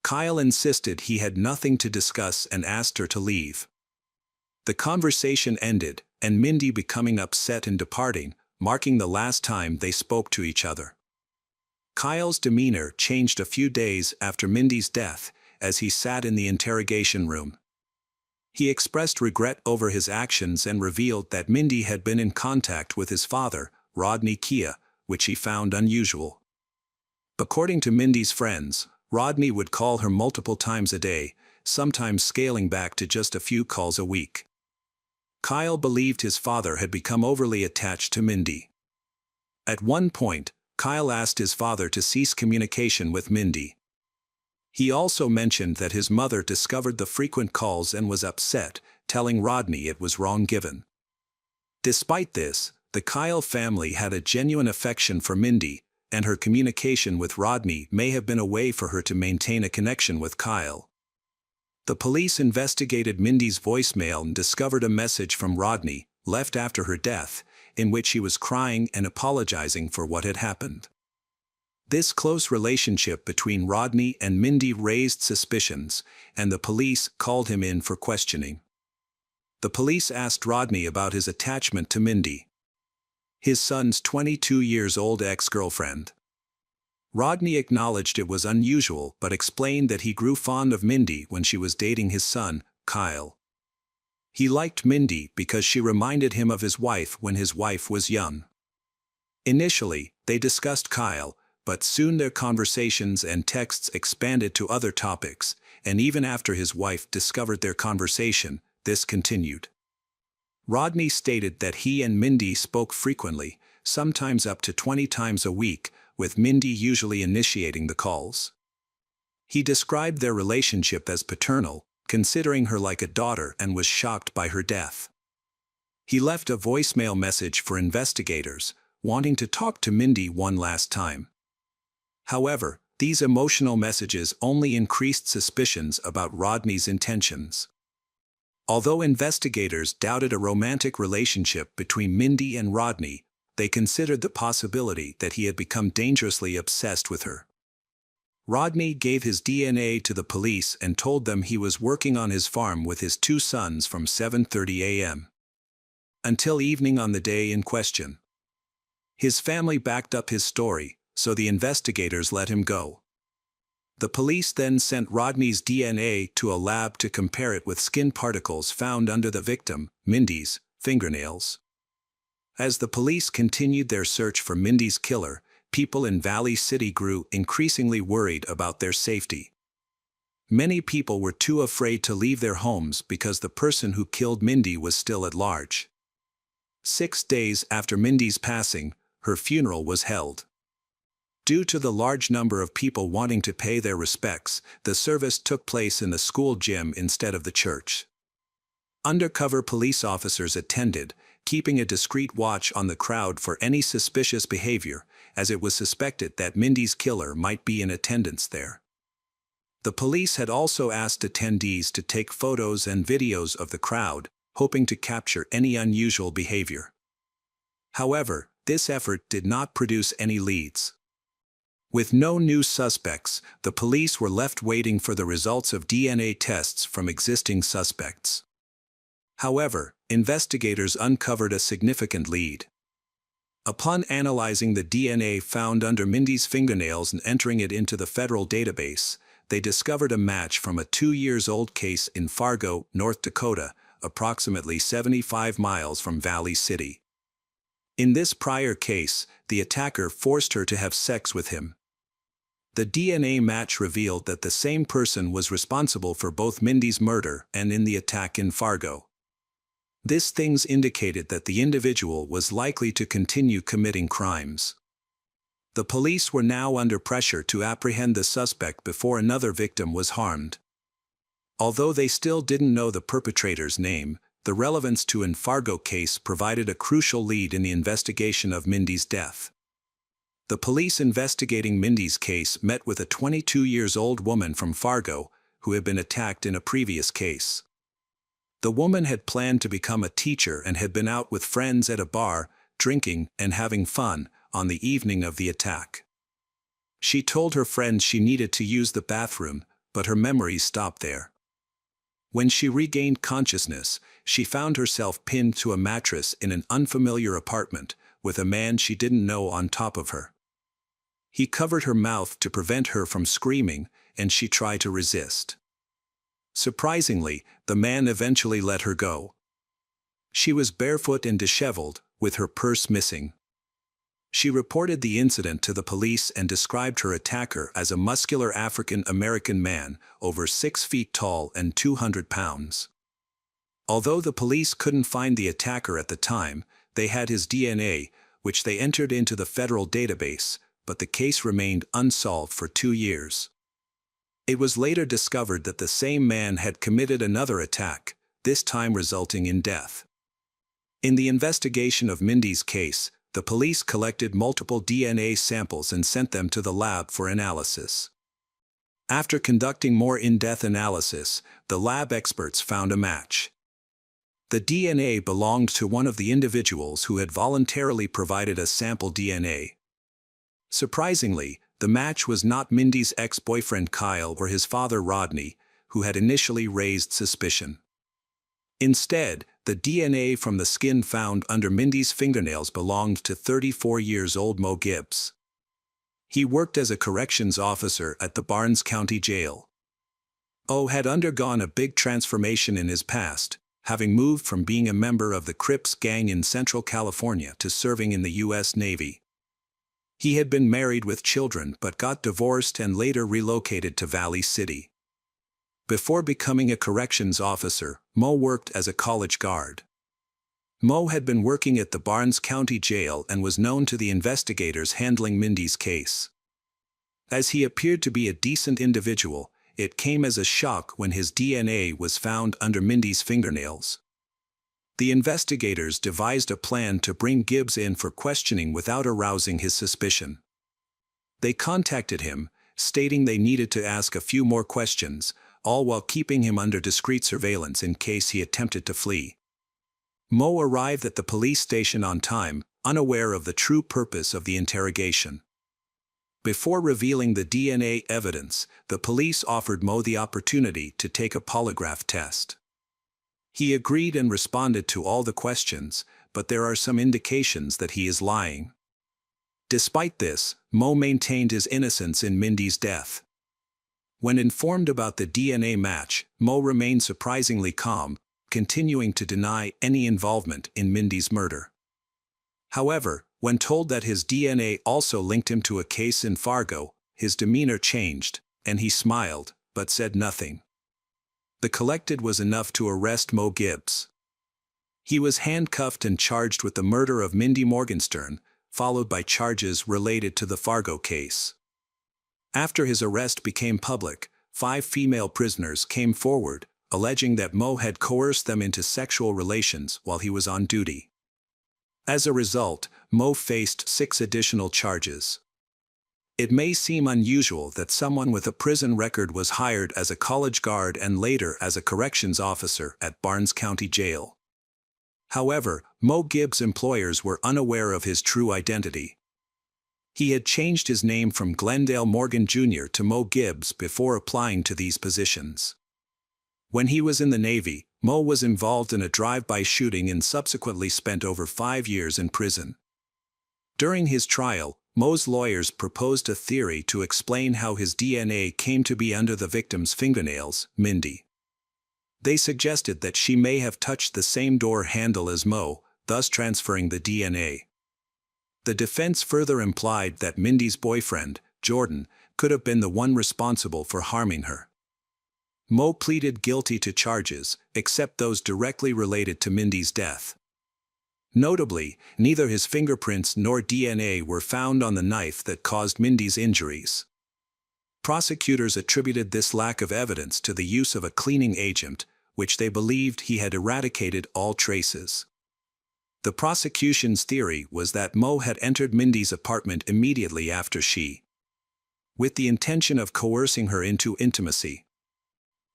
Kyle insisted he had nothing to discuss and asked her to leave. The conversation ended, and Mindy becoming upset and departing, marking the last time they spoke to each other. Kyle's demeanor changed a few days after Mindy's death, as he sat in the interrogation room. He expressed regret over his actions and revealed that Mindy had been in contact with his father, Rodney Kia, which he found unusual. According to Mindy's friends, Rodney would call her multiple times a day, sometimes scaling back to just a few calls a week. Kyle believed his father had become overly attached to Mindy. At one point, Kyle asked his father to cease communication with Mindy. He also mentioned that his mother discovered the frequent calls and was upset, telling Rodney it was wrong given. Despite this, the Kyle family had a genuine affection for Mindy, and her communication with Rodney may have been a way for her to maintain a connection with Kyle. The police investigated Mindy's voicemail and discovered a message from Rodney, left after her death, in which he was crying and apologizing for what had happened. This close relationship between Rodney and Mindy raised suspicions, and the police called him in for questioning. The police asked Rodney about his attachment to Mindy, his son's 22-year-old ex-girlfriend. Rodney acknowledged it was unusual but explained that he grew fond of Mindy when she was dating his son, Kyle. He liked Mindy because she reminded him of his wife when his wife was young. Initially, they discussed Kyle, but soon their conversations and texts expanded to other topics, and even after his wife discovered their conversation, this continued. Rodney stated that he and Mindy spoke frequently, sometimes up to 20 times a week, with Mindy usually initiating the calls. He described their relationship as paternal, considering her like a daughter, and was shocked by her death. He left a voicemail message for investigators, wanting to talk to Mindy one last time. However, these emotional messages only increased suspicions about Rodney's intentions. Although investigators doubted a romantic relationship between Mindy and Rodney, they considered the possibility that he had become dangerously obsessed with her. Rodney gave his DNA to the police and told them he was working on his farm with his 2 sons from 7:30 a.m. until evening on the day in question. His family backed up his story, so the investigators let him go. The police then sent Rodney's DNA to a lab to compare it with skin particles found under the victim, Mindy's, fingernails. As the police continued their search for Mindy's killer, people in Valley City grew increasingly worried about their safety. Many people were too afraid to leave their homes because the person who killed Mindy was still at large. 6 days after Mindy's passing, her funeral was held. Due to the large number of people wanting to pay their respects, the service took place in the school gym instead of the church. Undercover police officers attended, keeping a discreet watch on the crowd for any suspicious behavior, as it was suspected that Mindy's killer might be in attendance there. The police had also asked attendees to take photos and videos of the crowd, hoping to capture any unusual behavior. However, this effort did not produce any leads. With no new suspects, the police were left waiting for the results of DNA tests from existing suspects. However, investigators uncovered a significant lead. Upon analyzing the DNA found under Mindy's fingernails and entering it into the federal database, they discovered a match from a 2-year-old case in Fargo, North Dakota, approximately 75 miles from Valley City. In this prior case, the attacker forced her to have sex with him. The DNA match revealed that the same person was responsible for both Mindy's murder and in the attack in Fargo. These things indicated that the individual was likely to continue committing crimes. The police were now under pressure to apprehend the suspect before another victim was harmed. Although they still didn't know the perpetrator's name, the relevance to the Fargo case provided a crucial lead in the investigation of Mindy's death. The police investigating Mindy's case met with a 22-year-old woman from Fargo who had been attacked in a previous case. The woman had planned to become a teacher and had been out with friends at a bar, drinking and having fun, on the evening of the attack. She told her friends she needed to use the bathroom, but her memories stopped there. When she regained consciousness, she found herself pinned to a mattress in an unfamiliar apartment, with a man she didn't know on top of her. He covered her mouth to prevent her from screaming, and she tried to resist. Surprisingly, the man eventually let her go. She was barefoot and disheveled, with her purse missing. She reported the incident to the police and described her attacker as a muscular African-American man, over 6 feet tall and 200 pounds. Although the police couldn't find the attacker at the time, they had his DNA, which they entered into the federal database, but the case remained unsolved for 2 years. It was later discovered that the same man had committed another attack, this time resulting in death. In the investigation of Mindy's case, the police collected multiple DNA samples and sent them to the lab for analysis. After conducting more in-depth analysis, the lab experts found a match. The DNA belonged to one of the individuals who had voluntarily provided a sample DNA. Surprisingly, the match was not Mindy's ex-boyfriend Kyle or his father Rodney, who had initially raised suspicion. Instead, the DNA from the skin found under Mindy's fingernails belonged to 34-year-old Mo Gibbs. He worked as a corrections officer at the Barnes County Jail. O had undergone a big transformation in his past, having moved from being a member of the Crips gang in Central California to serving in the U.S. Navy. He had been married with children but got divorced and later relocated to Valley City. Before becoming a corrections officer, Mo worked as a college guard. Mo had been working at the Barnes County Jail and was known to the investigators handling Mindy's case. As he appeared to be a decent individual, it came as a shock when his DNA was found under Mindy's fingernails. The investigators devised a plan to bring Gibbs in for questioning without arousing his suspicion. They contacted him, stating they needed to ask a few more questions, all while keeping him under discreet surveillance in case he attempted to flee. Mo arrived at the police station on time, unaware of the true purpose of the interrogation. Before revealing the DNA evidence, the police offered Mo the opportunity to take a polygraph test. He agreed and responded to all the questions, but there are some indications that he is lying. Despite this, Mo maintained his innocence in Mindy's death. When informed about the DNA match, Mo remained surprisingly calm, continuing to deny any involvement in Mindy's murder. However, when told that his DNA also linked him to a case in Fargo, his demeanor changed, and he smiled, but said nothing. The collected was enough to arrest Mo Gibbs. He was handcuffed and charged with the murder of Mindy Morgenstern, followed by charges related to the Fargo case. After his arrest became public, 5 female prisoners came forward, alleging that Mo had coerced them into sexual relations while he was on duty. As a result, Mo faced 6 additional charges. It may seem unusual that someone with a prison record was hired as a college guard and later as a corrections officer at Barnes County Jail. However, Mo Gibbs' employers were unaware of his true identity. He had changed his name from Glendale Morgan Jr. to Mo Gibbs before applying to these positions. When he was in the Navy, Mo was involved in a drive-by shooting and subsequently spent over 5 years in prison. During his trial, Mo's lawyers proposed a theory to explain how his DNA came to be under the victim's fingernails, Mindy. They suggested that she may have touched the same door handle as Mo, thus transferring the DNA. The defense further implied that Mindy's boyfriend, Jordan, could have been the one responsible for harming her. Mo pleaded guilty to charges, except those directly related to Mindy's death. Notably, neither his fingerprints nor DNA were found on the knife that caused Mindy's injuries. Prosecutors attributed this lack of evidence to the use of a cleaning agent, which they believed he had eradicated all traces. The prosecution's theory was that Mo had entered Mindy's apartment immediately after she, with the intention of coercing her into intimacy.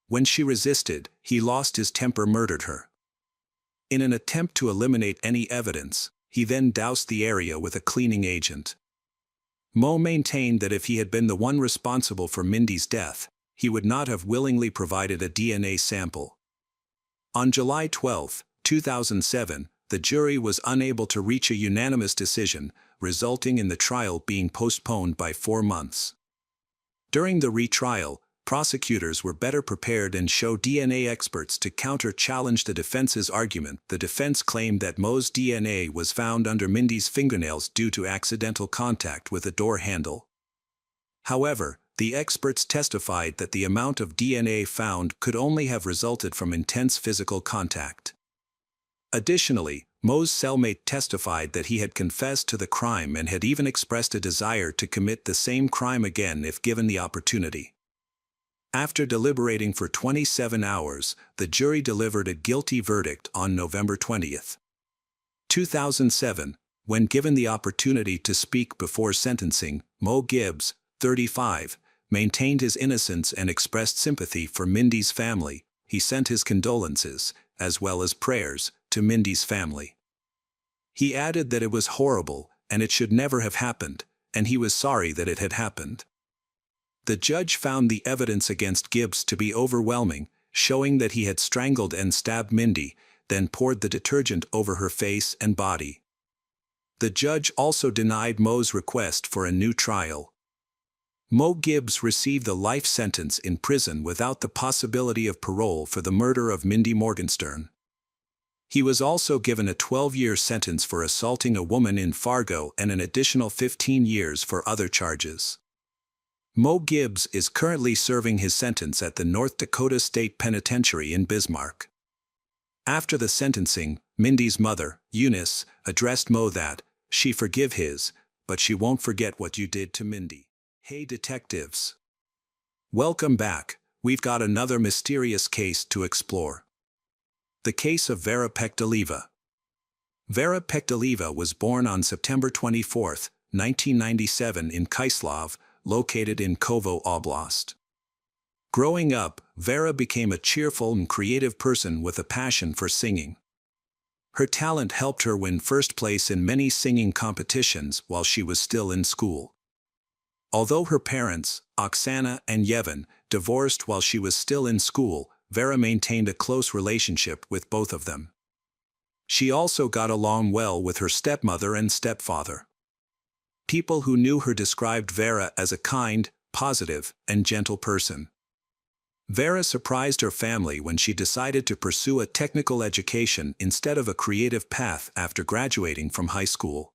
When she resisted, he lost his temper, murdered her. In an attempt to eliminate any evidence, he then doused the area with a cleaning agent. Mo maintained that if he had been the one responsible for Mindy's death, he would not have willingly provided a DNA sample. On July 12, 2007, the jury was unable to reach a unanimous decision, resulting in the trial being postponed by 4 months. During the retrial, prosecutors were better prepared and showed DNA experts to counter-challenge the defense's argument. The defense claimed that Mo's DNA was found under Mindy's fingernails due to accidental contact with a door handle. However, the experts testified that the amount of DNA found could only have resulted from intense physical contact. Additionally, Mo's cellmate testified that he had confessed to the crime and had even expressed a desire to commit the same crime again if given the opportunity. After deliberating for 27 hours, the jury delivered a guilty verdict on November 20, 2007. When given the opportunity to speak before sentencing, Mo Gibbs, 35, maintained his innocence and expressed sympathy for Mindy's family. He sent his condolences, as well as prayers, to Mindy's family. He added that it was horrible, and it should never have happened, and he was sorry that it had happened. The judge found the evidence against Gibbs to be overwhelming, showing that he had strangled and stabbed Mindy, then poured the detergent over her face and body. The judge also denied Mo's request for a new trial. Mo Gibbs received a life sentence in prison without the possibility of parole for the murder of Mindy Morgenstern. He was also given a 12-year sentence for assaulting a woman in Fargo and an additional 15 years for other charges. Mo Gibbs is currently serving his sentence at the North Dakota State Penitentiary in Bismarck. After the sentencing, Mindy's mother, Eunice, addressed Mo that she forgive his, but she won't forget what you did to Mindy. Hey detectives. Welcome back. We've got another mysterious case to explore. The case of Vera Pectalieva. Vera Pectalieva was born on September 24, 1997 in Kyslov, located in Kovo Oblast. Growing up, Vera became a cheerful and creative person with a passion for singing. Her talent helped her win first place in many singing competitions while she was still in school. Although her parents, Oksana and Yevhen, divorced while she was still in school, Vera maintained a close relationship with both of them. She also got along well with her stepmother and stepfather. People who knew her described Vera as a kind, positive, and gentle person. Vera surprised her family when she decided to pursue a technical education instead of a creative path after graduating from high school.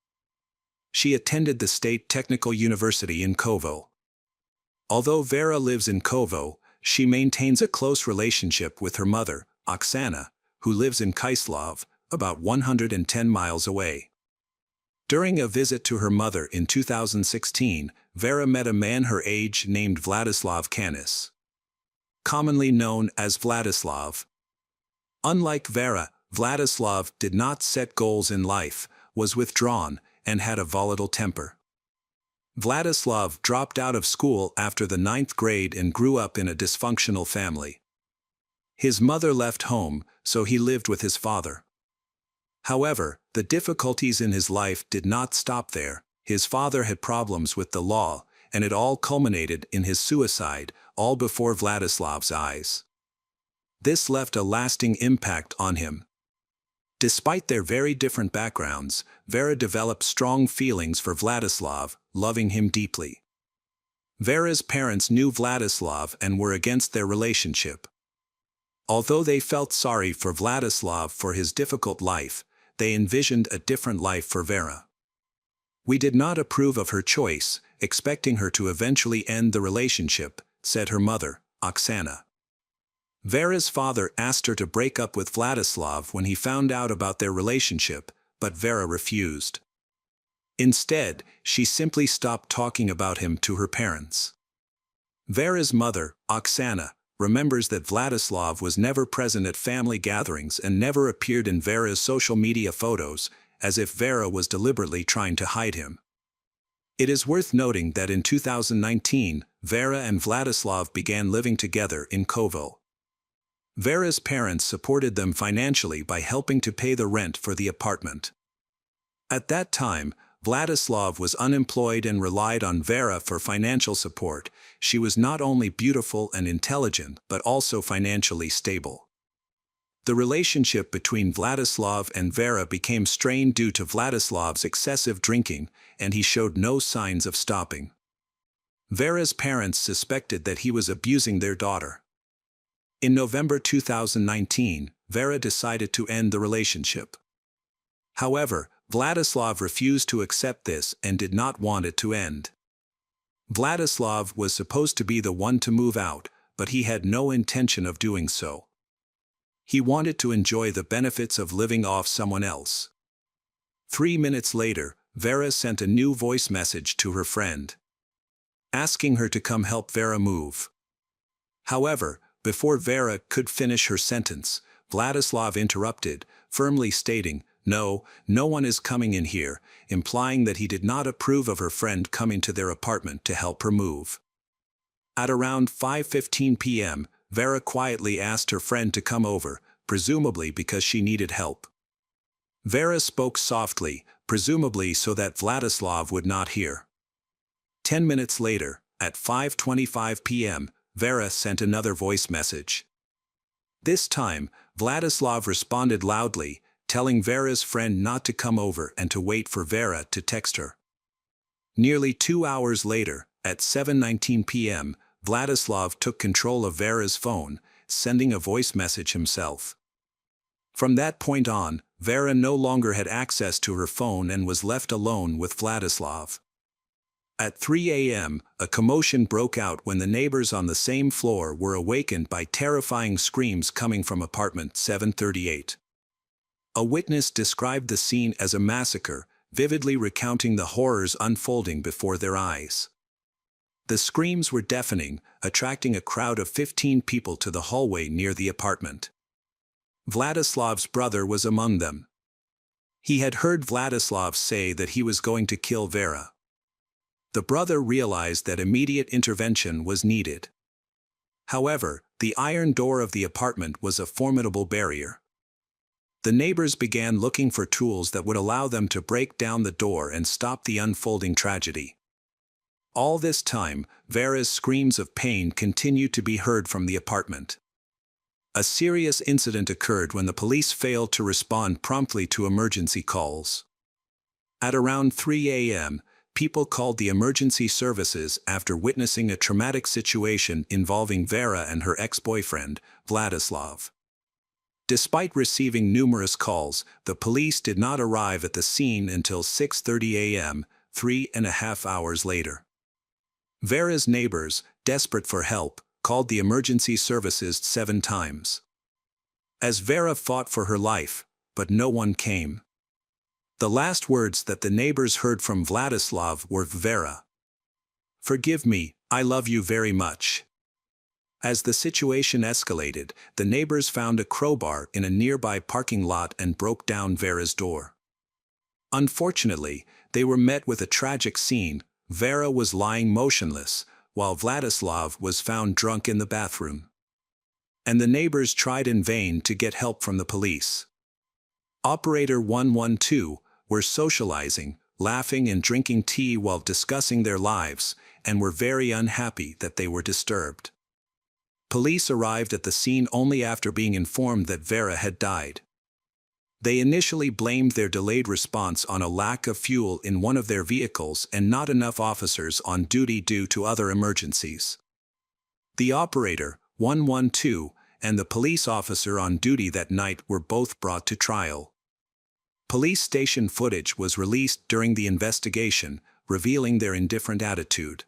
She attended the State Technical University in Kovo. Although Vera lives in Kovo, she maintains a close relationship with her mother, Oksana, who lives in Kyslov, about 110 miles away. During a visit to her mother in 2016, Vera met a man her age named Vladislav Kanis, commonly known as Vladislav. Unlike Vera, Vladislav did not set goals in life, was withdrawn, and had a volatile temper. Vladislav dropped out of school after the 9th grade and grew up in a dysfunctional family. His mother left home, so he lived with his father. However, the difficulties in his life did not stop there. His father had problems with the law, and it all culminated in his suicide, all before Vladislav's eyes. This left a lasting impact on him. Despite their very different backgrounds, Vera developed strong feelings for Vladislav, loving him deeply. Vera's parents knew Vladislav and were against their relationship. Although they felt sorry for Vladislav for his difficult life, they envisioned a different life for Vera. "We did not approve of her choice, expecting her to eventually end the relationship," said her mother, Oksana. Vera's father asked her to break up with Vladislav when he found out about their relationship, but Vera refused. Instead, she simply stopped talking about him to her parents. Vera's mother, Oksana, remembers that Vladislav was never present at family gatherings and never appeared in Vera's social media photos, as if Vera was deliberately trying to hide him. It is worth noting that in 2019, Vera and Vladislav began living together in Kovel. Vera's parents supported them financially by helping to pay the rent for the apartment. At that time, Vladislav was unemployed and relied on Vera for financial support. She was not only beautiful and intelligent but also financially stable. The relationship between Vladislav and Vera became strained due to Vladislav's excessive drinking, and he showed no signs of stopping. Vera's parents suspected that he was abusing their daughter. In November 2019, Vera decided to end the relationship. However, Vladislav refused to accept this and did not want it to end. Vladislav was supposed to be the one to move out, but he had no intention of doing so. He wanted to enjoy the benefits of living off someone else. 3 minutes later, Vera sent a new voice message to her friend, asking her to come help Vera move. However, before Vera could finish her sentence, Vladislav interrupted, firmly stating, "No, no one is coming in here," implying that he did not approve of her friend coming to their apartment to help her move. At around 5:15 p.m., Vera quietly asked her friend to come over, presumably because she needed help. Vera spoke softly, presumably so that Vladislav would not hear. 10 minutes later, at 5:25 p.m., Vera sent another voice message. This time, Vladislav responded loudly, telling Vera's friend not to come over and to wait for Vera to text her. Nearly 2 hours later, at 7:19 p.m., Vladislav took control of Vera's phone, sending a voice message himself. From that point on, Vera no longer had access to her phone and was left alone with Vladislav. At 3 a.m., a commotion broke out when the neighbors on the same floor were awakened by terrifying screams coming from apartment 738. A witness described the scene as a massacre, vividly recounting the horrors unfolding before their eyes. The screams were deafening, attracting a crowd of 15 people to the hallway near the apartment. Vladislav's brother was among them. He had heard Vladislav say that he was going to kill Vera. The brother realized that immediate intervention was needed. However, the iron door of the apartment was a formidable barrier. The neighbors began looking for tools that would allow them to break down the door and stop the unfolding tragedy. All this time, Vera's screams of pain continued to be heard from the apartment. A serious incident occurred when the police failed to respond promptly to emergency calls. At around 3 a.m., people called the emergency services after witnessing a traumatic situation involving Vera and her ex-boyfriend, Vladislav. Despite receiving numerous calls, the police did not arrive at the scene until 6:30 a.m., 3.5 hours later. Vera's neighbors, desperate for help, called the emergency services 7 times. As Vera fought for her life, but no one came. The last words that the neighbors heard from Vladislav were, "Vera, forgive me, I love you very much." As the situation escalated, the neighbors found a crowbar in a nearby parking lot and broke down Vera's door. Unfortunately, they were met with a tragic scene. Vera was lying motionless, while Vladislav was found drunk in the bathroom. And the neighbors tried in vain to get help from the police. Operator 112 were socializing, laughing and drinking tea while discussing their lives, and were very unhappy that they were disturbed. Police arrived at the scene only after being informed that Vera had died. They initially blamed their delayed response on a lack of fuel in one of their vehicles and not enough officers on duty due to other emergencies. The operator, 112, and the police officer on duty that night were both brought to trial. Police station footage was released during the investigation, revealing their indifferent attitude.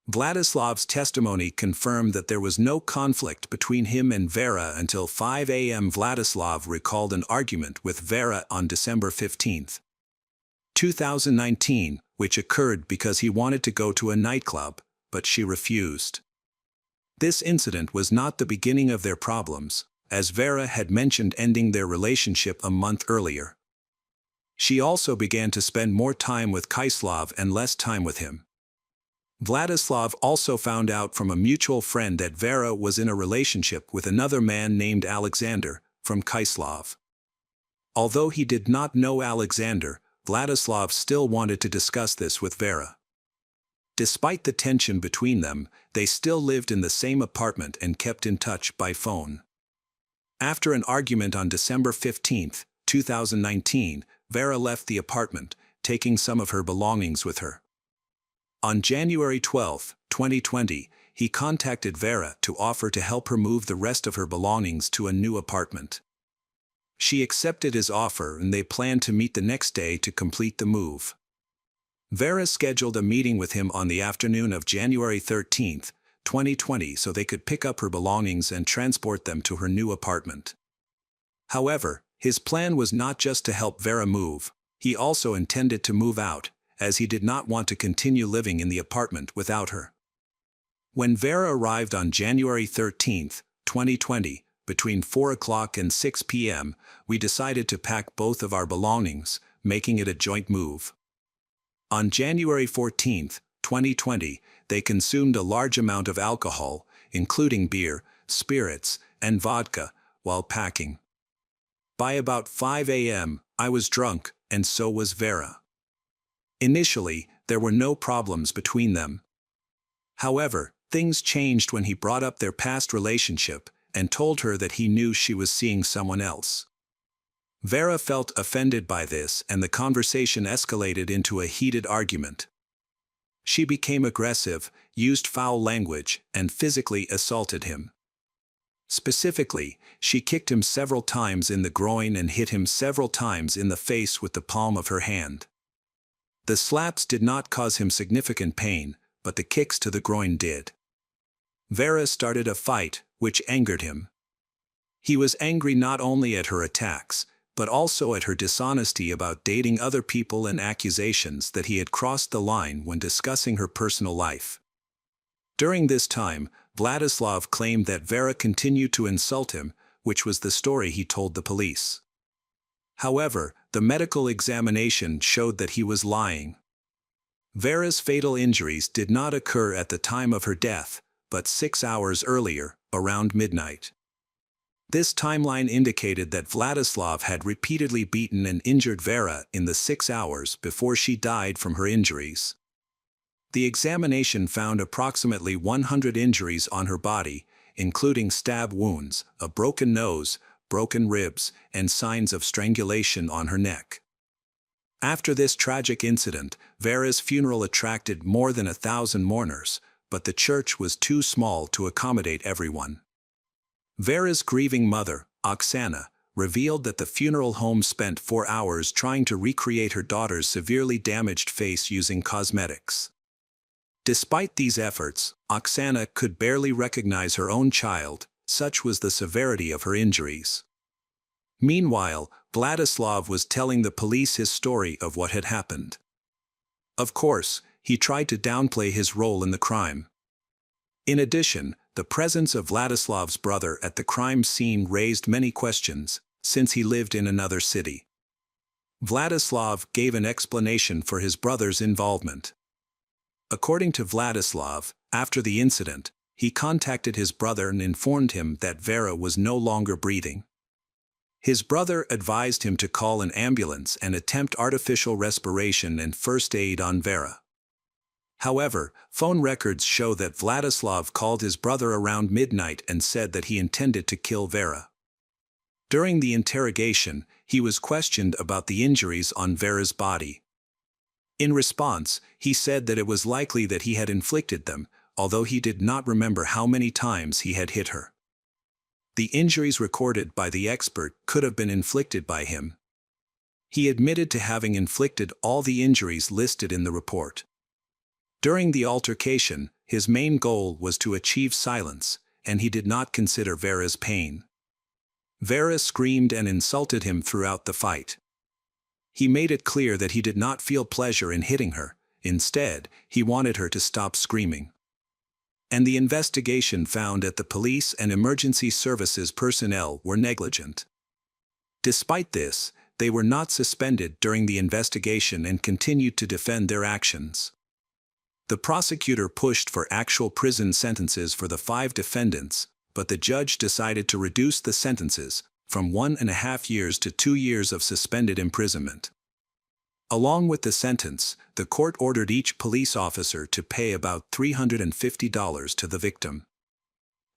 Vladislav's testimony confirmed that there was no conflict between him and Vera until 5 a.m. Vladislav recalled an argument with Vera on December 15, 2019, which occurred because he wanted to go to a nightclub, but she refused. This incident was not the beginning of their problems, as Vera had mentioned ending their relationship a month earlier. She also began to spend more time with Kaislav and less time with him. Vladislav also found out from a mutual friend that Vera was in a relationship with another man named Alexander, from Kaislav. Although he did not know Alexander, Vladislav still wanted to discuss this with Vera. Despite the tension between them, they still lived in the same apartment and kept in touch by phone. After an argument on December 15, 2019, Vera left the apartment, taking some of her belongings with her. On January 12, 2020, he contacted Vera to offer to help her move the rest of her belongings to a new apartment. She accepted his offer and they planned to meet the next day to complete the move. Vera scheduled a meeting with him on the afternoon of January 13, 2020 so they could pick up her belongings and transport them to her new apartment. However, his plan was not just to help Vera move, he also intended to move out, as he did not want to continue living in the apartment without her. When Vera arrived on January 13, 2020, between 4 o'clock and 6 p.m., we decided to pack both of our belongings, making it a joint move. On January 14, 2020, they consumed a large amount of alcohol, including beer, spirits, and vodka, while packing. By about 5 a.m., I was drunk, and so was Vera. Initially, there were no problems between them. However, things changed when he brought up their past relationship and told her that he knew she was seeing someone else. Vera felt offended by this and the conversation escalated into a heated argument. She became aggressive, used foul language, and physically assaulted him. Specifically, she kicked him several times in the groin and hit him several times in the face with the palm of her hand. The slaps did not cause him significant pain, but the kicks to the groin did. Vera started a fight, which angered him. He was angry not only at her attacks, but also at her dishonesty about dating other people and accusations that he had crossed the line when discussing her personal life. During this time, Vladislav claimed that Vera continued to insult him, which was the story he told the police. However, the medical examination showed that he was lying. Vera's fatal injuries did not occur at the time of her death, but 6 hours earlier, around midnight. This timeline indicated that Vladislav had repeatedly beaten and injured Vera in the 6 hours before she died from her injuries. The examination found approximately 100 injuries on her body, including stab wounds, a broken nose, broken ribs, and signs of strangulation on her neck. After this tragic incident, Vera's funeral attracted more than 1,000 mourners, but the church was too small to accommodate everyone. Vera's grieving mother, Oksana, revealed that the funeral home spent 4 hours trying to recreate her daughter's severely damaged face using cosmetics. Despite these efforts, Oksana could barely recognize her own child, such was the severity of her injuries. Meanwhile, Vladislav was telling the police his story of what had happened. Of course, he tried to downplay his role in the crime. In addition, the presence of Vladislav's brother at the crime scene raised many questions, since he lived in another city. Vladislav gave an explanation for his brother's involvement. According to Vladislav, after the incident, he contacted his brother and informed him that Vera was no longer breathing. His brother advised him to call an ambulance and attempt artificial respiration and first aid on Vera. However, phone records show that Vladislav called his brother around midnight and said that he intended to kill Vera. During the interrogation, he was questioned about the injuries on Vera's body. In response, he said that it was likely that he had inflicted them, although he did not remember how many times he had hit her. The injuries recorded by the expert could have been inflicted by him. He admitted to having inflicted all the injuries listed in the report. During the altercation, his main goal was to achieve silence, and he did not consider Vera's pain. Vera screamed and insulted him throughout the fight. He made it clear that he did not feel pleasure in hitting her. Instead, he wanted her to stop screaming. And the investigation found that the police and emergency services personnel were negligent. Despite this, they were not suspended during the investigation and continued to defend their actions. The prosecutor pushed for actual prison sentences for the 5 defendants, but the judge decided to reduce the sentences from 1.5 years to 2 years of suspended imprisonment. Along with the sentence, the court ordered each police officer to pay about $350 to the victim.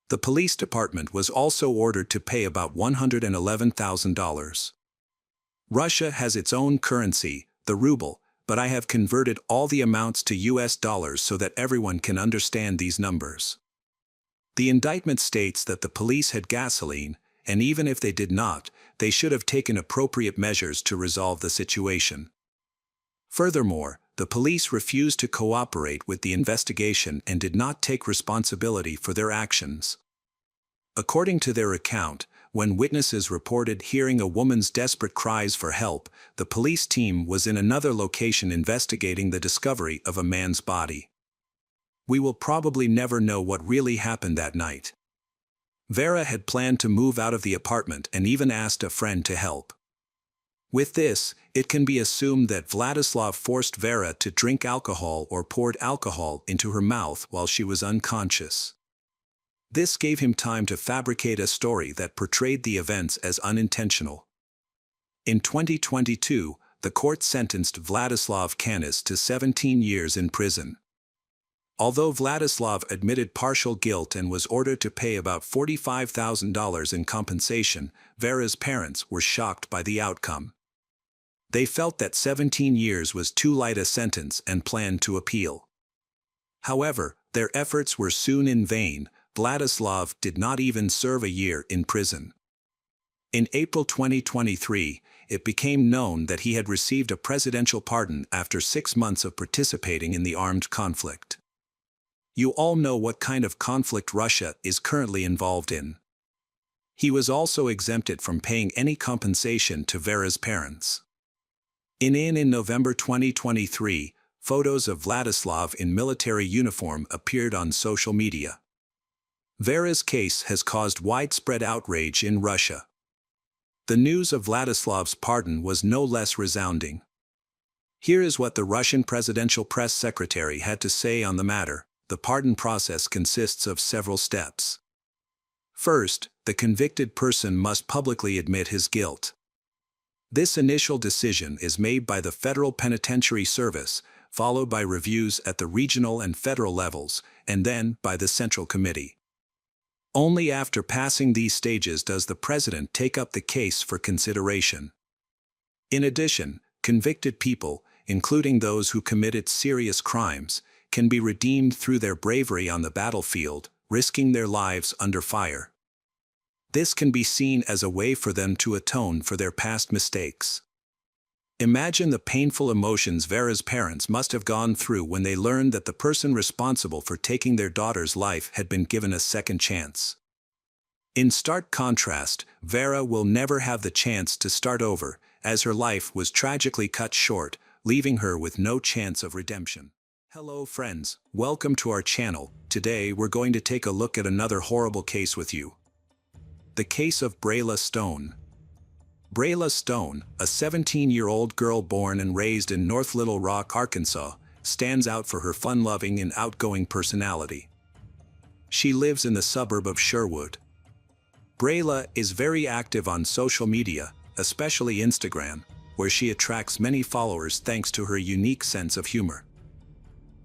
The police department was also ordered to pay about $111,000. Russia has its own currency, the ruble, but I have converted all the amounts to US dollars so that everyone can understand these numbers. The indictment states that the police had gasoline, and even if they did not, they should have taken appropriate measures to resolve the situation. Furthermore, the police refused to cooperate with the investigation and did not take responsibility for their actions. According to their account, when witnesses reported hearing a woman's desperate cries for help, the police team was in another location investigating the discovery of a man's body. We will probably never know what really happened that night. Vera had planned to move out of the apartment and even asked a friend to help. With this, it can be assumed that Vladislav forced Vera to drink alcohol or poured alcohol into her mouth while she was unconscious. This gave him time to fabricate a story that portrayed the events as unintentional. In 2022, the court sentenced Vladislav Kanis to 17 years in prison. Although Vladislav admitted partial guilt and was ordered to pay about $45,000 in compensation, Vera's parents were shocked by the outcome. They felt that 17 years was too light a sentence and planned to appeal. However, their efforts were soon in vain. Vladislav did not even serve a year in prison. In April 2023, it became known that he had received a presidential pardon after 6 months of participating in the armed conflict. You all know what kind of conflict Russia is currently involved in. He was also exempted from paying any compensation to Vera's parents. In November 2023, photos of Vladislav in military uniform appeared on social media. Vera's case has caused widespread outrage in Russia. The news of Vladislav's pardon was no less resounding. Here is what the Russian presidential press secretary had to say on the matter. The pardon process consists of several steps. First, the convicted person must publicly admit his guilt. This initial decision is made by the Federal Penitentiary Service, followed by reviews at the regional and federal levels, and then by the Central Committee. Only after passing these stages does the president take up the case for consideration. In addition, convicted people, including those who committed serious crimes, can be redeemed through their bravery on the battlefield, risking their lives under fire. This can be seen as a way for them to atone for their past mistakes. Imagine the painful emotions Vera's parents must have gone through when they learned that the person responsible for taking their daughter's life had been given a second chance. In stark contrast, Vera will never have the chance to start over, as her life was tragically cut short, leaving her with no chance of redemption. Hello friends, welcome to our channel. Today we're going to take a look at another horrible case with you. The case of Brayla Stone. Brayla Stone, a 17-year-old girl born and raised in North Little Rock, Arkansas, stands out for her fun-loving and outgoing personality. She lives in the suburb of Sherwood. Brayla is very active on social media, especially Instagram, where she attracts many followers thanks to her unique sense of humor.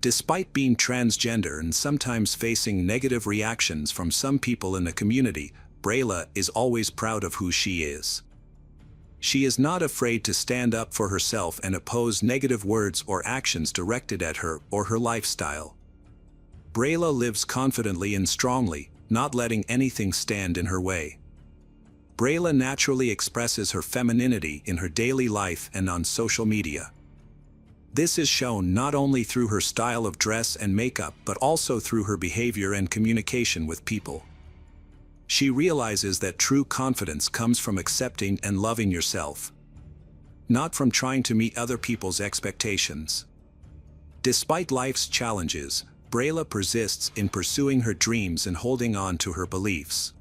Despite being transgender and sometimes facing negative reactions from some people in the community, Brayla is always proud of who she is. She is not afraid to stand up for herself and oppose negative words or actions directed at her or her lifestyle. Brayla lives confidently and strongly, not letting anything stand in her way. Brayla naturally expresses her femininity in her daily life and on social media. This is shown not only through her style of dress and makeup but also through her behavior and communication with people. She realizes that true confidence comes from accepting and loving yourself, not from trying to meet other people's expectations. Despite life's challenges, Brayla persists in pursuing her dreams and holding on to her beliefs.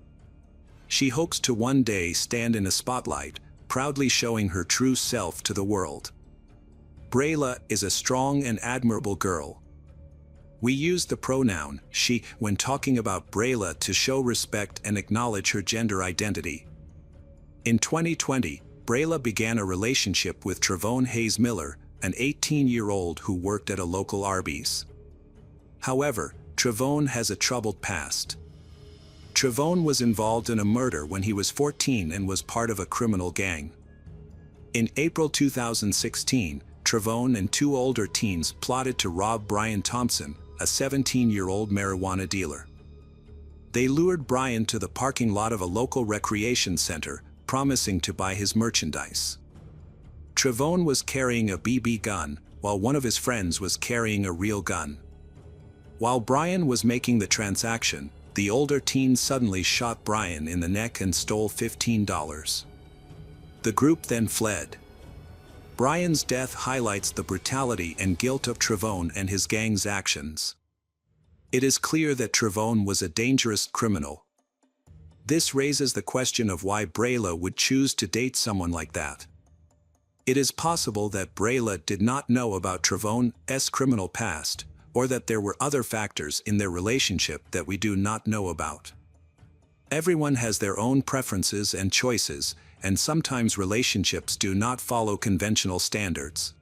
She hopes to one day stand in a spotlight, proudly showing her true self to the world. Brayla is a strong and admirable girl. We use the pronoun she when talking about Brayla to show respect and acknowledge her gender identity. In 2020, Brayla began a relationship with Trevone Hayes Miller, an 18-year-old who worked at a local Arby's. However, Trevone has a troubled past. Trevone was involved in a murder when he was 14 and was part of a criminal gang. In April 2016, Trevone and two older teens plotted to rob Brian Thompson, a 17-year-old marijuana dealer. They lured Brian to the parking lot of a local recreation center, promising to buy his merchandise. Trevone was carrying a BB gun, while one of his friends was carrying a real gun. While Brian was making the transaction, the older teen suddenly shot Brian in the neck and stole $15. The group then fled. Brian's death highlights the brutality and guilt of Trevone and his gang's actions. It is clear that Trevone was a dangerous criminal. This raises the question of why Brayla would choose to date someone like that. It is possible that Brayla did not know about Trevone's criminal past, or that there were other factors in their relationship that we do not know about. Everyone has their own preferences and choices, and sometimes relationships do not follow conventional standards.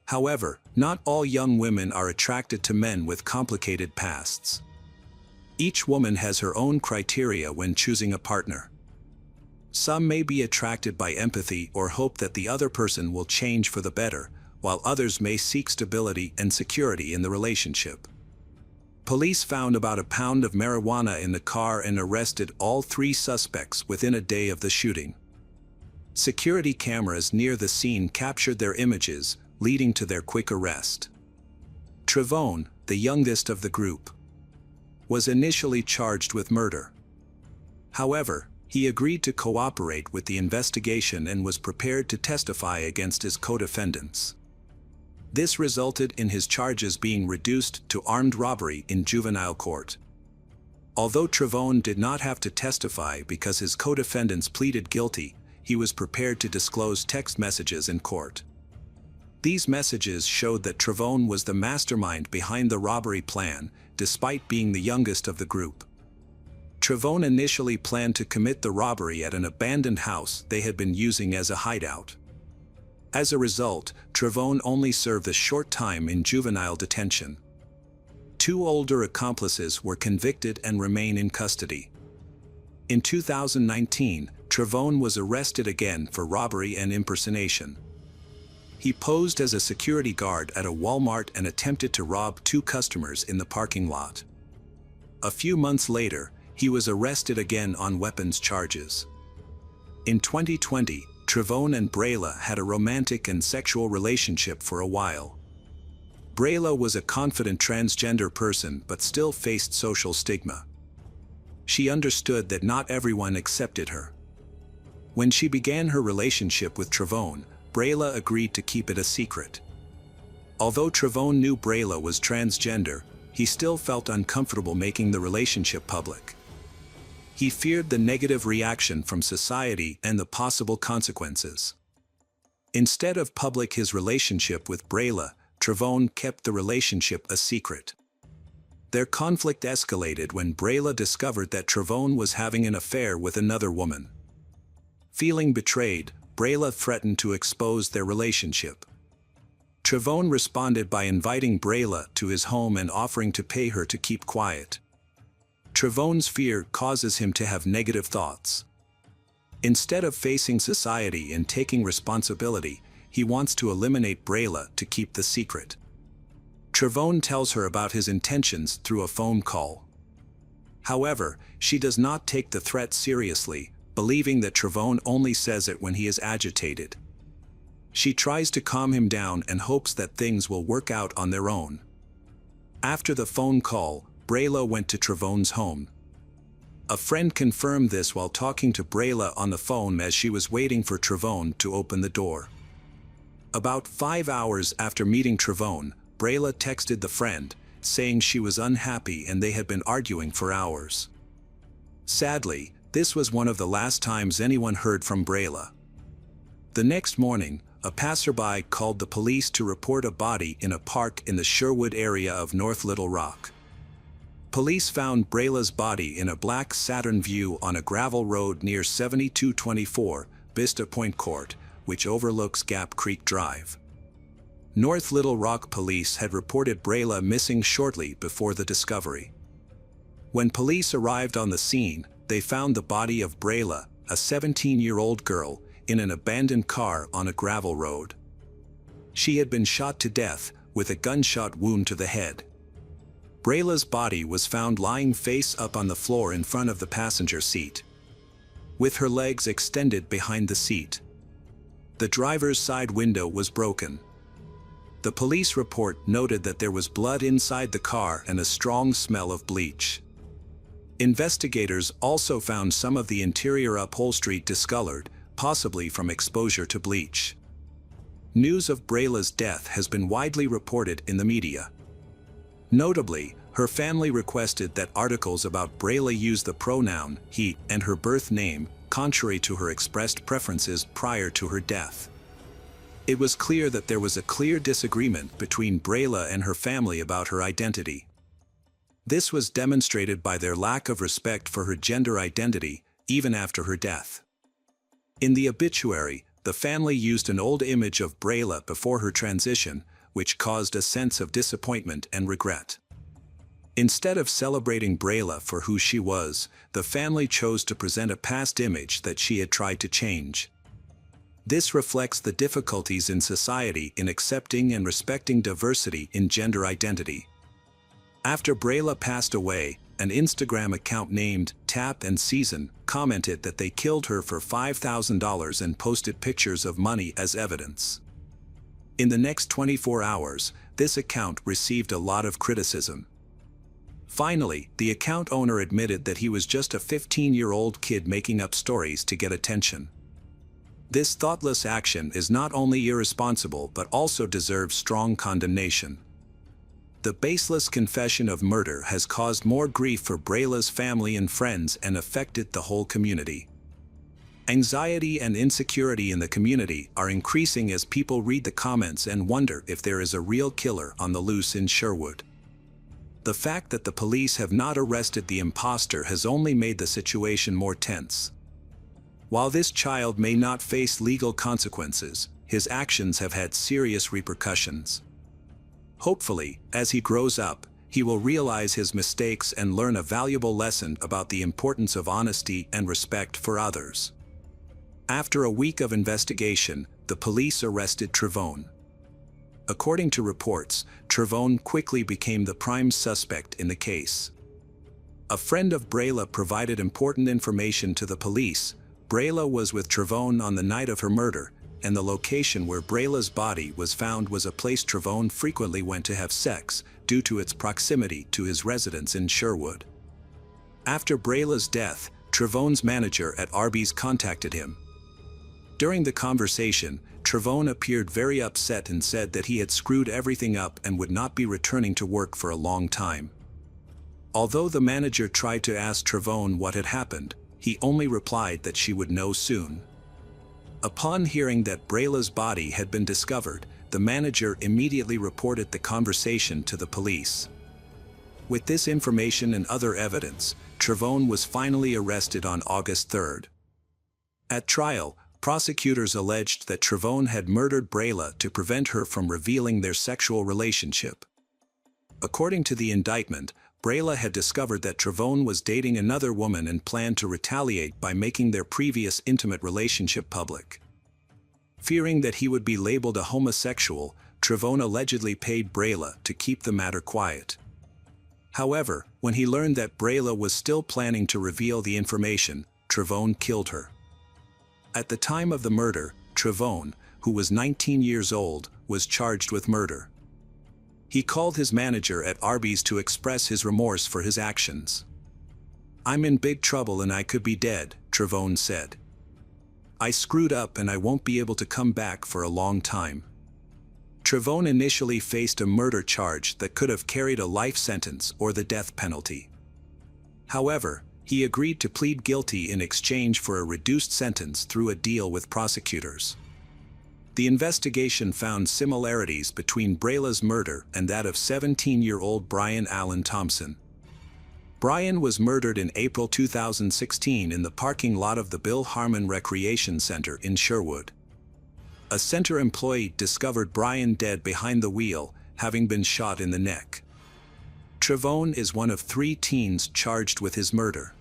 However, not all young women are attracted to men with complicated pasts. Each woman has her own criteria when choosing a partner. Some may be attracted by empathy or hope that the other person will change for the better, while others may seek stability and security in the relationship. Police found about a pound of marijuana in the car and arrested all three suspects within a day of the shooting. Security cameras near the scene captured their images, leading to their quick arrest. Trevone, the youngest of the group, was initially charged with murder. However, he agreed to cooperate with the investigation and was prepared to testify against his co-defendants. This resulted in his charges being reduced to armed robbery in juvenile court. Although Trevone did not have to testify because his co-defendants pleaded guilty, he was prepared to disclose text messages in court. These messages showed that Trevone was the mastermind behind the robbery plan, despite being the youngest of the group. Trevone initially planned to commit the robbery at an abandoned house they had been using as a hideout. As a result, Trevone only served a short time in juvenile detention. Two older accomplices were convicted and remain in custody. In 2019, Trevone was arrested again for robbery and impersonation. He posed as a security guard at a Walmart and attempted to rob two customers in the parking lot. A few months later, he was arrested again on weapons charges. In 2020, Trevone and Brayla had a romantic and sexual relationship for a while. Brayla was a confident transgender person but still faced social stigma. She understood that not everyone accepted her. When she began her relationship with Trevone, Brayla agreed to keep it a secret. Although Trevone knew Brayla was transgender, he still felt uncomfortable making the relationship public. He feared the negative reaction from society and the possible consequences. Instead of public his relationship with Brayla, Trevone kept the relationship a secret. Their conflict escalated when Brayla discovered that Trevone was having an affair with another woman. Feeling betrayed, Brayla threatened to expose their relationship. Trevone responded by inviting Brayla to his home and offering to pay her to keep quiet. Trevone's fear causes him to have negative thoughts. Instead of facing society and taking responsibility, he wants to eliminate Brayla to keep the secret. Trevone tells her about his intentions through a phone call. However, she does not take the threat seriously, believing that Trevone only says it when he is agitated. She tries to calm him down and hopes that things will work out on their own. After the phone call, Brayla went to Trevone's home. A friend confirmed this while talking to Brayla on the phone as she was waiting for Trevone to open the door. About 5 hours after meeting Trevone, Brayla texted the friend, saying she was unhappy and they had been arguing for hours. Sadly, this was one of the last times anyone heard from Brayla. The next morning, a passerby called the police to report a body in a park in the Sherwood area of North Little Rock. Police found Brayla's body in a black Saturn Vue on a gravel road near 7224 Vista Point Court, which overlooks Gap Creek Drive. North Little Rock police had reported Brayla missing shortly before the discovery. When police arrived on the scene, they found the body of Brayla, a 17-year-old girl, in an abandoned car on a gravel road. She had been shot to death, with a gunshot wound to the head. Brayla's body was found lying face up on the floor in front of the passenger seat, with her legs extended behind the seat. The driver's side window was broken. The police report noted that there was blood inside the car and a strong smell of bleach. Investigators also found some of the interior upholstery discolored, possibly from exposure to bleach. News of Brayla's death has been widely reported in the media. Notably, her family requested that articles about Brayla use the pronoun he and her birth name, contrary to her expressed preferences prior to her death. It was clear that there was a clear disagreement between Brayla and her family about her identity. This was demonstrated by their lack of respect for her gender identity, even after her death. In the obituary, the family used an old image of Brayla before her transition, which caused a sense of disappointment and regret. Instead of celebrating Brayla for who she was, the family chose to present a past image that she had tried to change. This reflects the difficulties in society in accepting and respecting diversity in gender identity. After Brayla passed away, an Instagram account named Tap and Season commented that they killed her for $5,000 and posted pictures of money as evidence. In the next 24 hours, this account received a lot of criticism. Finally, the account owner admitted that he was just a 15-year-old kid making up stories to get attention. This thoughtless action is not only irresponsible but also deserves strong condemnation. The baseless confession of murder has caused more grief for Brayla's family and friends and affected the whole community. Anxiety and insecurity in the community are increasing as people read the comments and wonder if there is a real killer on the loose in Sherwood. The fact that the police have not arrested the imposter has only made the situation more tense. While this child may not face legal consequences, his actions have had serious repercussions. Hopefully, as he grows up, he will realize his mistakes and learn a valuable lesson about the importance of honesty and respect for others. After a week of investigation, the police arrested Trevone. According to reports, Trevone quickly became the prime suspect in the case. A friend of Brayla provided important information to the police. Brayla was with Trevone on the night of her murder, and the location where Brayla's body was found was a place Trevone frequently went to have sex, due to its proximity to his residence in Sherwood. After Brayla's death, Trevone's manager at Arby's contacted him. During the conversation, Trevone appeared very upset and said that he had screwed everything up and would not be returning to work for a long time. Although the manager tried to ask Trevone what had happened, he only replied that she would know soon. Upon hearing that Brayla's body had been discovered, the manager immediately reported the conversation to the police. With this information and other evidence, Trevone was finally arrested on August 3rd. At trial, prosecutors alleged that Trevone had murdered Brayla to prevent her from revealing their sexual relationship. According to the indictment, Brayla had discovered that Trevone was dating another woman and planned to retaliate by making their previous intimate relationship public. Fearing that he would be labeled a homosexual, Trevone allegedly paid Brayla to keep the matter quiet. However, when he learned that Brayla was still planning to reveal the information, Trevone killed her. At the time of the murder, Trevone, who was 19 years old, was charged with murder. He called his manager at Arby's to express his remorse for his actions. "I'm in big trouble and I could be dead," Trevone said. "I screwed up and I won't be able to come back for a long time." Trevone initially faced a murder charge that could have carried a life sentence or the death penalty. However, he agreed to plead guilty in exchange for a reduced sentence through a deal with prosecutors. The investigation found similarities between Brayla's murder and that of 17-year-old Brian Allen Thompson. Brian was murdered in April 2016 in the parking lot of the Bill Harmon Recreation Center in Sherwood. A center employee discovered Brian dead behind the wheel, having been shot in the neck. Trevone is one of 3 teens charged with his murder.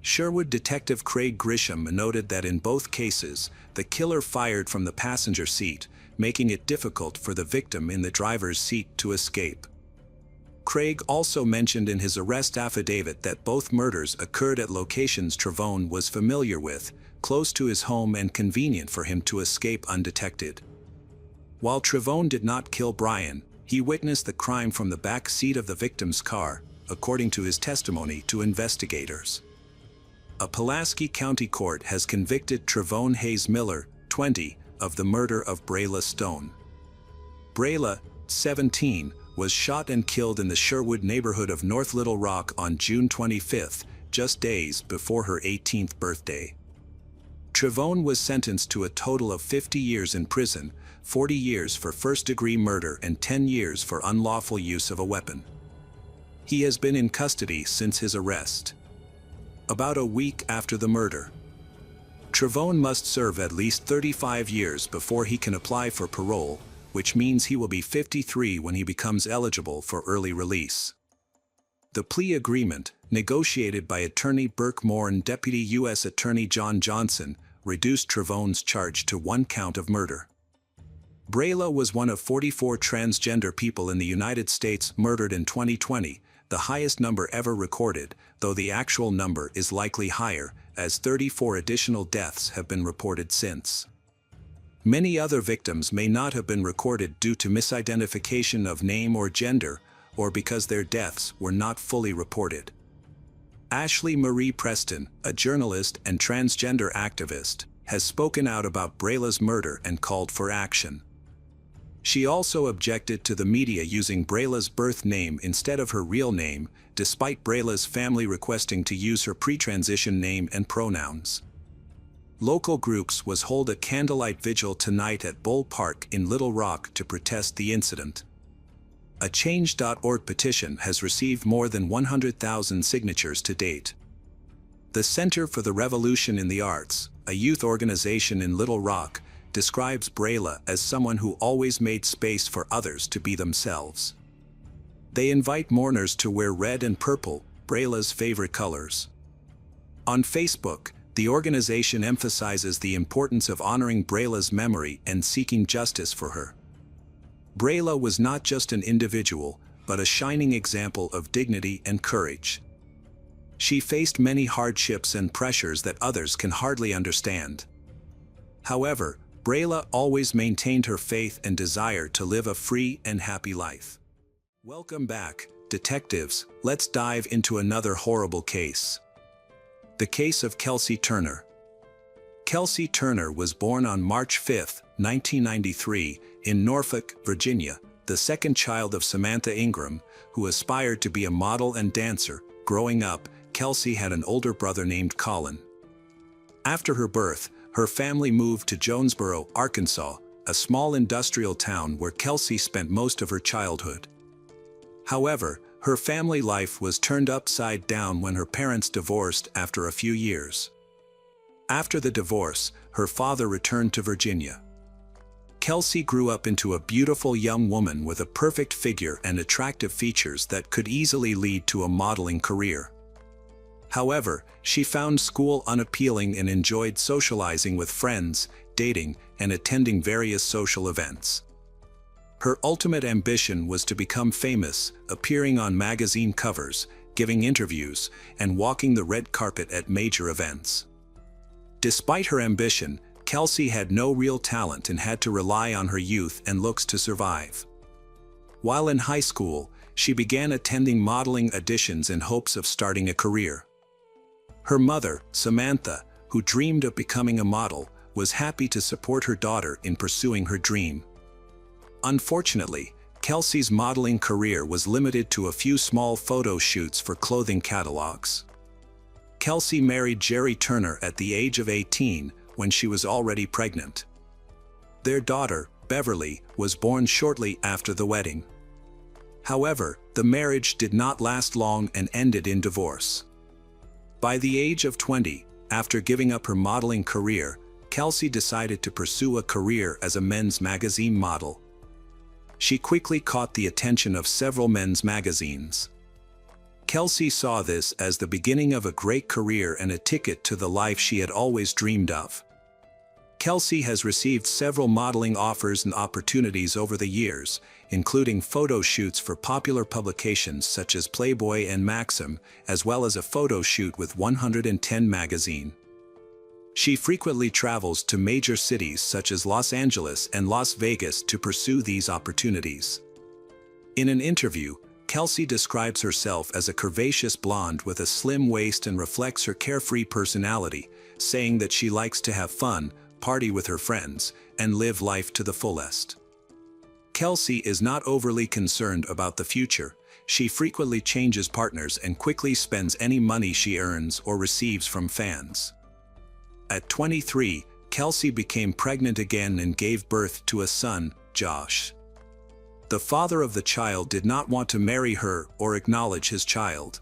Sherwood Detective Craig Grisham noted that in both cases, the killer fired from the passenger seat, making it difficult for the victim in the driver's seat to escape. Craig also mentioned in his arrest affidavit that both murders occurred at locations Trevone was familiar with, close to his home and convenient for him to escape undetected. While Trevone did not kill Brian, he witnessed the crime from the back seat of the victim's car, according to his testimony to investigators. A Pulaski County court has convicted Trevone Hayes Miller, 20, of the murder of Brayla Stone. Brayla, 17, was shot and killed in the Sherwood neighborhood of North Little Rock on June 25, just days before her 18th birthday. Trevone was sentenced to a total of 50 years in prison, 40 years for first-degree murder and 10 years for unlawful use of a weapon. He has been in custody since his arrest. About a week after the murder, Trevone must serve at least 35 years before he can apply for parole, which means he will be 53 when he becomes eligible for early release. The plea agreement, negotiated by attorney Burke Moore and Deputy U.S. Attorney John Johnson, reduced Trevone's charge to 1 count of murder. Brayla was one of 44 transgender people in the United States murdered in 2020, the highest number ever recorded, though the actual number is likely higher, as 34 additional deaths have been reported since. Many other victims may not have been recorded due to misidentification of name or gender, or because their deaths were not fully reported. Ashley Marie Preston, a journalist and transgender activist, has spoken out about Brayla's murder and called for action. She also objected to the media using Brayla's birth name instead of her real name, despite Brayla's family requesting to use her pre-transition name and pronouns. Local groups was hold a candlelight vigil tonight at Bull Park in Little Rock to protest the incident. A Change.org petition has received more than 100,000 signatures to date. The Center for the Revolution in the Arts, a youth organization in Little Rock, describes Brayla as someone who always made space for others to be themselves. They invite mourners to wear red and purple, Brayla's favorite colors. On Facebook, the organization emphasizes the importance of honoring Brayla's memory and seeking justice for her. Brayla was not just an individual, but a shining example of dignity and courage. She faced many hardships and pressures that others can hardly understand. However, Brayla always maintained her faith and desire to live a free and happy life. Welcome back, detectives. Let's dive into another horrible case. The case of Kelsey Turner. Kelsey Turner was born on March 5, 1993, in Norfolk, Virginia, the second child of Samantha Ingram, who aspired to be a model and dancer. Growing up, Kelsey had an older brother named Colin. After her birth, her family moved to Jonesboro, Arkansas, a small industrial town where Kelsey spent most of her childhood. However, her family life was turned upside down when her parents divorced after a few years. After the divorce, her father returned to Virginia. Kelsey grew up into a beautiful young woman with a perfect figure and attractive features that could easily lead to a modeling career. However, she found school unappealing and enjoyed socializing with friends, dating, and attending various social events. Her ultimate ambition was to become famous, appearing on magazine covers, giving interviews, and walking the red carpet at major events. Despite her ambition, Kelsey had no real talent and had to rely on her youth and looks to survive. While in high school, she began attending modeling auditions in hopes of starting a career. Her mother, Samantha, who dreamed of becoming a model, was happy to support her daughter in pursuing her dream. Unfortunately, Kelsey's modeling career was limited to a few small photo shoots for clothing catalogs. Kelsey married Jerry Turner at the age of 18, when she was already pregnant. Their daughter, Beverly, was born shortly after the wedding. However, the marriage did not last long and ended in divorce. By the age of 20, after giving up her modeling career, Kelsey decided to pursue a career as a men's magazine model. She quickly caught the attention of several men's magazines. Kelsey saw this as the beginning of a great career and a ticket to the life she had always dreamed of. Kelsey has received several modeling offers and opportunities over the years, including photo shoots for popular publications such as Playboy and Maxim, as well as a photo shoot with 110 magazine. She frequently travels to major cities such as Los Angeles and Las Vegas to pursue these opportunities. In an interview, Kelsey describes herself as a curvaceous blonde with a slim waist and reflects her carefree personality, saying that she likes to have fun, party with her friends, and live life to the fullest. Kelsey is not overly concerned about the future. She frequently changes partners and quickly spends any money she earns or receives from fans. At 23, Kelsey became pregnant again and gave birth to a son, Josh. The father of the child did not want to marry her or acknowledge his child.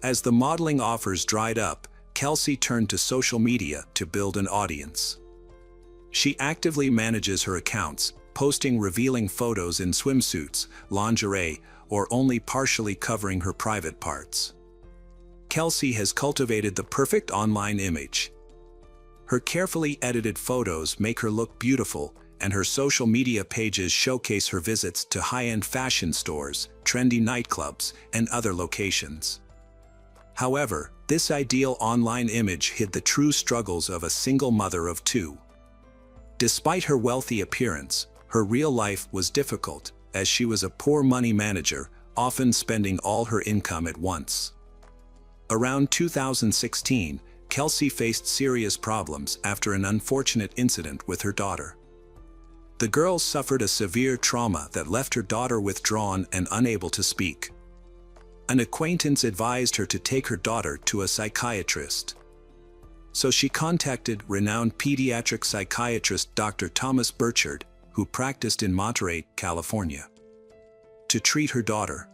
As the modeling offers dried up, Kelsey turned to social media to build an audience. She actively manages her accounts, posting revealing photos in swimsuits, lingerie, or only partially covering her private parts. Kelsey has cultivated the perfect online image. Her carefully edited photos make her look beautiful, and her social media pages showcase her visits to high-end fashion stores, trendy nightclubs, and other locations. However, this ideal online image hid the true struggles of a single mother of two. Despite her wealthy appearance, her real life was difficult, as she was a poor money manager, often spending all her income at once. Around 2016, Kelsey faced serious problems after an unfortunate incident with her daughter. The girl suffered a severe trauma that left her daughter withdrawn and unable to speak. An acquaintance advised her to take her daughter to a psychiatrist. So she contacted renowned pediatric psychiatrist Dr. Thomas Burchard, who practiced in Monterey, California, to treat her daughter.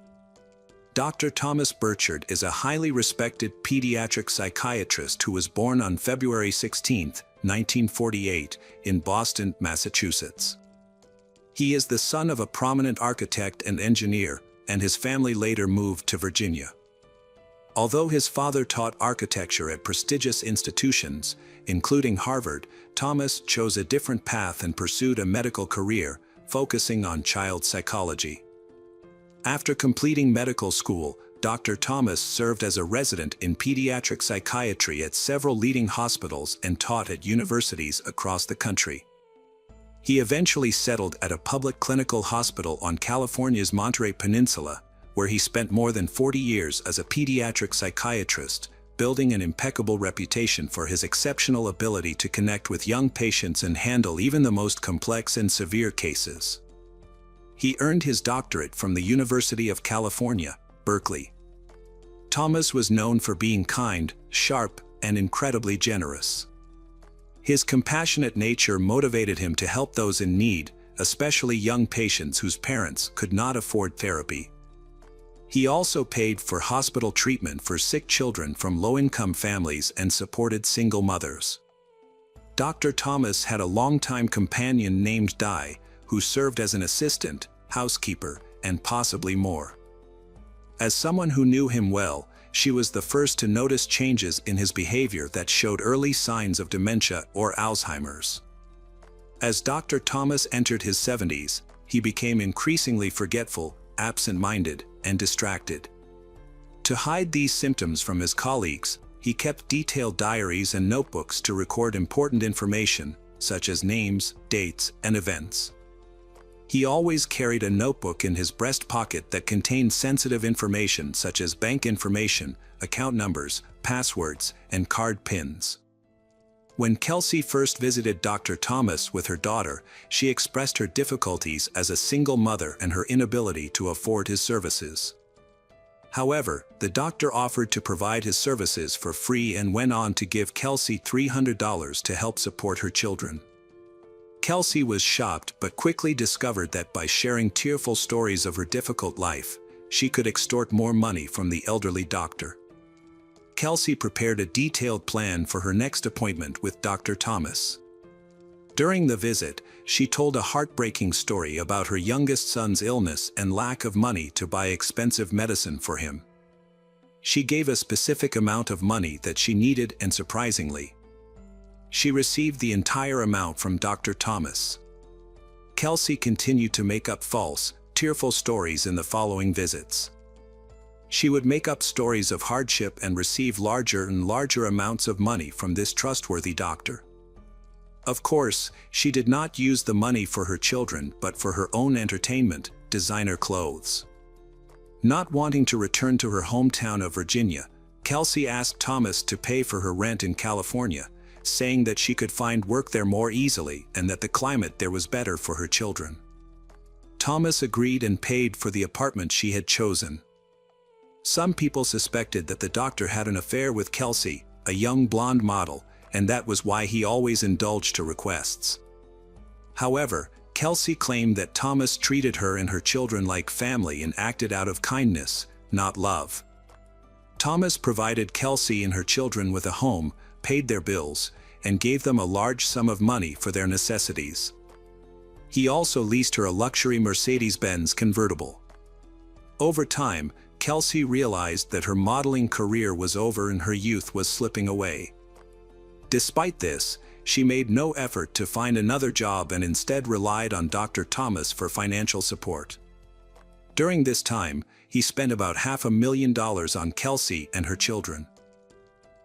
Dr. Thomas Burchard is a highly respected pediatric psychiatrist who was born on February 16, 1948, in Boston, Massachusetts. He is the son of a prominent architect and engineer, and his family later moved to Virginia. Although his father taught architecture at prestigious institutions, including Harvard, Thomas chose a different path and pursued a medical career, focusing on child psychology. After completing medical school, Dr. Thomas served as a resident in pediatric psychiatry at several leading hospitals and taught at universities across the country. He eventually settled at a public clinical hospital on California's Monterey Peninsula, where he spent more than 40 years as a pediatric psychiatrist, building an impeccable reputation for his exceptional ability to connect with young patients and handle even the most complex and severe cases. He earned his doctorate from the University of California, Berkeley. Thomas was known for being kind, sharp, and incredibly generous. His compassionate nature motivated him to help those in need, especially young patients whose parents could not afford therapy. He also paid for hospital treatment for sick children from low-income families and supported single mothers. Dr. Thomas had a longtime companion named Di, who served as an assistant, housekeeper, and possibly more. As someone who knew him well, she was the first to notice changes in his behavior that showed early signs of dementia or Alzheimer's. As Dr. Thomas entered his 70s, he became increasingly forgetful, absent-minded, and distracted. To hide these symptoms from his colleagues, he kept detailed diaries and notebooks to record important information, such as names, dates, and events. He always carried a notebook in his breast pocket that contained sensitive information such as bank information, account numbers, passwords, and card pins. When Kelsey first visited Dr. Thomas with her daughter, she expressed her difficulties as a single mother and her inability to afford his services. However, the doctor offered to provide his services for free and went on to give Kelsey $300 to help support her children. Kelsey was shocked but quickly discovered that by sharing tearful stories of her difficult life, she could extort more money from the elderly doctor. Kelsey prepared a detailed plan for her next appointment with Dr. Thomas. During the visit, she told a heartbreaking story about her youngest son's illness and lack of money to buy expensive medicine for him. She gave a specific amount of money that she needed, and surprisingly, she received the entire amount from Dr. Thomas. Kelsey continued to make up false, tearful stories in the following visits. She would make up stories of hardship and receive larger and larger amounts of money from this trustworthy doctor. Of course, she did not use the money for her children but for her own entertainment, designer clothes. Not wanting to return to her hometown of Virginia, Kelsey asked Thomas to pay for her rent in California, saying that she could find work there more easily and that the climate there was better for her children. Thomas agreed and paid for the apartment she had chosen. Some people suspected that the doctor had an affair with Kelsey, a young blonde model, and that was why he always indulged her requests. However, Kelsey claimed that Thomas treated her and her children like family and acted out of kindness, not love. Thomas provided Kelsey and her children with a home, paid their bills, and gave them a large sum of money for their necessities. He also leased her a luxury Mercedes-Benz convertible. Over time, Kelsey realized that her modeling career was over and her youth was slipping away. Despite this, she made no effort to find another job and instead relied on Dr. Thomas for financial support. During this time, he spent about $500,000 on Kelsey and her children.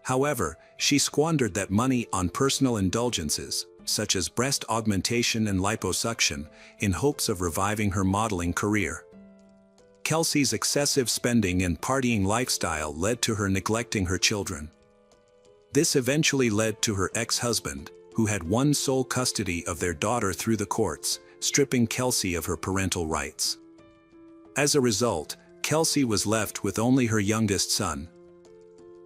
However, she squandered that money on personal indulgences, such as breast augmentation and liposuction, in hopes of reviving her modeling career. Kelsey's excessive spending and partying lifestyle led to her neglecting her children. This eventually led to her ex-husband, who had won sole custody of their daughter through the courts, stripping Kelsey of her parental rights. As a result, Kelsey was left with only her youngest son.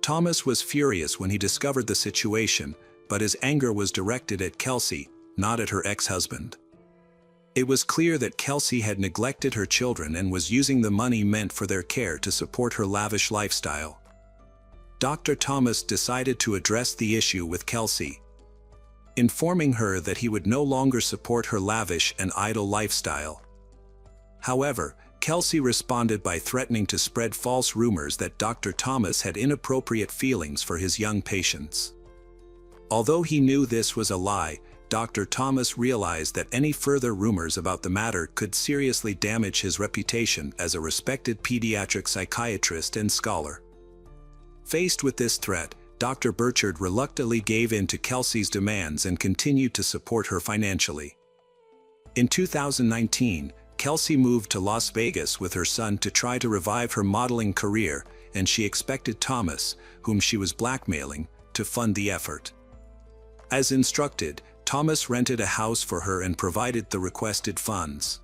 Thomas was furious when he discovered the situation, but his anger was directed at Kelsey, not at her ex-husband. It was clear that Kelsey had neglected her children and was using the money meant for their care to support her lavish lifestyle. Dr. Thomas decided to address the issue with Kelsey, informing her that he would no longer support her lavish and idle lifestyle. However, Kelsey responded by threatening to spread false rumors that Dr. Thomas had inappropriate feelings for his young patients. Although he knew this was a lie, Dr. Thomas realized that any further rumors about the matter could seriously damage his reputation as a respected pediatric psychiatrist and scholar. Faced with this threat, Dr. Burchard reluctantly gave in to Kelsey's demands and continued to support her financially. In 2019, Kelsey moved to Las Vegas with her son to try to revive her modeling career, and she expected Thomas, whom she was blackmailing, to fund the effort. As instructed, Thomas rented a house for her and provided the requested funds.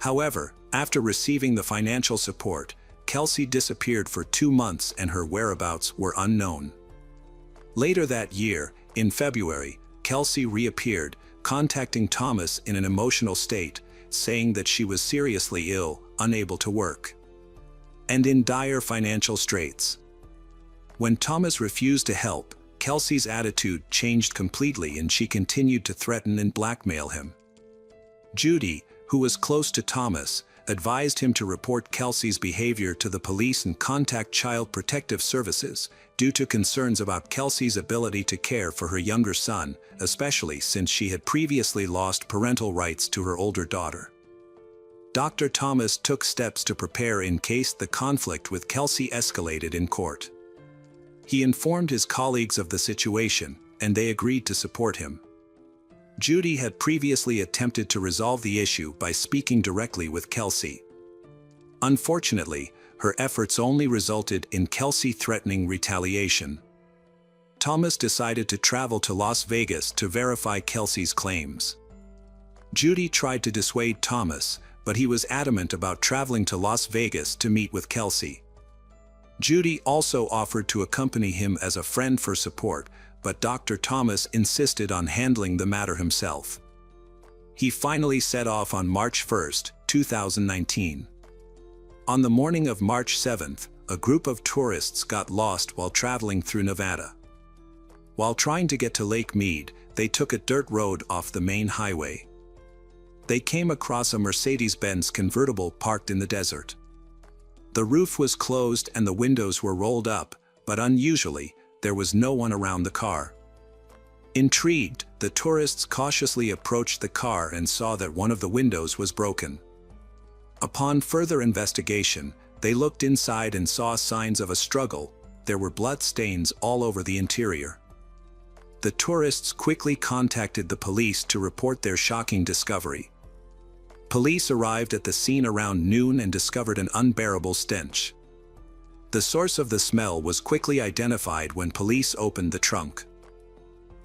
However, after receiving the financial support, Kelsey disappeared for 2 months and her whereabouts were unknown. Later that year, in February, Kelsey reappeared, contacting Thomas in an emotional state, saying that she was seriously ill, unable to work, and in dire financial straits. When Thomas refused to help, Kelsey's attitude changed completely and she continued to threaten and blackmail him. Judy, who was close to Thomas, advised him to report Kelsey's behavior to the police and contact Child Protective Services, due to concerns about Kelsey's ability to care for her younger son, especially since she had previously lost parental rights to her older daughter. Dr. Thomas took steps to prepare in case the conflict with Kelsey escalated in court. He informed his colleagues of the situation, and they agreed to support him. Judy had previously attempted to resolve the issue by speaking directly with Kelsey. Unfortunately, her efforts only resulted in Kelsey threatening retaliation. Thomas decided to travel to Las Vegas to verify Kelsey's claims. Judy tried to dissuade Thomas, but he was adamant about traveling to Las Vegas to meet with Kelsey. Judy also offered to accompany him as a friend for support, but Dr. Thomas insisted on handling the matter himself. He finally set off on March 1, 2019. On the morning of March 7th, a group of tourists got lost while traveling through Nevada. While trying to get to Lake Mead, they took a dirt road off the main highway. They came across a Mercedes-Benz convertible parked in the desert. The roof was closed and the windows were rolled up, but unusually, there was no one around the car. Intrigued, the tourists cautiously approached the car and saw that one of the windows was broken. Upon further investigation, they looked inside and saw signs of a struggle. There were blood stains all over the interior. The tourists quickly contacted the police to report their shocking discovery. Police arrived at the scene around noon and discovered an unbearable stench. The source of the smell was quickly identified when police opened the trunk.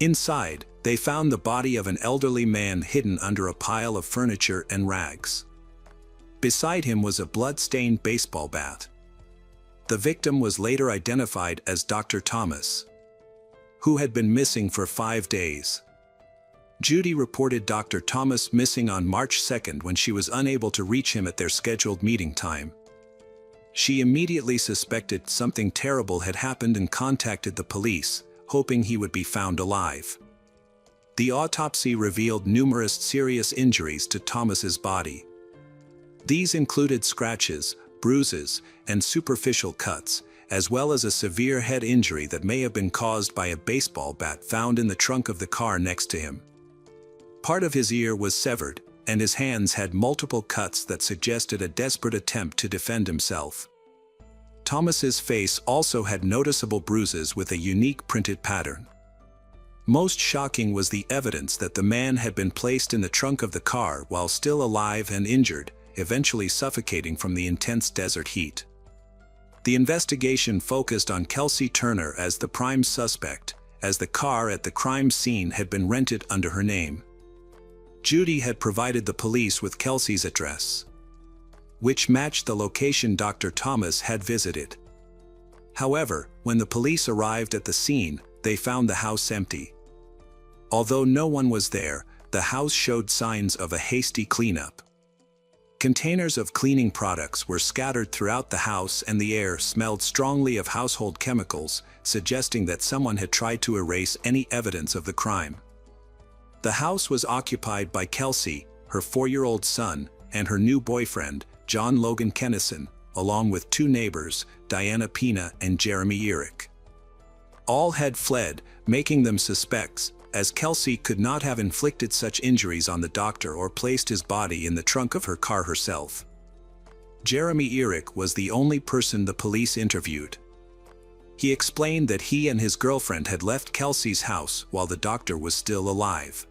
Inside, they found the body of an elderly man hidden under a pile of furniture and rags. Beside him was a blood-stained baseball bat. The victim was later identified as Dr. Thomas, who had been missing for 5 days. Judy reported Dr. Thomas missing on March 2nd when she was unable to reach him at their scheduled meeting time. She immediately suspected something terrible had happened and contacted the police, hoping he would be found alive. The autopsy revealed numerous serious injuries to Thomas's body. These included scratches, bruises, and superficial cuts, as well as a severe head injury that may have been caused by a baseball bat found in the trunk of the car next to him. Part of his ear was severed, and his hands had multiple cuts that suggested a desperate attempt to defend himself. Thomas's face also had noticeable bruises with a unique printed pattern. Most shocking was the evidence that the man had been placed in the trunk of the car while still alive and injured, eventually suffocating from the intense desert heat. The investigation focused on Kelsey Turner as the prime suspect, as the car at the crime scene had been rented under her name. Judy had provided the police with Kelsey's address, which matched the location Dr. Thomas had visited. However, when the police arrived at the scene, they found the house empty. Although no one was there, the house showed signs of a hasty cleanup. Containers of cleaning products were scattered throughout the house and the air smelled strongly of household chemicals, suggesting that someone had tried to erase any evidence of the crime. The house was occupied by Kelsey, her 4-year-old son, and her new boyfriend, John Logan Kennison, along with 2 neighbors, Diana Pina and Jeremy Eric. All had fled, making them suspects, as Kelsey could not have inflicted such injuries on the doctor or placed his body in the trunk of her car herself. Jeremy Eric was the only person the police interviewed. He explained that he and his girlfriend had left Kelsey's house while the doctor was still alive.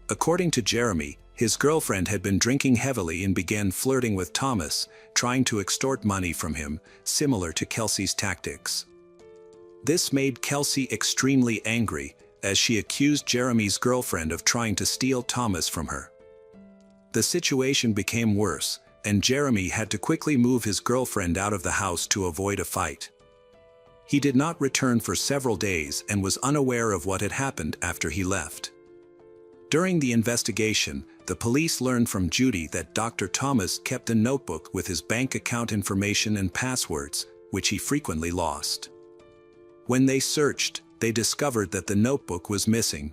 According to Jeremy, his girlfriend had been drinking heavily and began flirting with Thomas, trying to extort money from him, similar to Kelsey's tactics. This made Kelsey extremely angry, as she accused Jeremy's girlfriend of trying to steal Thomas from her. The situation became worse, and Jeremy had to quickly move his girlfriend out of the house to avoid a fight. He did not return for several days and was unaware of what had happened after he left. During the investigation, the police learned from Judy that Dr. Thomas kept a notebook with his bank account information and passwords, which he frequently lost. When they searched, they discovered that the notebook was missing.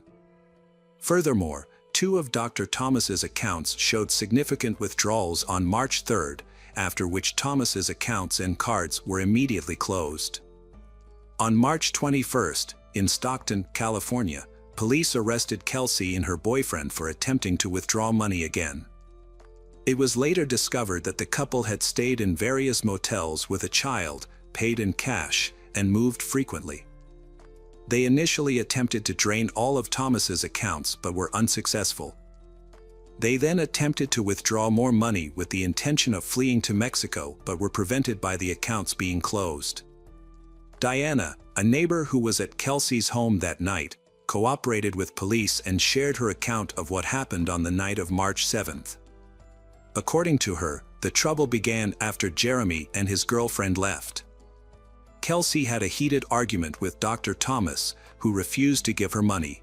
Furthermore, 2 of Dr. Thomas's accounts showed significant withdrawals on March 3rd, after which Thomas's accounts and cards were immediately closed. On March 21st, in Stockton, California, police arrested Kelsey and her boyfriend for attempting to withdraw money again. It was later discovered that the couple had stayed in various motels with a child, paid in cash, and moved frequently. They initially attempted to drain all of Thomas's accounts but were unsuccessful. They then attempted to withdraw more money with the intention of fleeing to Mexico but were prevented by the accounts being closed. Diana, a neighbor who was at Kelsey's home that night, cooperated with police and shared her account of what happened on the night of March 7th. According to her, the trouble began after Jeremy and his girlfriend left. Kelsey had a heated argument with Dr. Thomas, who refused to give her money.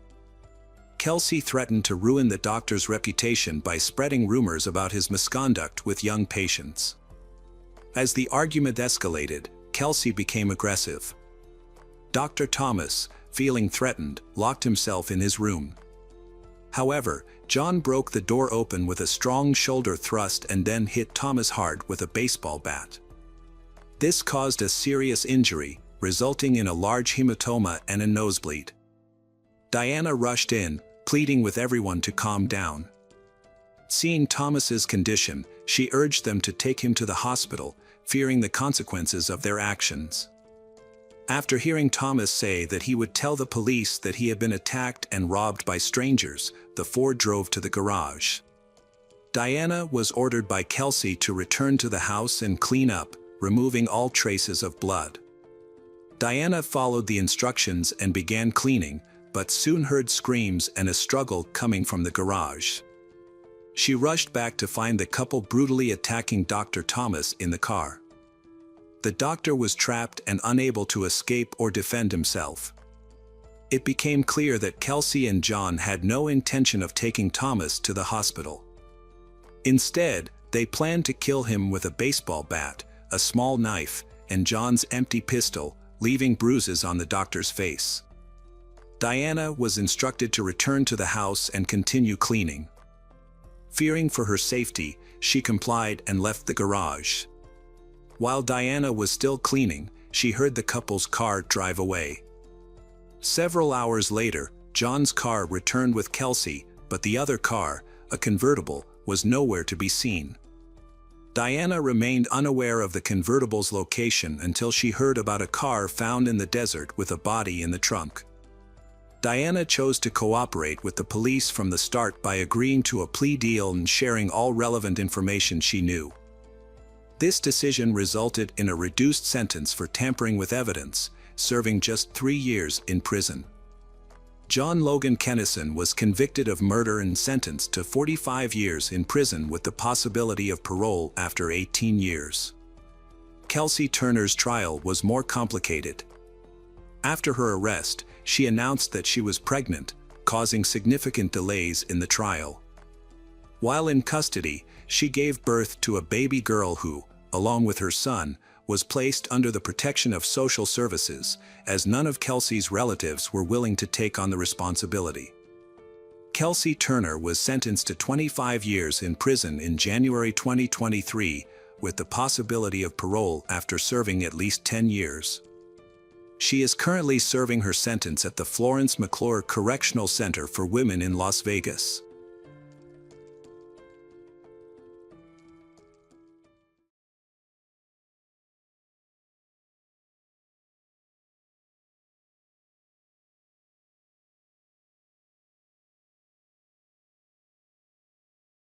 Kelsey threatened to ruin the doctor's reputation by spreading rumors about his misconduct with young patients. As the argument escalated, Kelsey became aggressive. Dr. Thomas, feeling threatened, locked himself in his room. However, John broke the door open with a strong shoulder thrust and then hit Thomas hard with a baseball bat. This caused a serious injury, resulting in a large hematoma and a nosebleed. Diana rushed in, pleading with everyone to calm down. Seeing Thomas's condition, she urged them to take him to the hospital, fearing the consequences of their actions. After hearing Thomas say that he would tell the police that he had been attacked and robbed by strangers, the four drove to the garage. Diana was ordered by Kelsey to return to the house and clean up, removing all traces of blood. Diana followed the instructions and began cleaning, but soon heard screams and a struggle coming from the garage. She rushed back to find the couple brutally attacking Dr. Thomas in the car. The doctor was trapped and unable to escape or defend himself. It became clear that Kelsey and John had no intention of taking Thomas to the hospital. Instead, they planned to kill him with a baseball bat, a small knife, and John's empty pistol, leaving bruises on the doctor's face. Diana was instructed to return to the house and continue cleaning. Fearing for her safety, she complied and left the garage. While Diana was still cleaning, she heard the couple's car drive away. Several hours later, John's car returned with Kelsey, but the other car, a convertible, was nowhere to be seen. Diana remained unaware of the convertible's location until she heard about a car found in the desert with a body in the trunk. Diana chose to cooperate with the police from the start by agreeing to a plea deal and sharing all relevant information she knew. This decision resulted in a reduced sentence for tampering with evidence, serving just 3 years in prison. John Logan Kennison was convicted of murder and sentenced to 45 years in prison with the possibility of parole after 18 years. Kelsey Turner's trial was more complicated. After her arrest, she announced that she was pregnant, causing significant delays in the trial. While in custody, she gave birth to a baby girl who, along with her son, was placed under the protection of social services, as none of Kelsey's relatives were willing to take on the responsibility. Kelsey Turner was sentenced to 25 years in prison in January 2023, with the possibility of parole after serving at least 10 years. She is currently serving her sentence at the Florence McClure Correctional Center for Women in Las Vegas.